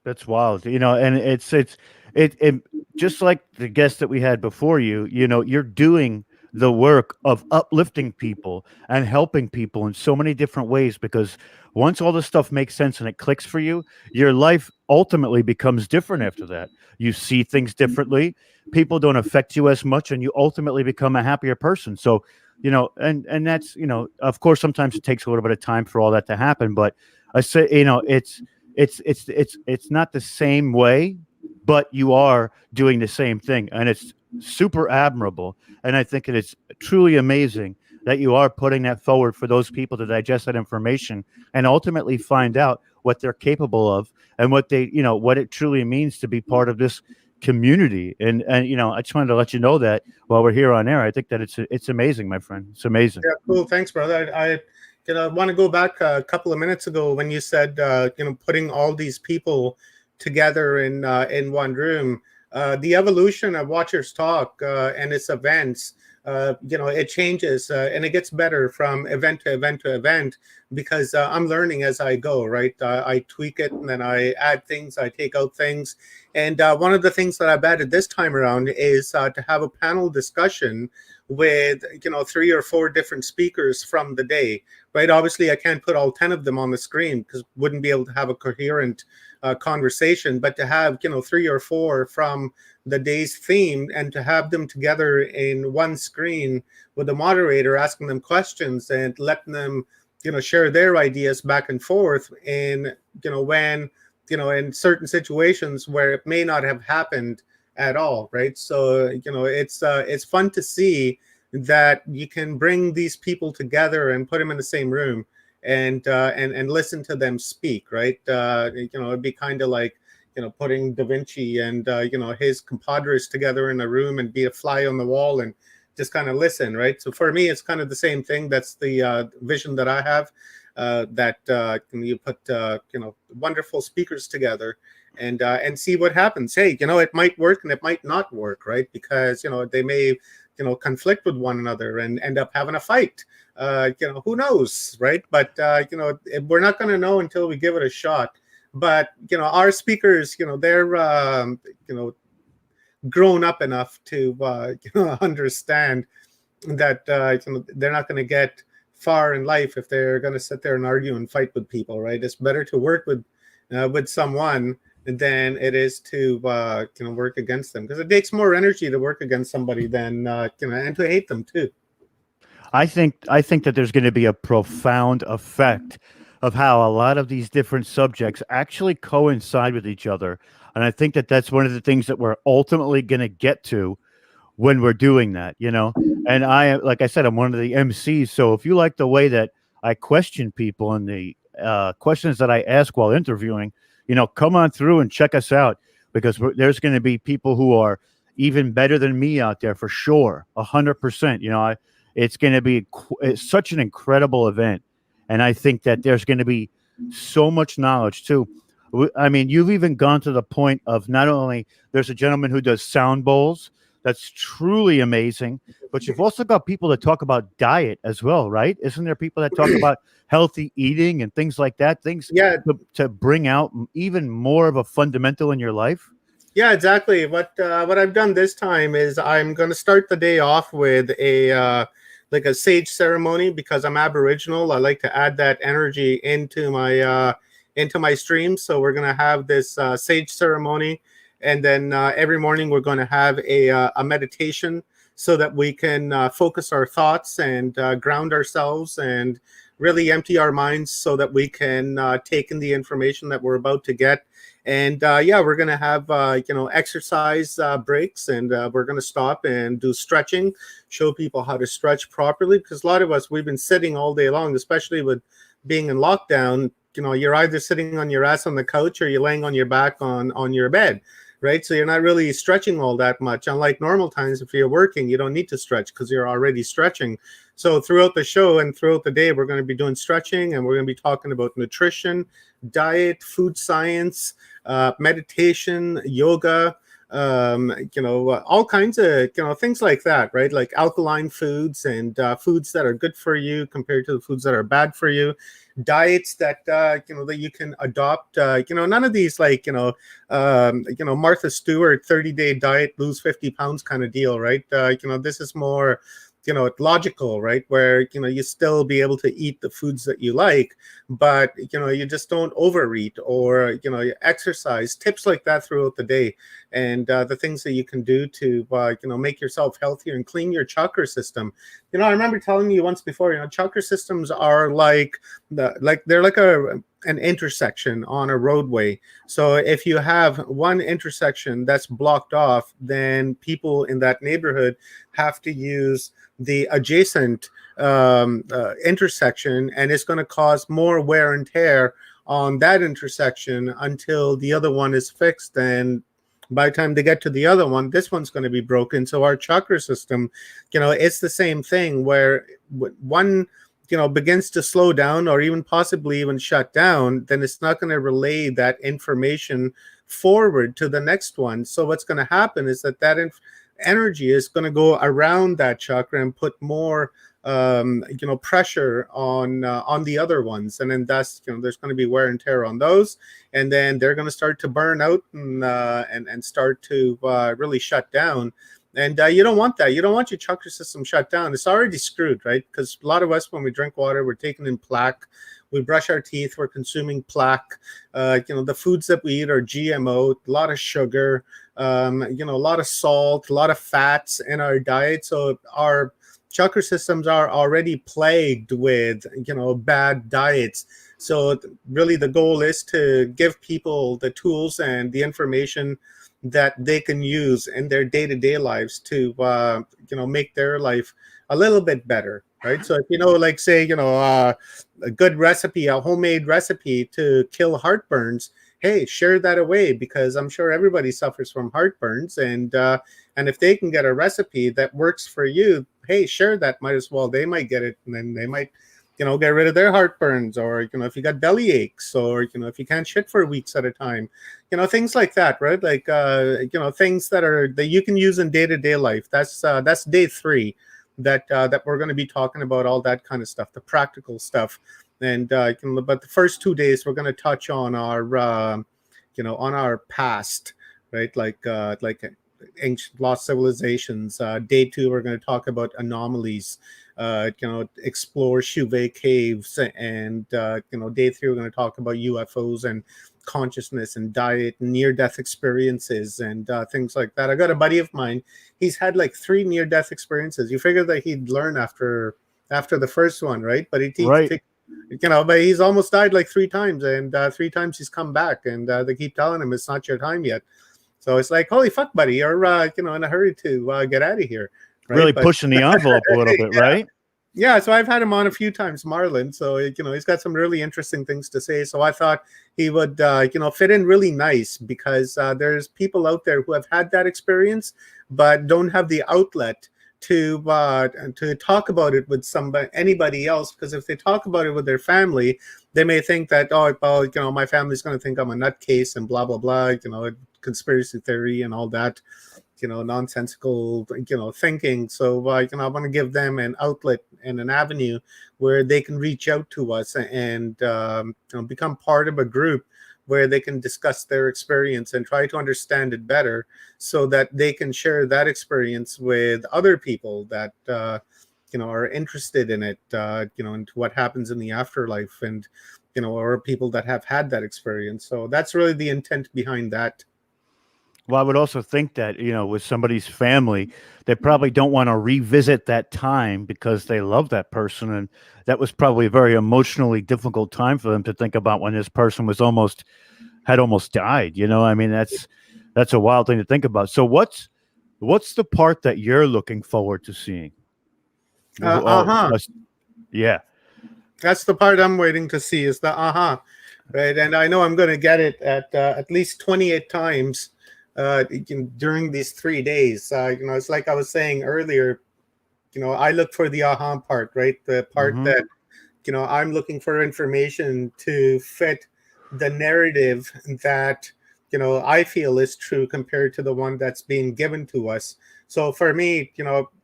That's wild, and it just like the guest that we had before you. You're doing the work of uplifting people and helping people in so many different ways, because once all this stuff makes sense and it clicks for you, your life ultimately becomes different after that. You see things differently. People don't affect you as much, and you ultimately become a happier person. So, and that's, of course, sometimes it takes a little bit of time for all that to happen, but I say, it's not the same way, but you are doing the same thing, and it's super admirable. And I think it is truly amazing that you are putting that forward for those people to digest that information and ultimately find out what they're capable of and what what it truly means to be part of this community. And I just wanted to let you know that while we're here on air. I think that it's amazing, my friend. It's amazing. Yeah, cool. Thanks, brother. I want to go back a couple of minutes ago when you said, putting all these people together in one room. The evolution of Watchers Talk and its events, it changes and it gets better from event to event to event, because I'm learning as I go, right? I tweak it, and then I add things, I take out things. And one of the things that I've added this time around is to have a panel discussion with 3 or 4 different speakers from the day, right? Obviously, I can't put all 10 of them on the screen because wouldn't be able to have a coherent conversation, but to have 3 or 4 from the day's theme, and to have them together in one screen with a moderator asking them questions and letting them share their ideas back and forth, and when in certain situations where it may not have happened at all, right? So it's fun to see that you can bring these people together and put them in the same room and listen to them speak, right? It'd be kind of like putting Da Vinci and his compadres together in a room and be a fly on the wall and just kind of listen, right? So for me, it's kind of the same thing. That's the vision that I have. That you put wonderful speakers together and see what happens. Hey, it might work and it might not work, right? Because they may conflict with one another and end up having a fight. Who knows, right? But we're not going to know until we give it a shot. But our speakers, they're grown up enough to understand that they're not going to get far in life if they're going to sit there and argue and fight with people, right? It's better to work with someone than it is to work against them, because it takes more energy to work against somebody than and to hate them too. I think that there's going to be a profound effect of how a lot of these different subjects actually coincide with each other, and I think that that's one of the things that we're ultimately going to get to when we're doing that, And like I said, I'm one of the MCs. So if you like the way that I question people and the questions that I ask while interviewing, come on through and check us out, because there's going to be people who are even better than me out there for sure. 100%. It's going to be it's such an incredible event. And I think that there's going to be so much knowledge too. I mean, you've even gone to the point of not only there's a gentleman who does sound bowls. That's truly amazing. But you've also got people that talk about diet as well, right? Isn't there people that talk about healthy eating and things like that? Things to bring out even more of a fundamental in your life? Yeah, exactly. What I've done this time is I'm going to start the day off with a sage ceremony, because I'm Aboriginal. I like to add that energy into my stream. So we're going to have this sage ceremony. And then every morning we're going to have a meditation so that we can focus our thoughts and ground ourselves and really empty our minds so that we can take in the information that we're about to get. And we're going to have exercise breaks, and we're going to stop and do stretching, show people how to stretch properly, because a lot of us, we've been sitting all day long, especially with being in lockdown. You're either sitting on your ass on the couch or you're laying on your back on your bed. Right. So you're not really stretching all that much. Unlike normal times, if you're working, you don't need to stretch because you're already stretching. So throughout the show and throughout the day, we're going to be doing stretching, and we're going to be talking about nutrition, diet, food science, meditation, yoga, all kinds of, things like that, right? Like alkaline foods and foods that are good for you compared to the foods that are bad for you. Diets that, that you can adopt, none of these like, Martha Stewart 30-day diet, lose 50 pounds kind of deal, right? This is more, logical, right? Where, you still be able to eat the foods that you like, but, you just don't overeat, or, you exercise, tips like that throughout the day. And the things that you can do to, make yourself healthier and clean your chakra system. I remember telling you once before, chakra systems are like they're like an intersection on a roadway. So if you have one intersection that's blocked off, then people in that neighborhood have to use the adjacent intersection, and it's going to cause more wear and tear on that intersection until the other one is fixed. And by the time they get to the other one, this one's going to be broken. So our chakra system, it's the same thing, where one begins to slow down or even possibly even shut down, then it's not going to relay that information forward to the next one. So what's going to happen is that energy is going to go around that chakra and put more pressure on the other ones, and then that's there's going to be wear and tear on those, and then they're going to start to burn out and start to really shut down. And you don't want that. You don't want your chakra system shut down. It's already screwed, right? Because a lot of us, when we drink water, we're taking in plaque. We brush our teeth, we're consuming plaque. The foods that we eat are GMO, a lot of sugar, a lot of salt, a lot of fats in our diet. So our chakra systems are already plagued with, bad diets. So really the goal is to give people the tools and the information that they can use in their day-to-day lives to, make their life a little bit better, right? So if like say, a good recipe, a homemade recipe to kill heartburns, hey, share that away, because I'm sure everybody suffers from heartburns, and if they can get a recipe that works for you, hey, share that. Might as well. They might get it, and then they might, get rid of their heartburns, or if you got belly aches, or if you can't shit for weeks at a time, things like that, right? Like things that you can use in day-to-day life. That's day 3 that we're going to be talking about, all that kind of stuff, the practical stuff. And but the first 2 days we're going to touch on our on our past, right? Like ancient lost civilizations. Day 2 we're going to talk about anomalies, explore Chauvet caves, and day 3 we're going to talk about UFOs and consciousness and diet, near-death experiences, and things like that. I got a buddy of mine, he's had like 3 near-death experiences. You figure that he'd learn after the first one, right? But but he's almost died like 3 times, and 3 times he's come back, and they keep telling him it's not your time yet. So it's like, holy fuck, buddy, you're in a hurry to get out of here. Right? Really pushing the envelope a little bit, right? Yeah, so I've had him on a few times, Marlon. So he's got some really interesting things to say. So I thought he would fit in really nice, because there's people out there who have had that experience but don't have the outlet to talk about it with anybody else, because if they talk about it with their family, they may think that, my family's going to think I'm a nutcase and blah blah blah, conspiracy theory and all that, nonsensical, thinking. So I want to give them an outlet and an avenue where they can reach out to us and become part of a group where they can discuss their experience and try to understand it better, so that they can share that experience with other people that are interested in it, into what happens in the afterlife, and or people that have had that experience. So that's really the intent behind that. Well, I would also think that, with somebody's family, they probably don't want to revisit that time because they love that person. And that was probably a very emotionally difficult time for them to think about, when this person was almost died. I mean, that's a wild thing to think about. So what's the part that you're looking forward to seeing? Yeah. That's the part I'm waiting to see, is the right? And I know I'm going to get it at least 28 times during these 3 days. It's like I was saying earlier, I look for the part, right? The part that, I'm looking for information to fit the narrative that, I feel is true compared to the one that's being given to us. So for me,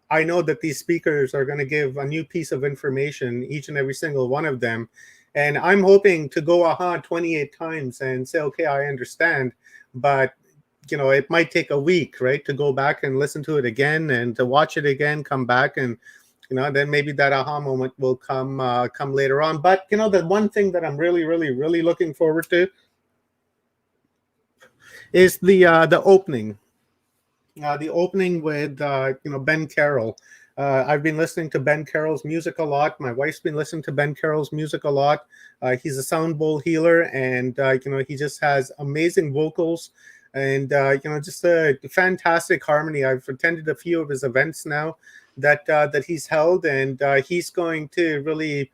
I know that these speakers are going to give a new piece of information, each and every single one of them. And I'm hoping to go 28 times and say, okay, I understand. But, it might take a week, right, to go back and listen to it again and to watch it again, come back and, then maybe that aha moment will come later on. But, the one thing that I'm really, really, really looking forward to is the opening. The opening with Ben Carroll. I've been listening to Ben Carroll's music a lot. My wife's been listening to Ben Carroll's music a lot. He's a sound bowl healer, and he just has amazing vocals, and just a fantastic harmony. I've attended a few of his events now that he's held, and he's going to really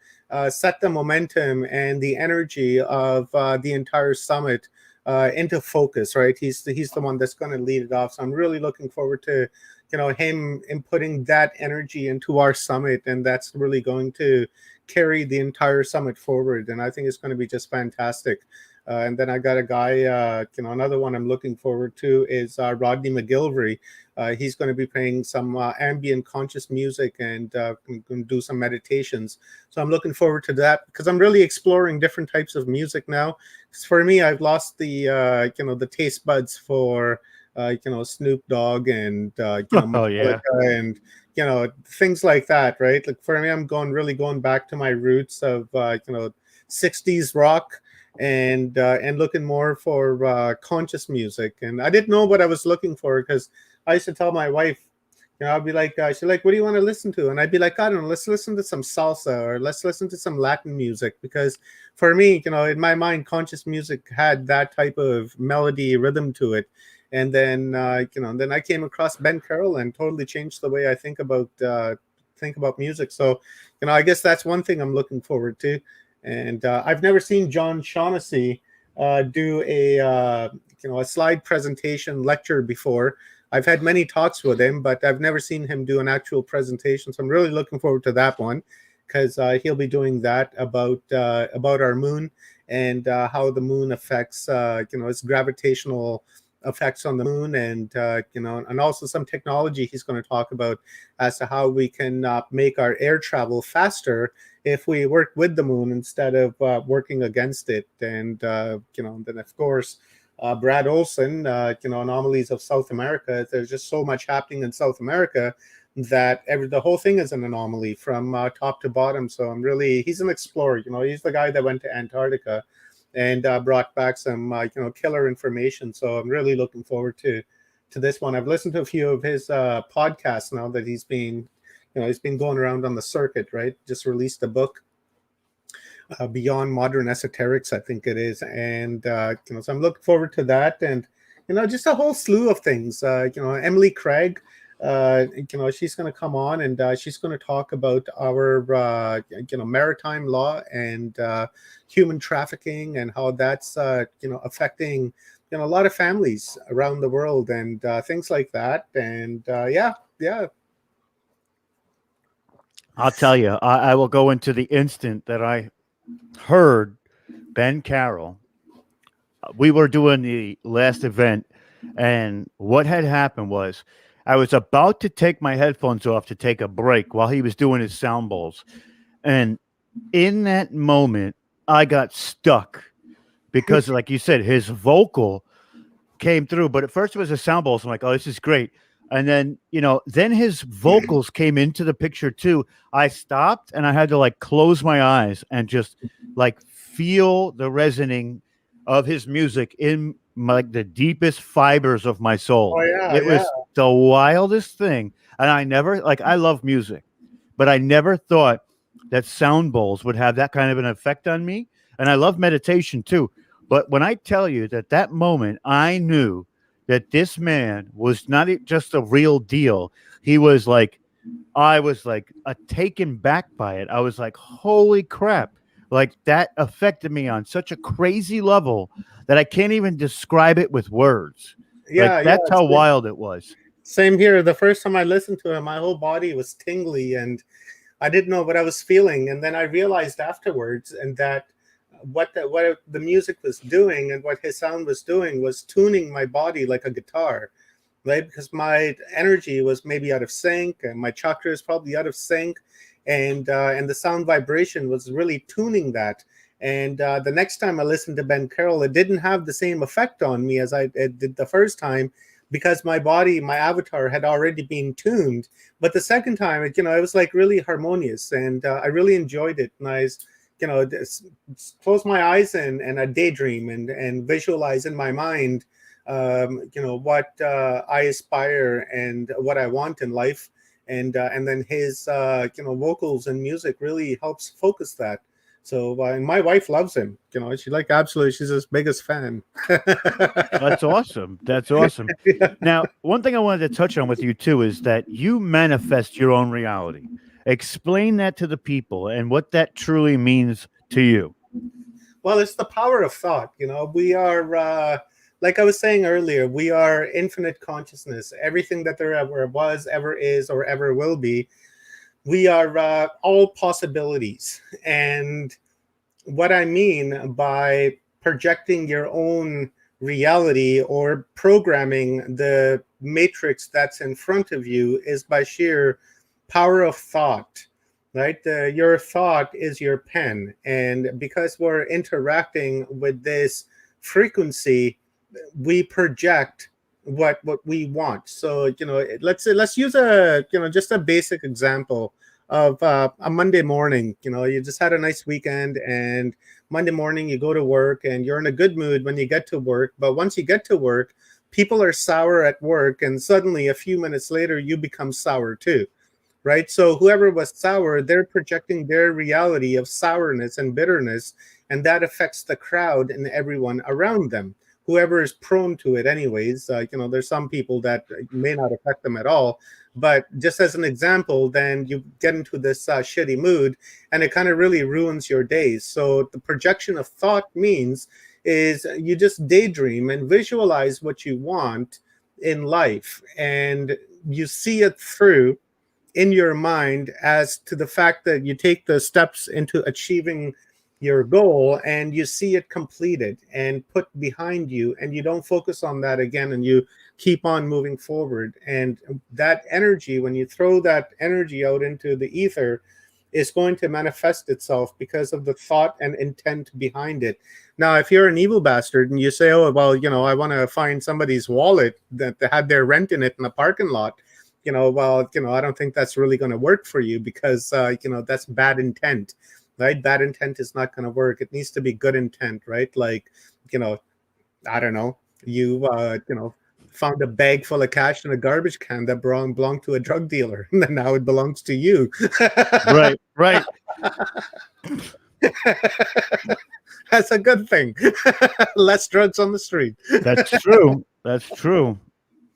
set the momentum and the energy of the entire summit into focus, right? He's the one that's going to lead it off. So I'm really looking forward to, him inputting that energy into our summit, and that's really going to carry the entire summit forward. And I think it's going to be just fantastic. And then I got a guy, another one I'm looking forward to is Rodney McGilvery. He's going to be playing some ambient conscious music and going to do some meditations. So I'm looking forward to that because I'm really exploring different types of music now. For me, I've lost the the taste buds for Snoop Dogg and Metallica and things like that, right? Like for me, I'm really going back to my roots of 60s rock and looking more for conscious music. And I didn't know what I was looking for because I used to tell my wife, I'd be like, she's like, what do you want to listen to? And I'd be like, I don't know, let's listen to some salsa or let's listen to some Latin music. Because for me, in my mind, conscious music had that type of melody rhythm to it. And then, then I came across Ben Carroll and totally changed the way I think about music. So, I guess that's one thing I'm looking forward to. And I've never seen John Shaughnessy do a slide presentation lecture before. I've had many talks with him, but I've never seen him do an actual presentation. So I'm really looking forward to that one because he'll be doing that about our moon and how the moon affects its gravitational effects on the moon, and and also some technology he's going to talk about as to how we can make our air travel faster if we work with the moon instead of working against it. And then of course Brad Olson, anomalies of South America. There's just so much happening in South America that the whole thing is an anomaly from top to bottom. So he's an explorer. He's the guy that went to Antarctica and brought back some killer information. So I'm really looking forward to this one. I've listened to a few of his podcasts now that he's been going around on the circuit, right? Just released a book, Beyond Modern Esoterics, I think it is. And so I'm looking forward to that. And just a whole slew of things. Emily Craig, she's going to come on and she's going to talk about our maritime law and human trafficking and how that's affecting a lot of families around the world and things like that. And yeah. I'll tell you, I will go into the instant that I heard Ben Carroll. We were doing the last event, and what had happened was I was about to take my headphones off to take a break while he was doing his sound bowls. And in that moment, I got stuck because, like you said, his vocal came through. But at first it was a sound bowl. So I'm like, oh, this is great. And then, then his vocals came into the picture too. I stopped and I had to close my eyes and just feel the resonating of his music in the deepest fibers of my soul. Oh, yeah, it was the wildest thing. And I never, I love music, but I never thought that sound bowls would have that kind of an effect on me. And I love meditation too. But when I tell you that moment, I knew that this man was not just a real deal. He was I was taken back by it. I was like, holy crap. That affected me on such a crazy level that I can't even describe it with words. Yeah. That's how wild it was. Same here. The first time I listened to him, my whole body was tingly and I didn't know what I was feeling. And then I realized afterwards and that what the music was doing and what his sound was doing was tuning my body like a guitar, right? Because my energy was maybe out of sync, and my chakra is probably out of sync, and the sound vibration was really tuning that. And the next time I listened to Ben Carroll, it didn't have the same effect on me as it did the first time, because my body, my avatar, had already been tuned. But the second time, it was like really harmonious, and I really enjoyed it. And I, just close my eyes and I daydream and visualize in my mind, what I aspire and what I want in life, and then his vocals and music really helps focus that. So and my wife loves him. She absolutely, she's his biggest fan. That's awesome. That's awesome. Yeah. Now, one thing I wanted to touch on with you too is that you manifest your own reality. Explain that to the people and what that truly means to you. Well, it's the power of thought. We are, like I was saying earlier, we are infinite consciousness. Everything that there ever was, ever is, or ever will be. We are all possibilities. And what I mean by projecting your own reality or programming the matrix that's in front of you is by sheer power of thought, right? Your thought is your pen. And because we're interacting with this frequency, we project what we want. So let's use just a basic example of a Monday morning. You just had a nice weekend, and Monday morning you go to work and you're in a good mood when you get to work. But once you get to work, people are sour at work, and suddenly a few minutes later you become sour too, right? So whoever was sour, they're projecting their reality of sourness and bitterness, and that affects the crowd and everyone around them. Whoever is prone to it anyways. There's some people that may not affect them at all, but just as an example, then you get into this shitty mood, and it kind of really ruins your days. So the projection of thought means is you just daydream and visualize what you want in life, and you see it through in your mind as to the fact that you take the steps into achieving your goal, and you see it completed and put behind you, and you don't focus on that again, and you keep on moving forward. And that energy, when you throw that energy out into the ether, is going to manifest itself because of the thought and intent behind it. Now, if you're an evil bastard and you say, oh, well, I want to find somebody's wallet that had their rent in it in the parking lot, I don't think that's really going to work for you, because that's bad intent. Right? Bad intent is not going to work. It needs to be good intent, right? Like, I don't know, you found a bag full of cash in a garbage can that belonged to a drug dealer, and then now it belongs to you. Right. That's a good thing. Less drugs on the street. That's true. That's true.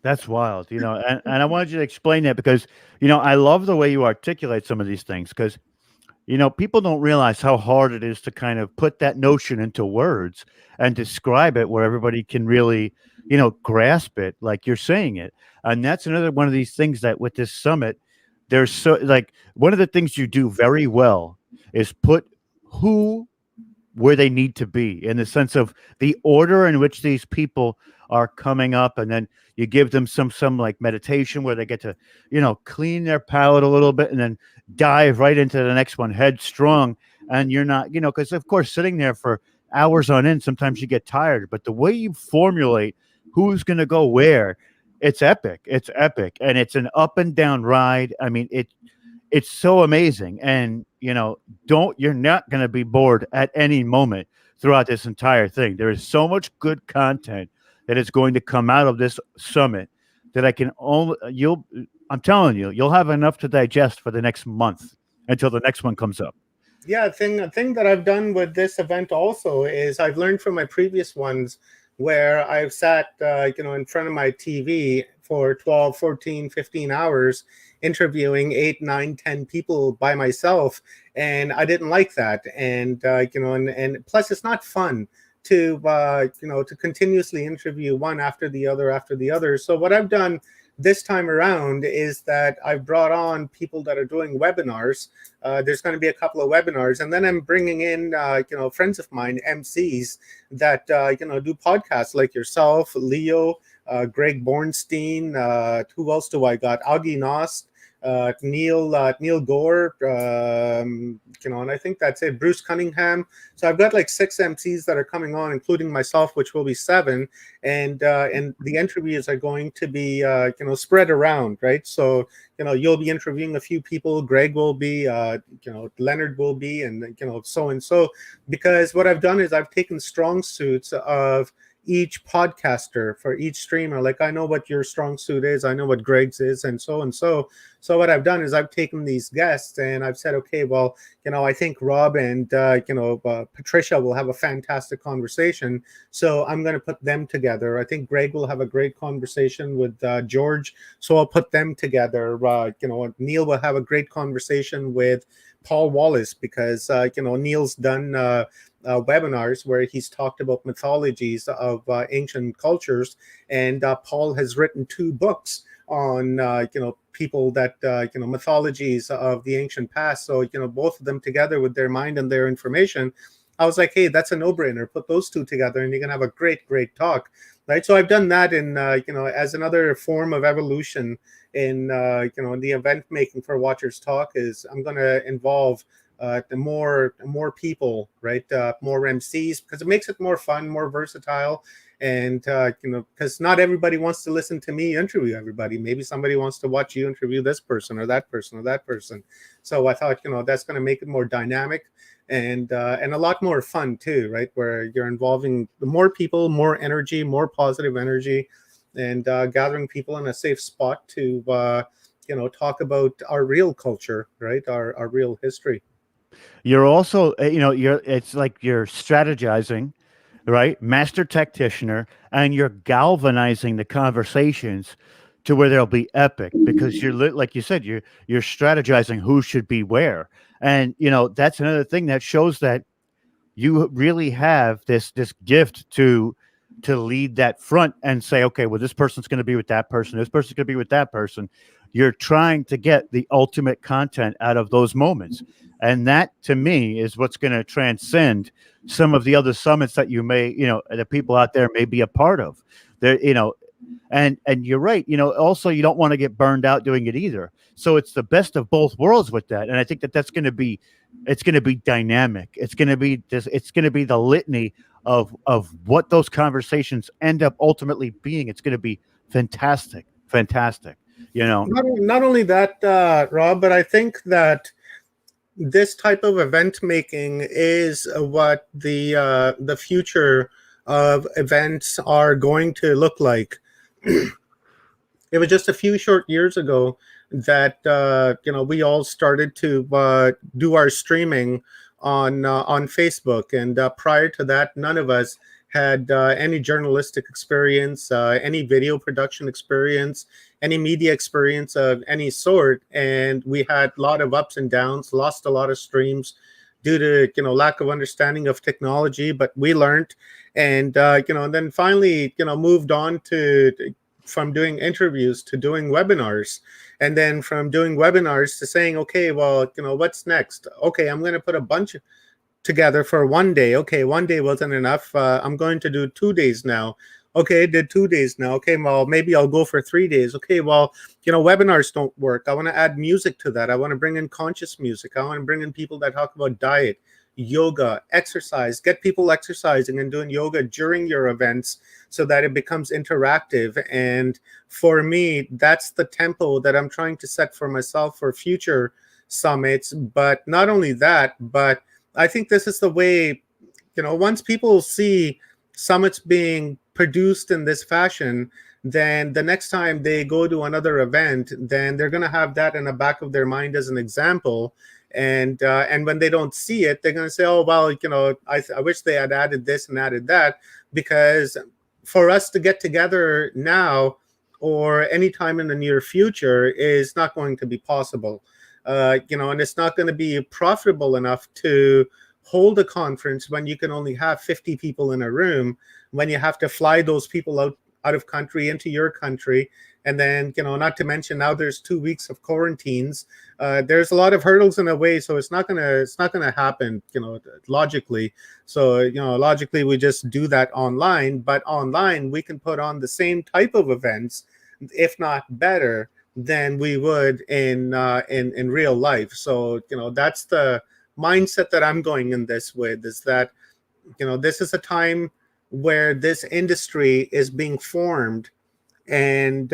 That's wild. And I wanted you to explain that because, I love the way you articulate some of these things, because people don't realize how hard it is to kind of put that notion into words and describe it where everybody can really, grasp it like you're saying it. And that's another one of these things that with this summit, there's so one of the things you do very well is put who where they need to be in the sense of the order in which these people are coming up, and then you give them some like meditation where they get to clean their palate a little bit and then dive right into the next one headstrong. And you're not because of course sitting there for hours on end, sometimes you get tired, but the way you formulate who's going to go where, it's epic, and it's an up and down ride. I mean, it's so amazing. And you're not going to be bored at any moment throughout this entire thing. There is so much good content that is going to come out of this summit that I'm telling you, you'll have enough to digest for the next month until the next one comes up. Yeah, a thing that I've done with this event also is I've learned from my previous ones where I've sat, in front of my TV for 12, 14, 15 hours interviewing 8, 9, 10 people by myself. And I didn't like that. And, and plus it's not fun to continuously interview one after the other. So what I've done this time around is that I've brought on people that are doing webinars. There's going to be a couple of webinars, and then I'm bringing in, friends of mine, MCs that, do podcasts like yourself, Leo, Greg Bornstein. Who else do I got? Augie Nost, Neil Gore, and I think that's it. Bruce Cunningham. So I've got like 6 MCs that are coming on, including myself, which will be 7. And the interviews are going to be, spread around, right? So, you'll be interviewing a few people. Greg will be, Leonard will be, and, so and so. Because what I've done is I've taken strong suits of each podcaster for each streamer. Like, I know what your strong suit is, I know what Greg's is, and so and so. So what I've done is I've taken these guests and I've said, okay, well, I think Rob and Patricia will have a fantastic conversation, so I'm going to put them together. I think Greg will have a great conversation with George, so I'll put them together. Neil will have a great conversation with Paul Wallace, because Neil's done webinars where he's talked about mythologies of ancient cultures, and Paul has written 2 books on people that mythologies of the ancient past. So both of them together with their mind and their information, I was like, hey, that's a no-brainer. Put those 2 together and you're gonna have a great talk, right? So I've done that in as another form of evolution in the event making for Watchers Talk. Is I'm going to involve the more people, right? More MCs, because it makes it more fun, more versatile. And because not everybody wants to listen to me interview everybody. Maybe somebody wants to watch you interview this person or that person or that person. So I thought that's going to make it more dynamic and a lot more fun too, right? Where you're involving more people, more energy, more positive energy, and gathering people in a safe spot to talk about our real culture, right? Our real history. You're also, it's like you're strategizing, right? Master practitioner, and you're galvanizing the conversations to where they'll be epic, because you're like you said, you're strategizing who should be where. And, that's another thing that shows that you really have this gift to lead that front and say, okay, well, this person's going to be with that person. This person's going to be with that person. You're trying to get the ultimate content out of those moments. And that, to me, is what's going to transcend some of the other summits that you may, the people out there may be a part of. There, and you're right. Also, you don't want to get burned out doing it either. So it's the best of both worlds with that. And I think that's going to be, it's going to be dynamic. It's going to be this. It's going to be the litany of what those conversations end up ultimately being. It's going to be fantastic. Not only that, Rob, but I think that this type of event making is what the future of events are going to look like. It was just a few short years ago that we all started to do our streaming on Facebook, and prior to that, none of us had any journalistic experience, any video production experience, any media experience of any sort, and we had a lot of ups and downs, lost a lot of streams due to lack of understanding of technology, but we learned, and and then finally moved on from doing interviews to doing webinars, and then from doing webinars to saying, okay, well, what's next? Okay, I'm going to put a bunch together for one day. Okay, one day wasn't enough. I'm going to do 2 days now. Okay, did 2 days now. Okay, well, maybe I'll go for 3 days. Okay, well, webinars don't work. I want to add music to that. I want to bring in conscious music. I want to bring in people that talk about diet, yoga, exercise, get people exercising and doing yoga during your events so that it becomes interactive. And for me, that's the tempo that I'm trying to set for myself for future summits. But not only that, but I think this is the way, once people see summits being produced in this fashion, then the next time they go to another event, then they're going to have that in the back of their mind as an example. And when they don't see it, they're going to say, oh, well, I wish they had added this and added that, because for us to get together now or anytime in the near future is not going to be possible. And it's not going to be profitable enough to hold a conference when you can only have 50 people in a room, when you have to fly those people out of country into your country, And then, not to mention now there's 2 weeks of quarantines. There's a lot of hurdles in the way, so it's not gonna happen, logically. So, logically we just do that online, but online we can put on the same type of events, if not better, than we would in real life. So, that's the mindset that I'm going in this with, is that, this is a time where this industry is being formed. And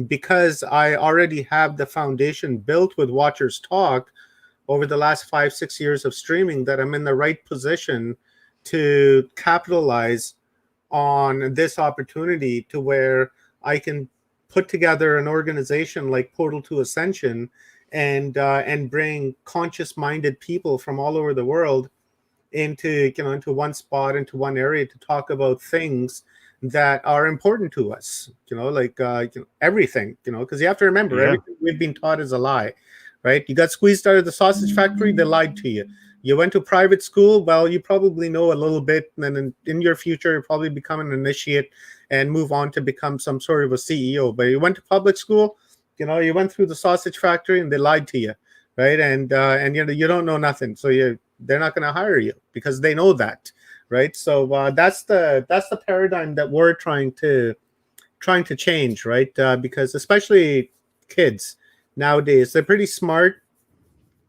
because I already have the foundation built with Watchers Talk over the last 5-6 years of streaming, that I'm in the right position to capitalize on this opportunity, to where I can put together an organization like Portal to Ascension and bring conscious-minded people from all over the world into one spot, into one area, to talk about things that are important to us, like everything, because you have to remember, everything we've been taught is a lie, right? You got squeezed out of the sausage factory, they lied to you. You went to private school, well, you probably know a little bit, and then in your future you'll probably become an initiate and move on to become some sort of a CEO. But you went to public school, you went through the sausage factory and they lied to you, right? And you don't know nothing, so they're not going to hire you because they know that. Right, so that's the paradigm that we're trying to change, right? Because especially kids nowadays, they're pretty smart,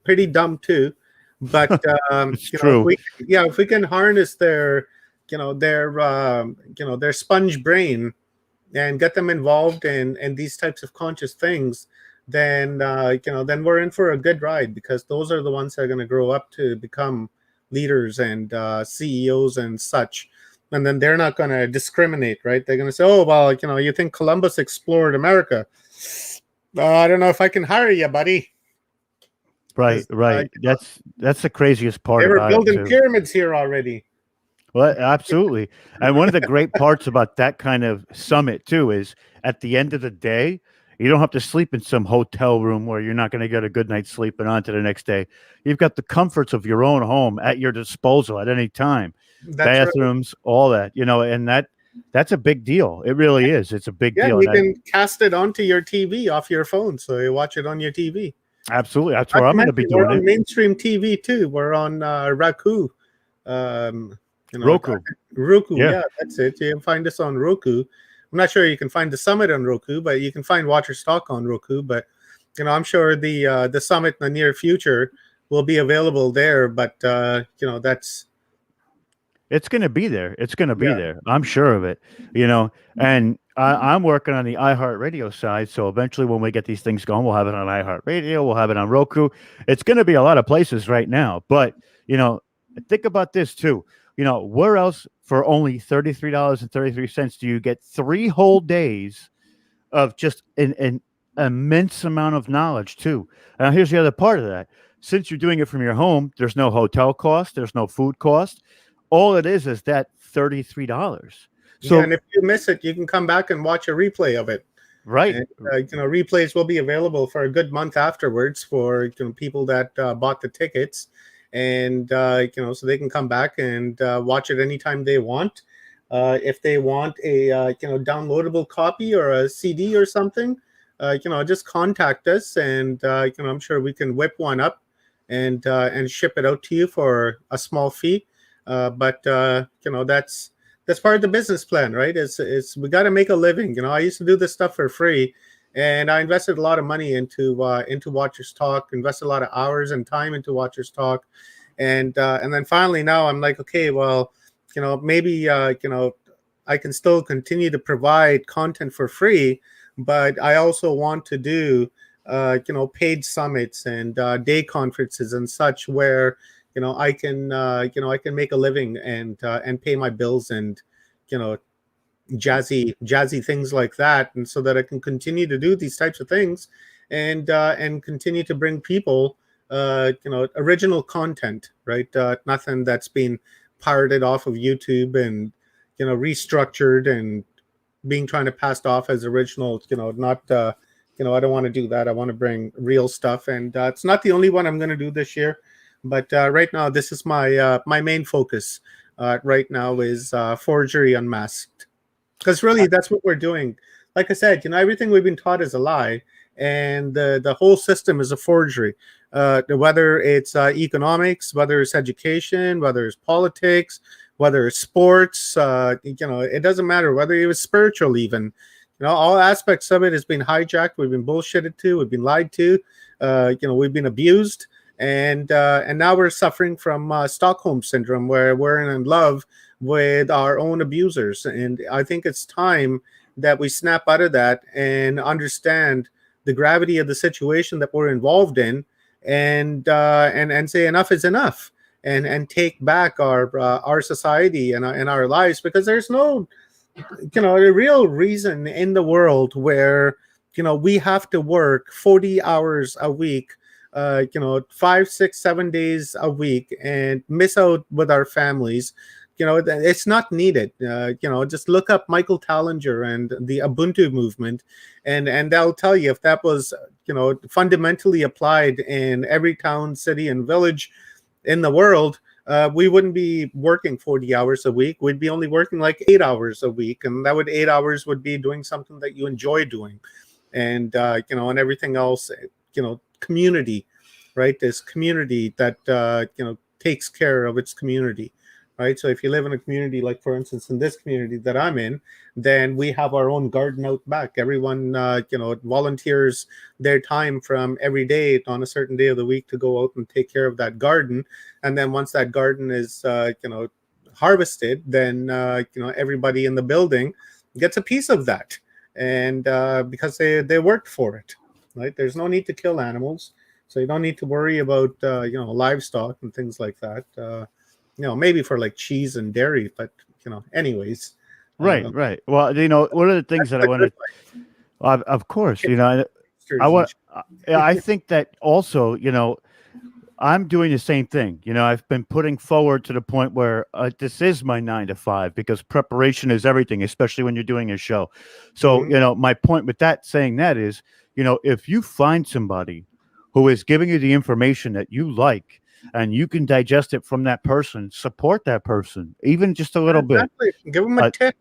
pretty dumb too. But it's true. If we can harness their sponge brain and get them involved in these types of conscious things, then then we're in for a good ride, because those are the ones that are going to grow up to become leaders and CEOs and such. And then they're not going to discriminate, right? They're going to say, oh, well, you think Columbus explored America? I don't know if I can hire you, buddy. Right. That's the craziest part. They were about building it, pyramids here already. Well, absolutely. And one of the great parts about that kind of summit too is, at the end of the day, you don't have to sleep in some hotel room where you're not going to get a good night's sleep and on to the next day. You've got the comforts of your own home at your disposal at any time. That's bathrooms, right. All that, and that's a big deal. It really is. It's a big deal. You can cast it onto your TV off your phone, so you watch it on your TV. Absolutely. That's where I'm going to be doing it. We're on it. mainstream TV too. We're on Roku. Roku. Yeah, that's it. You can find us on Roku. I'm not sure you can find the summit on Roku, but you can find Watchers Talk on Roku. But I'm sure the summit in the near future will be available there. But it's going to be there. It's going to be there. I'm sure of it. And I'm working on the iHeartRadio side. So eventually, when we get these things going, we'll have it on iHeartRadio. We'll have it on Roku. It's going to be a lot of places right now. But think about this too. Where else for only $33.33 do you get 3 whole days of just an immense amount of knowledge too? Now, here's the other part of that. Since you're doing it from your home, there's no hotel cost, there's no food cost. All it is that $33. So, and if you miss it, you can come back and watch a replay of it. Right. And, replays will be available for a good month afterwards for people that bought the tickets. And so they can come back and watch it anytime they want. If they want a downloadable copy or a CD or something, just contact us, and I'm sure we can whip one up and ship it out to you for a small fee. But that's part of the business plan, right? It's we got to make a living. I used to do this stuff for free, and I invested a lot of money into Watchers Talk, invested a lot of hours and time into Watchers Talk, and then finally now I'm like, okay, well, maybe I can still continue to provide content for free, but I also want to do paid summits and day conferences and such where I can make a living and pay my bills and jazzy things like that, and so that I can continue to do these types of things and continue to bring people original content, right? Nothing that's been pirated off of YouTube and restructured and being trying to passed off as original. Not I don't want to do that. I want to bring real stuff, and it's not the only one I'm going to do this year. But right now, this is my main focus. Right now is Forgery Unmasked, because really that's what we're doing. like I said, everything we've been taught is a lie, and the whole system is a forgery. Whether it's economics, whether it's education, whether it's politics, whether it's sports, it doesn't matter. Whether it was spiritual, even, all aspects of it has been hijacked. We've been bullshitted to. We've been lied to. We've been abused, and now we're suffering from Stockholm syndrome, where we're in love with our own abusers. And I think it's time that we snap out of that and understand the gravity of the situation that we're involved in, and say enough is enough, and take back our society and our lives, because there's no a real reason in the world where we have to work 40 hours a week, 5, 6, 7 days a week, and miss out with our families. It's not needed. Just look up Michael Tallinger and the Ubuntu movement, and they'll tell you, if that was fundamentally applied in every town, city, and village in the world, we wouldn't be working 40 hours a week. We'd be only working like 8 hours a week, and that would 8 hours would be doing something that you enjoy doing, and and everything else. Community, right? This community that takes care of its community. Right. So if you live in a community, like, for instance, in this community that I'm in, then we have our own garden out back. Everyone, volunteers their time from every day on a certain day of the week to go out and take care of that garden. And then once that garden is, harvested, then, everybody in the building gets a piece of that. And because they worked for it. Right. There's no need to kill animals. So you don't need to worry about, livestock and things like that. Maybe for like cheese and dairy, but anyways. Right. Well, one of the things that I want to, of course, I think that also, I'm doing the same thing. I've been putting forward to the point where this is my 9 to 5, because preparation is everything, especially when you're doing a show. So, my point with saying that is, if you find somebody who is giving you the information that you like, and you can digest it from that person, support that person, even just a little bit. Give them a tip.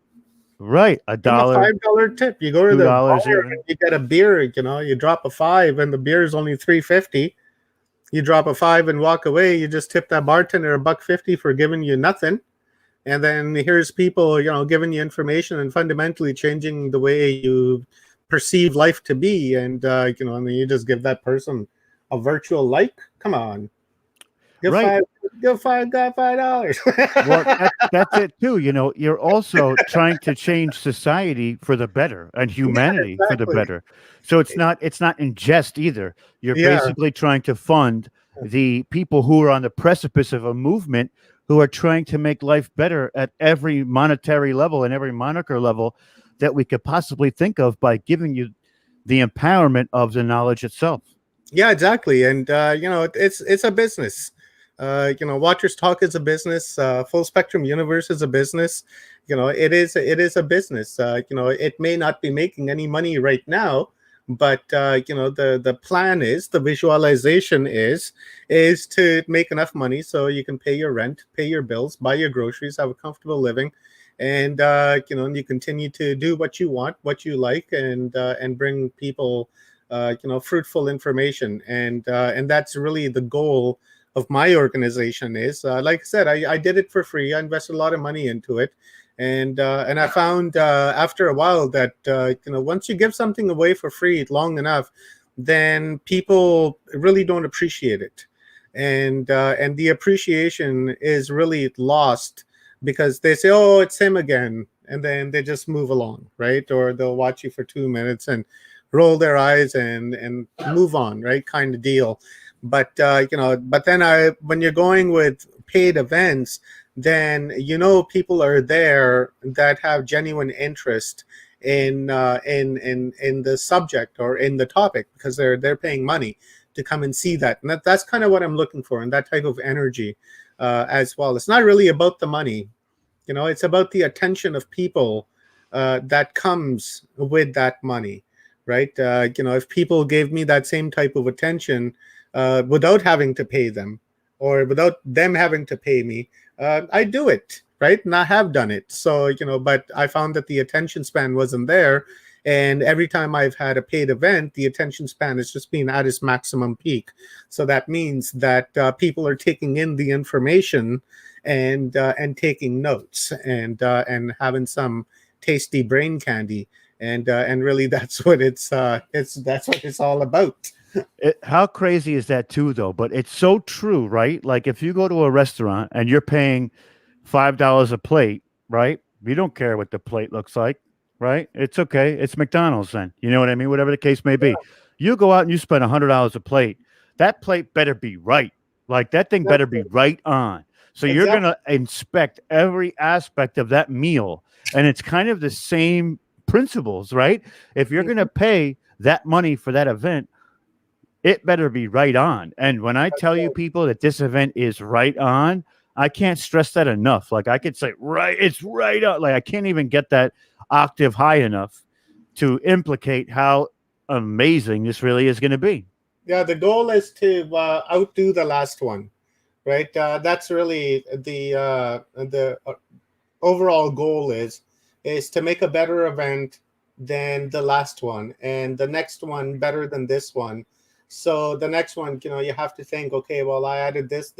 Right. $1. $5 tip. You go to the bar and you get a beer, you drop a 5 and the beer is only $3.50. You drop a 5 and walk away. You just tip that bartender $1.50 for giving you nothing. And then here's people, giving you information and fundamentally changing the way you perceive life to be. And, and then you just give that person a virtual like. Come on. Give $5. Well, that's it too. You're also trying to change society for the better and humanity for the better. So it's not in jest either. You're basically trying to fund the people who are on the precipice of a movement, who are trying to make life better at every monetary level and every moniker level that we could possibly think of, by giving you the empowerment of the knowledge itself. Yeah, exactly. And it's a business. Watchers Talk is a business. Full Spectrum Universe is a business. It is a business. It may not be making any money right now, but the plan is, the visualization is to make enough money so you can pay your rent, pay your bills, buy your groceries, have a comfortable living, and you continue to do what you want, what you like, and bring people fruitful information, and that's really the goal of my organization. Is like I said, I did it for free. I invested a lot of money into it, and I found after a while that once you give something away for free long enough, then people really don't appreciate it, and the appreciation is really lost, because they say, "Oh, it's him again," and then they just move along, right? Or they'll watch you for 2 minutes and roll their eyes and move on, right? Kind of deal. But but then when you're going with paid events, then people are there that have genuine interest in the subject or in the topic, because they're paying money to come and see that, and that's kind of what I'm looking for, and that type of energy as well. It's not really about the money, it's about the attention of people that comes with that money, right? If people gave me that same type of attention without having to pay them, or without them having to pay me, I do it, right? And I have done it. So, but I found that the attention span wasn't there. And every time I've had a paid event, the attention span has just been at its maximum peak. So that means that people are taking in the information and taking notes and having some tasty brain candy. And really, that's what that's what it's all about. How crazy is that too, though? But it's so true, right? Like if you go to a restaurant and you're paying $5 a plate, right? You don't care what the plate looks like, right? It's okay. It's McDonald's then. You know what I mean? Whatever the case may be. You go out and you spend $100 a plate. That plate better be right. Like that thing better be right on. So you're Exactly. going to inspect every aspect of that meal. And it's kind of the same principles, right? If you're going to pay that money for that event, it better be right on. And when I tell you people that this event is right on, I can't stress that enough. Like I could say, right, it's right on. Like I can't even get that octave high enough to implicate how amazing this really is going to be. Yeah, the goal is to outdo the last one, right? That's really the overall goal is to make a better event than the last one, and the next one better than this one. So the next one, you have to think, okay, well, I added this.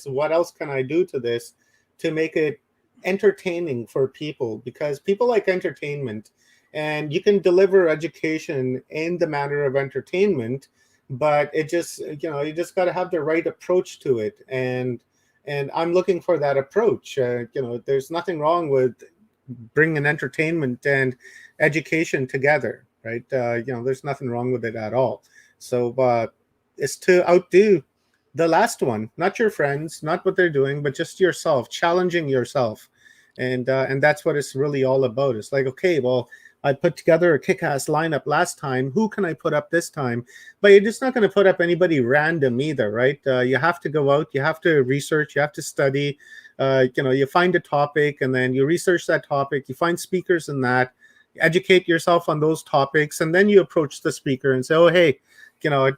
What else can I do to this to make it entertaining for people? Because people like entertainment, and you can deliver education in the manner of entertainment, but it just, you just got to have the right approach to it. And I'm looking for that approach. There's nothing wrong with bringing entertainment and education together, right? There's nothing wrong with it at all. So it's to outdo the last one, not your friends, not what they're doing, but just yourself, challenging yourself. And that's what it's really all about. It's like, okay, well, I put together a kick-ass lineup last time. Who can I put up this time? But you're just not going to put up anybody random either, right? You have to go out, you have to research, you have to study. You find a topic, and then you research that topic. You find speakers in that, educate yourself on those topics, and then you approach the speaker and say, oh, hey, I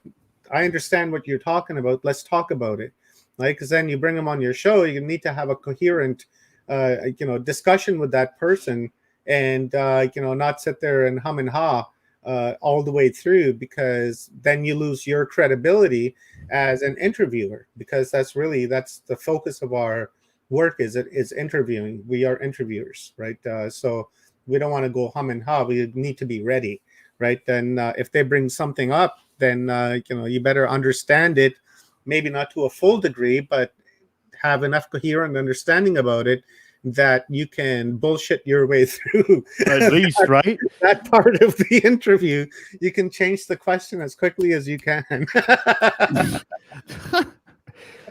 understand what you're talking about. Let's talk about it. Like, because then you bring them on your show, you need to have a coherent, discussion with that person, and not sit there and hum and ha all the way through, because then you lose your credibility as an interviewer. Because that's the focus of our work is interviewing. We are interviewers, right? So we don't want to go hum and ha. We need to be ready, right? Then if they bring something up, then you better understand it, maybe not to a full degree, but have enough coherent understanding about it that you can bullshit your way through. At least, right? That part of the interview, you can change the question as quickly as you can.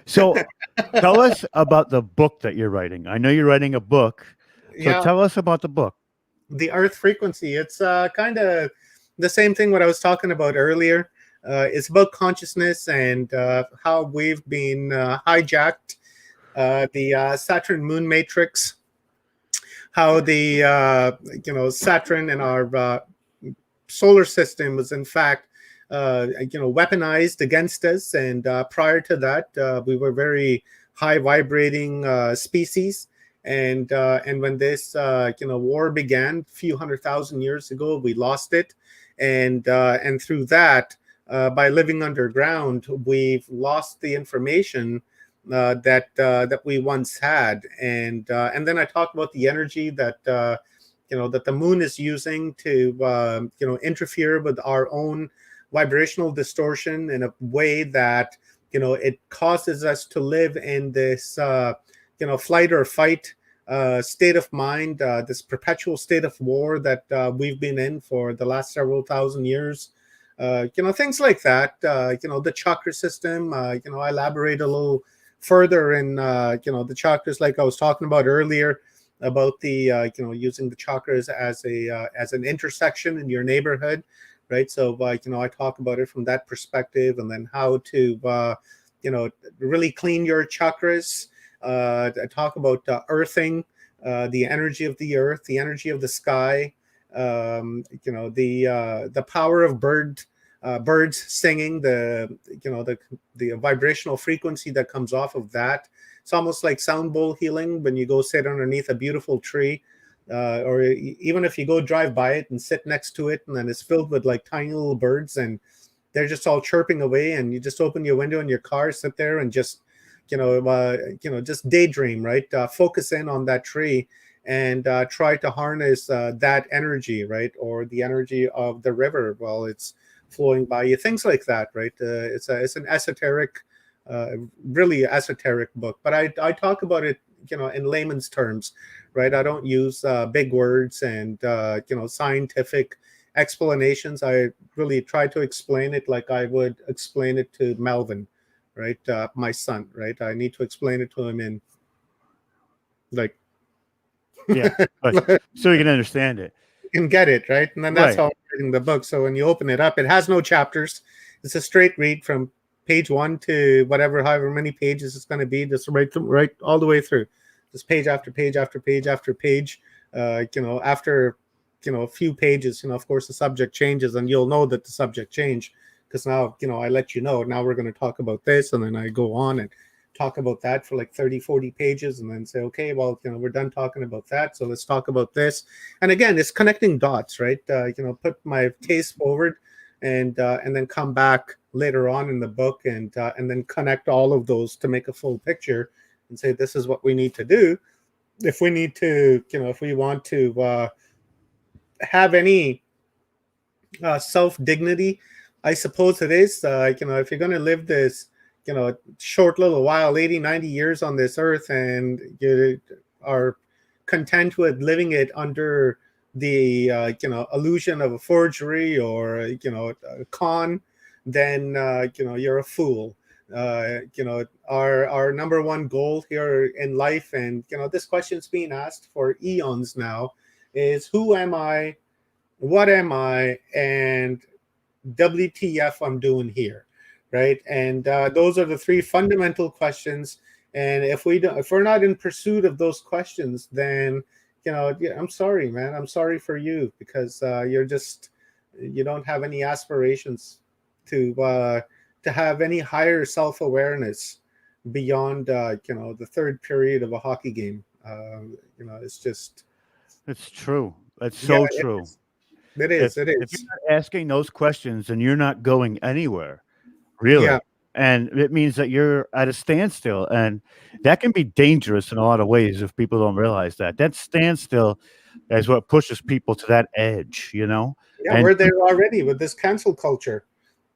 So tell us about the book that you're writing. I know you're writing a book. So tell us about the book. The Earth Frequency. It's kind of the same thing what I was talking about earlier. It's about consciousness and how we've been hijacked, the Saturn moon matrix, how the Saturn and our solar system was in fact weaponized against us. And prior to that, we were very high vibrating species. And when this war began a few 100,000 years ago, we lost it. And through that, by living underground, we've lost the information that we once had. And then I talk about the energy that that the moon is using to interfere with our own vibrational distortion in a way that it causes us to live in this flight or fight state of mind, this perpetual state of war that we've been in for the last several thousand years. Things like that. The chakra system. I elaborate a little further in the chakras, like I was talking about earlier, about the using the chakras as an intersection in your neighborhood, right? So I talk about it from that perspective, and then how to really clean your chakras. I talk about earthing, the energy of the earth, the energy of the sky, the power of birds singing, the vibrational frequency that comes off of that. It's almost like sound bowl healing when you go sit underneath a beautiful tree or even if you go drive by it and sit next to it, and then it's filled with like tiny little birds, and they're just all chirping away, and you just open your window in your car, sit there, and just just daydream, right? Focus in on that tree and try to harness that energy, right, or the energy of the river while it's flowing by you. Things like that, right? It's an esoteric, really esoteric book, but I talk about it, in layman's terms, right? I don't use big words and scientific explanations. I really try to explain it like I would explain it to Melvin, right? My son, right? I need to explain it to him in like but so you can understand it. you can get it, right? And then that's Right. how I'm reading the book. So when you open it up, it has no chapters. It's a straight read from page 1 to however many pages it's going to be, just right all the way through. Just page after page after page after page. After a few pages, of course the subject changes, and you'll know that the subject changed because now I let you know, now we're going to talk about this, and then I go on and talk about that for like 30-40 pages, and then say, okay, well, we're done talking about that, so let's talk about this. And again, it's connecting dots, right? Put my case forward, and then come back later on in the book, and then connect all of those to make a full picture, and say, this is what we need to do if we need to, if we want to have any self-dignity, I suppose it is. If you're going to live this short little while, 80-90 years on this earth, and you are content with living it under the illusion of a forgery or a con, then you're a fool. Our number one goal here in life, and this question's being asked for eons now, is who am I, what am I, and WTF I'm doing here, right? And those are the three fundamental questions. And if we're not in pursuit of those questions, then I'm sorry, man. I'm sorry for you, because you don't have any aspirations to have any higher self-awareness beyond the third period of a hockey game. It's true. That's so true. It is. If you're not asking those questions, then you're not going anywhere, really. Yeah. And it means that you're at a standstill, and that can be dangerous in a lot of ways if people don't realize that. That standstill is what pushes people to that edge, Yeah, And we're there already with this cancel culture,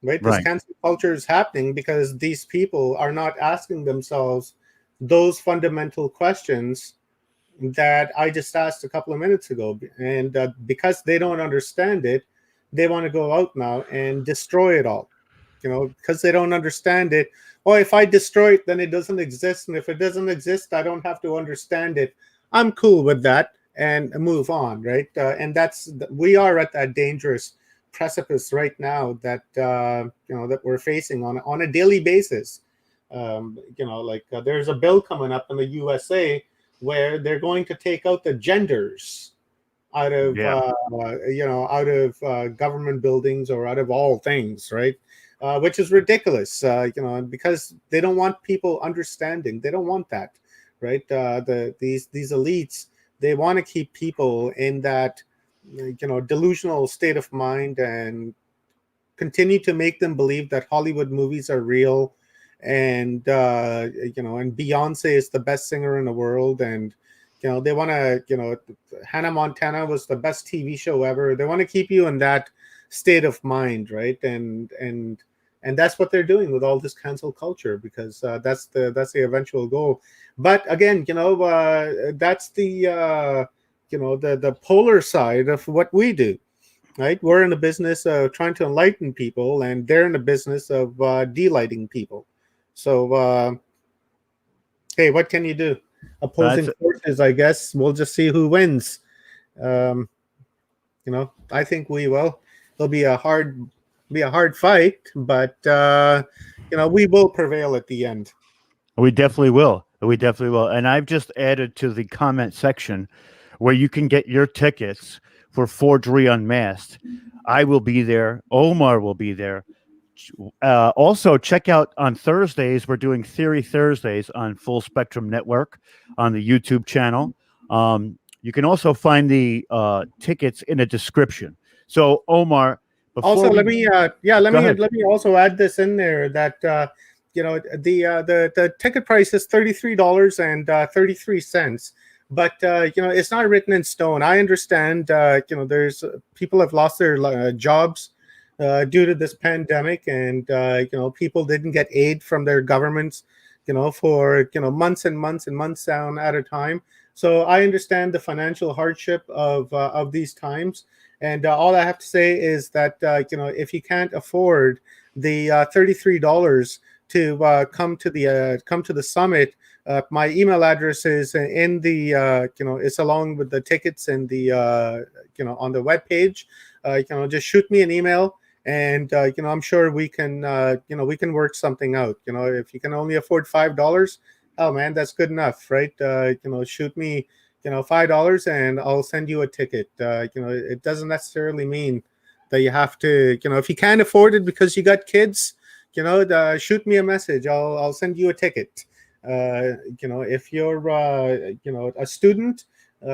right? This Right. cancel culture is happening because these people are not asking themselves those fundamental questions that I just asked a couple of minutes ago. And because they don't understand it, they want to go out now and destroy it all. Because they don't understand it. Oh, if I destroy it, then it doesn't exist. And if it doesn't exist, I don't have to understand it. I'm cool with that and move on, right? And we are at that dangerous precipice right now that that we're facing on a daily basis. There's a bill coming up in the USA where they're going to take out the genders out of government buildings or out of all things, right? Which is ridiculous, because they don't want people understanding. They don't want that, right? These elites, they want to keep people in that delusional state of mind and continue to make them believe that Hollywood movies are real, and and Beyonce is the best singer in the world, and they want to Hannah Montana was the best TV show ever. They want to keep you in that state of mind, right? And that's what they're doing with all this cancel culture, because that's the eventual goal. But again, that's the the polar side of what we do, right? We're in the business of trying to enlighten people, and they're in the business of delighting people. So, hey, what can you do? Opposing forces, I guess. We'll just see who wins. I think we will. It'll be a hard fight, but we will prevail at the end. We definitely will. We definitely will. And I've just added to the comment section where you can get your tickets for Forgery Unmasked. I will be there. Omar will be there. Also, check out on Thursdays, we're doing Theory Thursdays on Full Spectrum Network on the YouTube channel. You can also find the tickets in the description. So, Omar, Also, let me ahead. let me also add this in there that the ticket price is $33.33, but it's not written in stone. I understand there's people have lost their jobs due to this pandemic, and people didn't get aid from their governments for months and months and months down at a time. So I understand the financial hardship of these times. And all I have to say is that if you can't afford the $33 to come to the summit, my email address is in the it's along with the tickets and the on the webpage. Just shoot me an email, and I'm sure we can work something out. If you can only afford $5, oh man, that's good enough, right? Shoot me $5 and I'll send you a ticket. It doesn't necessarily mean that you have to, if you can't afford it because you got kids, shoot me a message. I'll send you a ticket. If you're a student,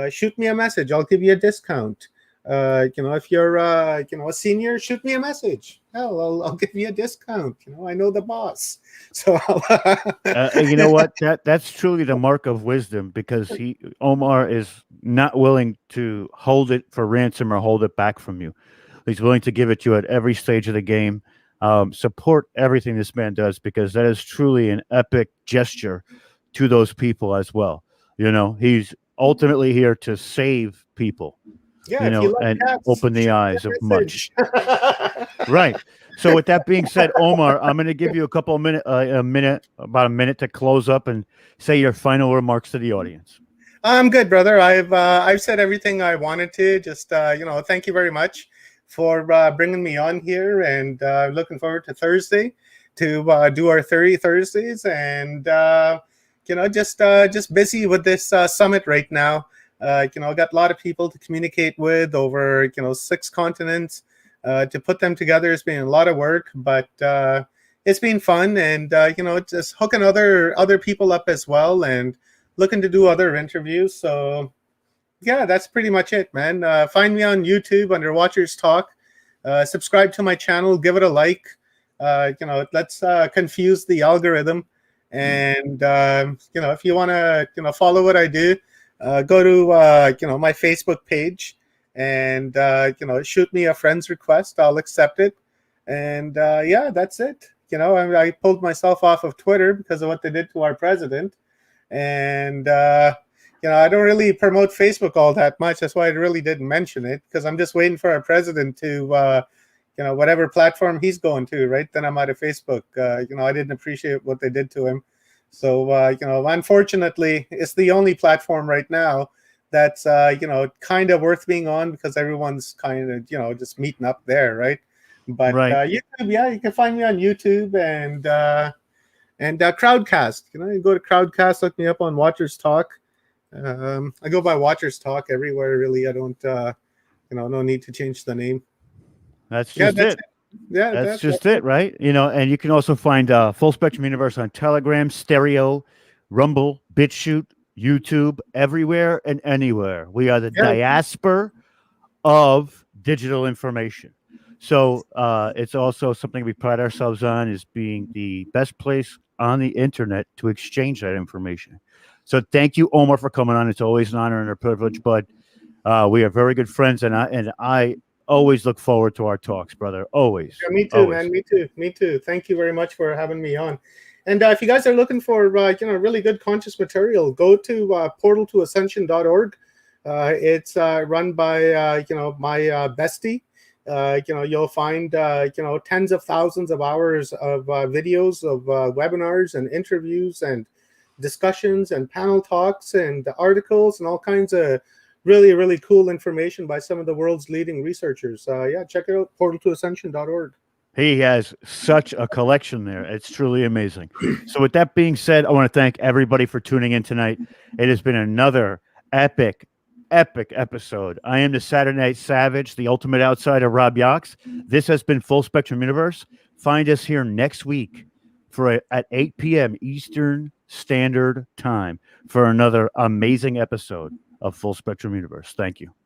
shoot me a message. I'll give you a discount. If you're a senior, shoot me a message. Hell, I'll give you a discount. I know the boss. So you know what? That's truly the mark of wisdom, because Omar is not willing to hold it for ransom or hold it back from you. He's willing to give it to you at every stage of the game. Support everything this man does, because that is truly an epic gesture to those people as well. He's ultimately here to save people. Yeah, and cats, open the eyes of much. Right. So with that being said, Omar, I'm going to give you about a minute to close up and say your final remarks to the audience. I'm good, brother. I've said everything I wanted to. Just thank you very much for bringing me on here, and looking forward to Thursday to do our 30 Thursdays, and just busy with this summit right now. I got a lot of people to communicate with over 6 continents. To put them together has been a lot of work, but it's been fun, and just hooking other people up as well, and looking to do other interviews. So yeah, that's pretty much it, man. Find me on YouTube under Watchers Talk. Subscribe to my channel, give it a like. Let's confuse the algorithm, and if you want to follow what I do, go to my Facebook page, and shoot me a friend's request. I'll accept it, and yeah, that's it. I pulled myself off of Twitter because of what they did to our president, and I don't really promote Facebook all that much. That's why I really didn't mention it, because I'm just waiting for our president to whatever platform he's going to, right? Then I'm out of Facebook. I didn't appreciate what they did to him. So, unfortunately, it's the only platform right now that's, kind of worth being on, because everyone's kind of, just meeting up there, right? But right. YouTube, yeah, you can find me on YouTube and Crowdcast. You go to Crowdcast, look me up on Watchers Talk. I go by Watchers Talk everywhere, really. I don't, no need to change the name. That's just it. Yeah, that's just it, right? And you can also find Full Spectrum Universe on Telegram, Stereo, Rumble, BitChute, YouTube, everywhere and anywhere. We are the diaspora of digital information. So it's also something we pride ourselves on, is being the best place on the internet to exchange that information. So thank you, Omar, for coming on. It's always an honor and a privilege, but we are very good friends, and I always look forward to our talks, brother. Always. Yeah, me too, always. Man. Me too. Thank you very much for having me on. And if you guys are looking for really good conscious material, go to portaltoascension.org. It's run by my bestie. You'll find tens of thousands of hours of videos of webinars and interviews and discussions and panel talks and articles and all kinds of really, really cool information by some of the world's leading researchers. Check it out, portaltoascension.org. He has such a collection there. It's truly amazing. So with that being said, I want to thank everybody for tuning in tonight. It has been another epic episode. I am the Saturday Night Savage, the ultimate outsider, Rob Yox. This has been Full Spectrum Universe. Find us here next week at 8 p.m. Eastern Standard Time for another amazing episode of Full Spectrum Universe. Thank you.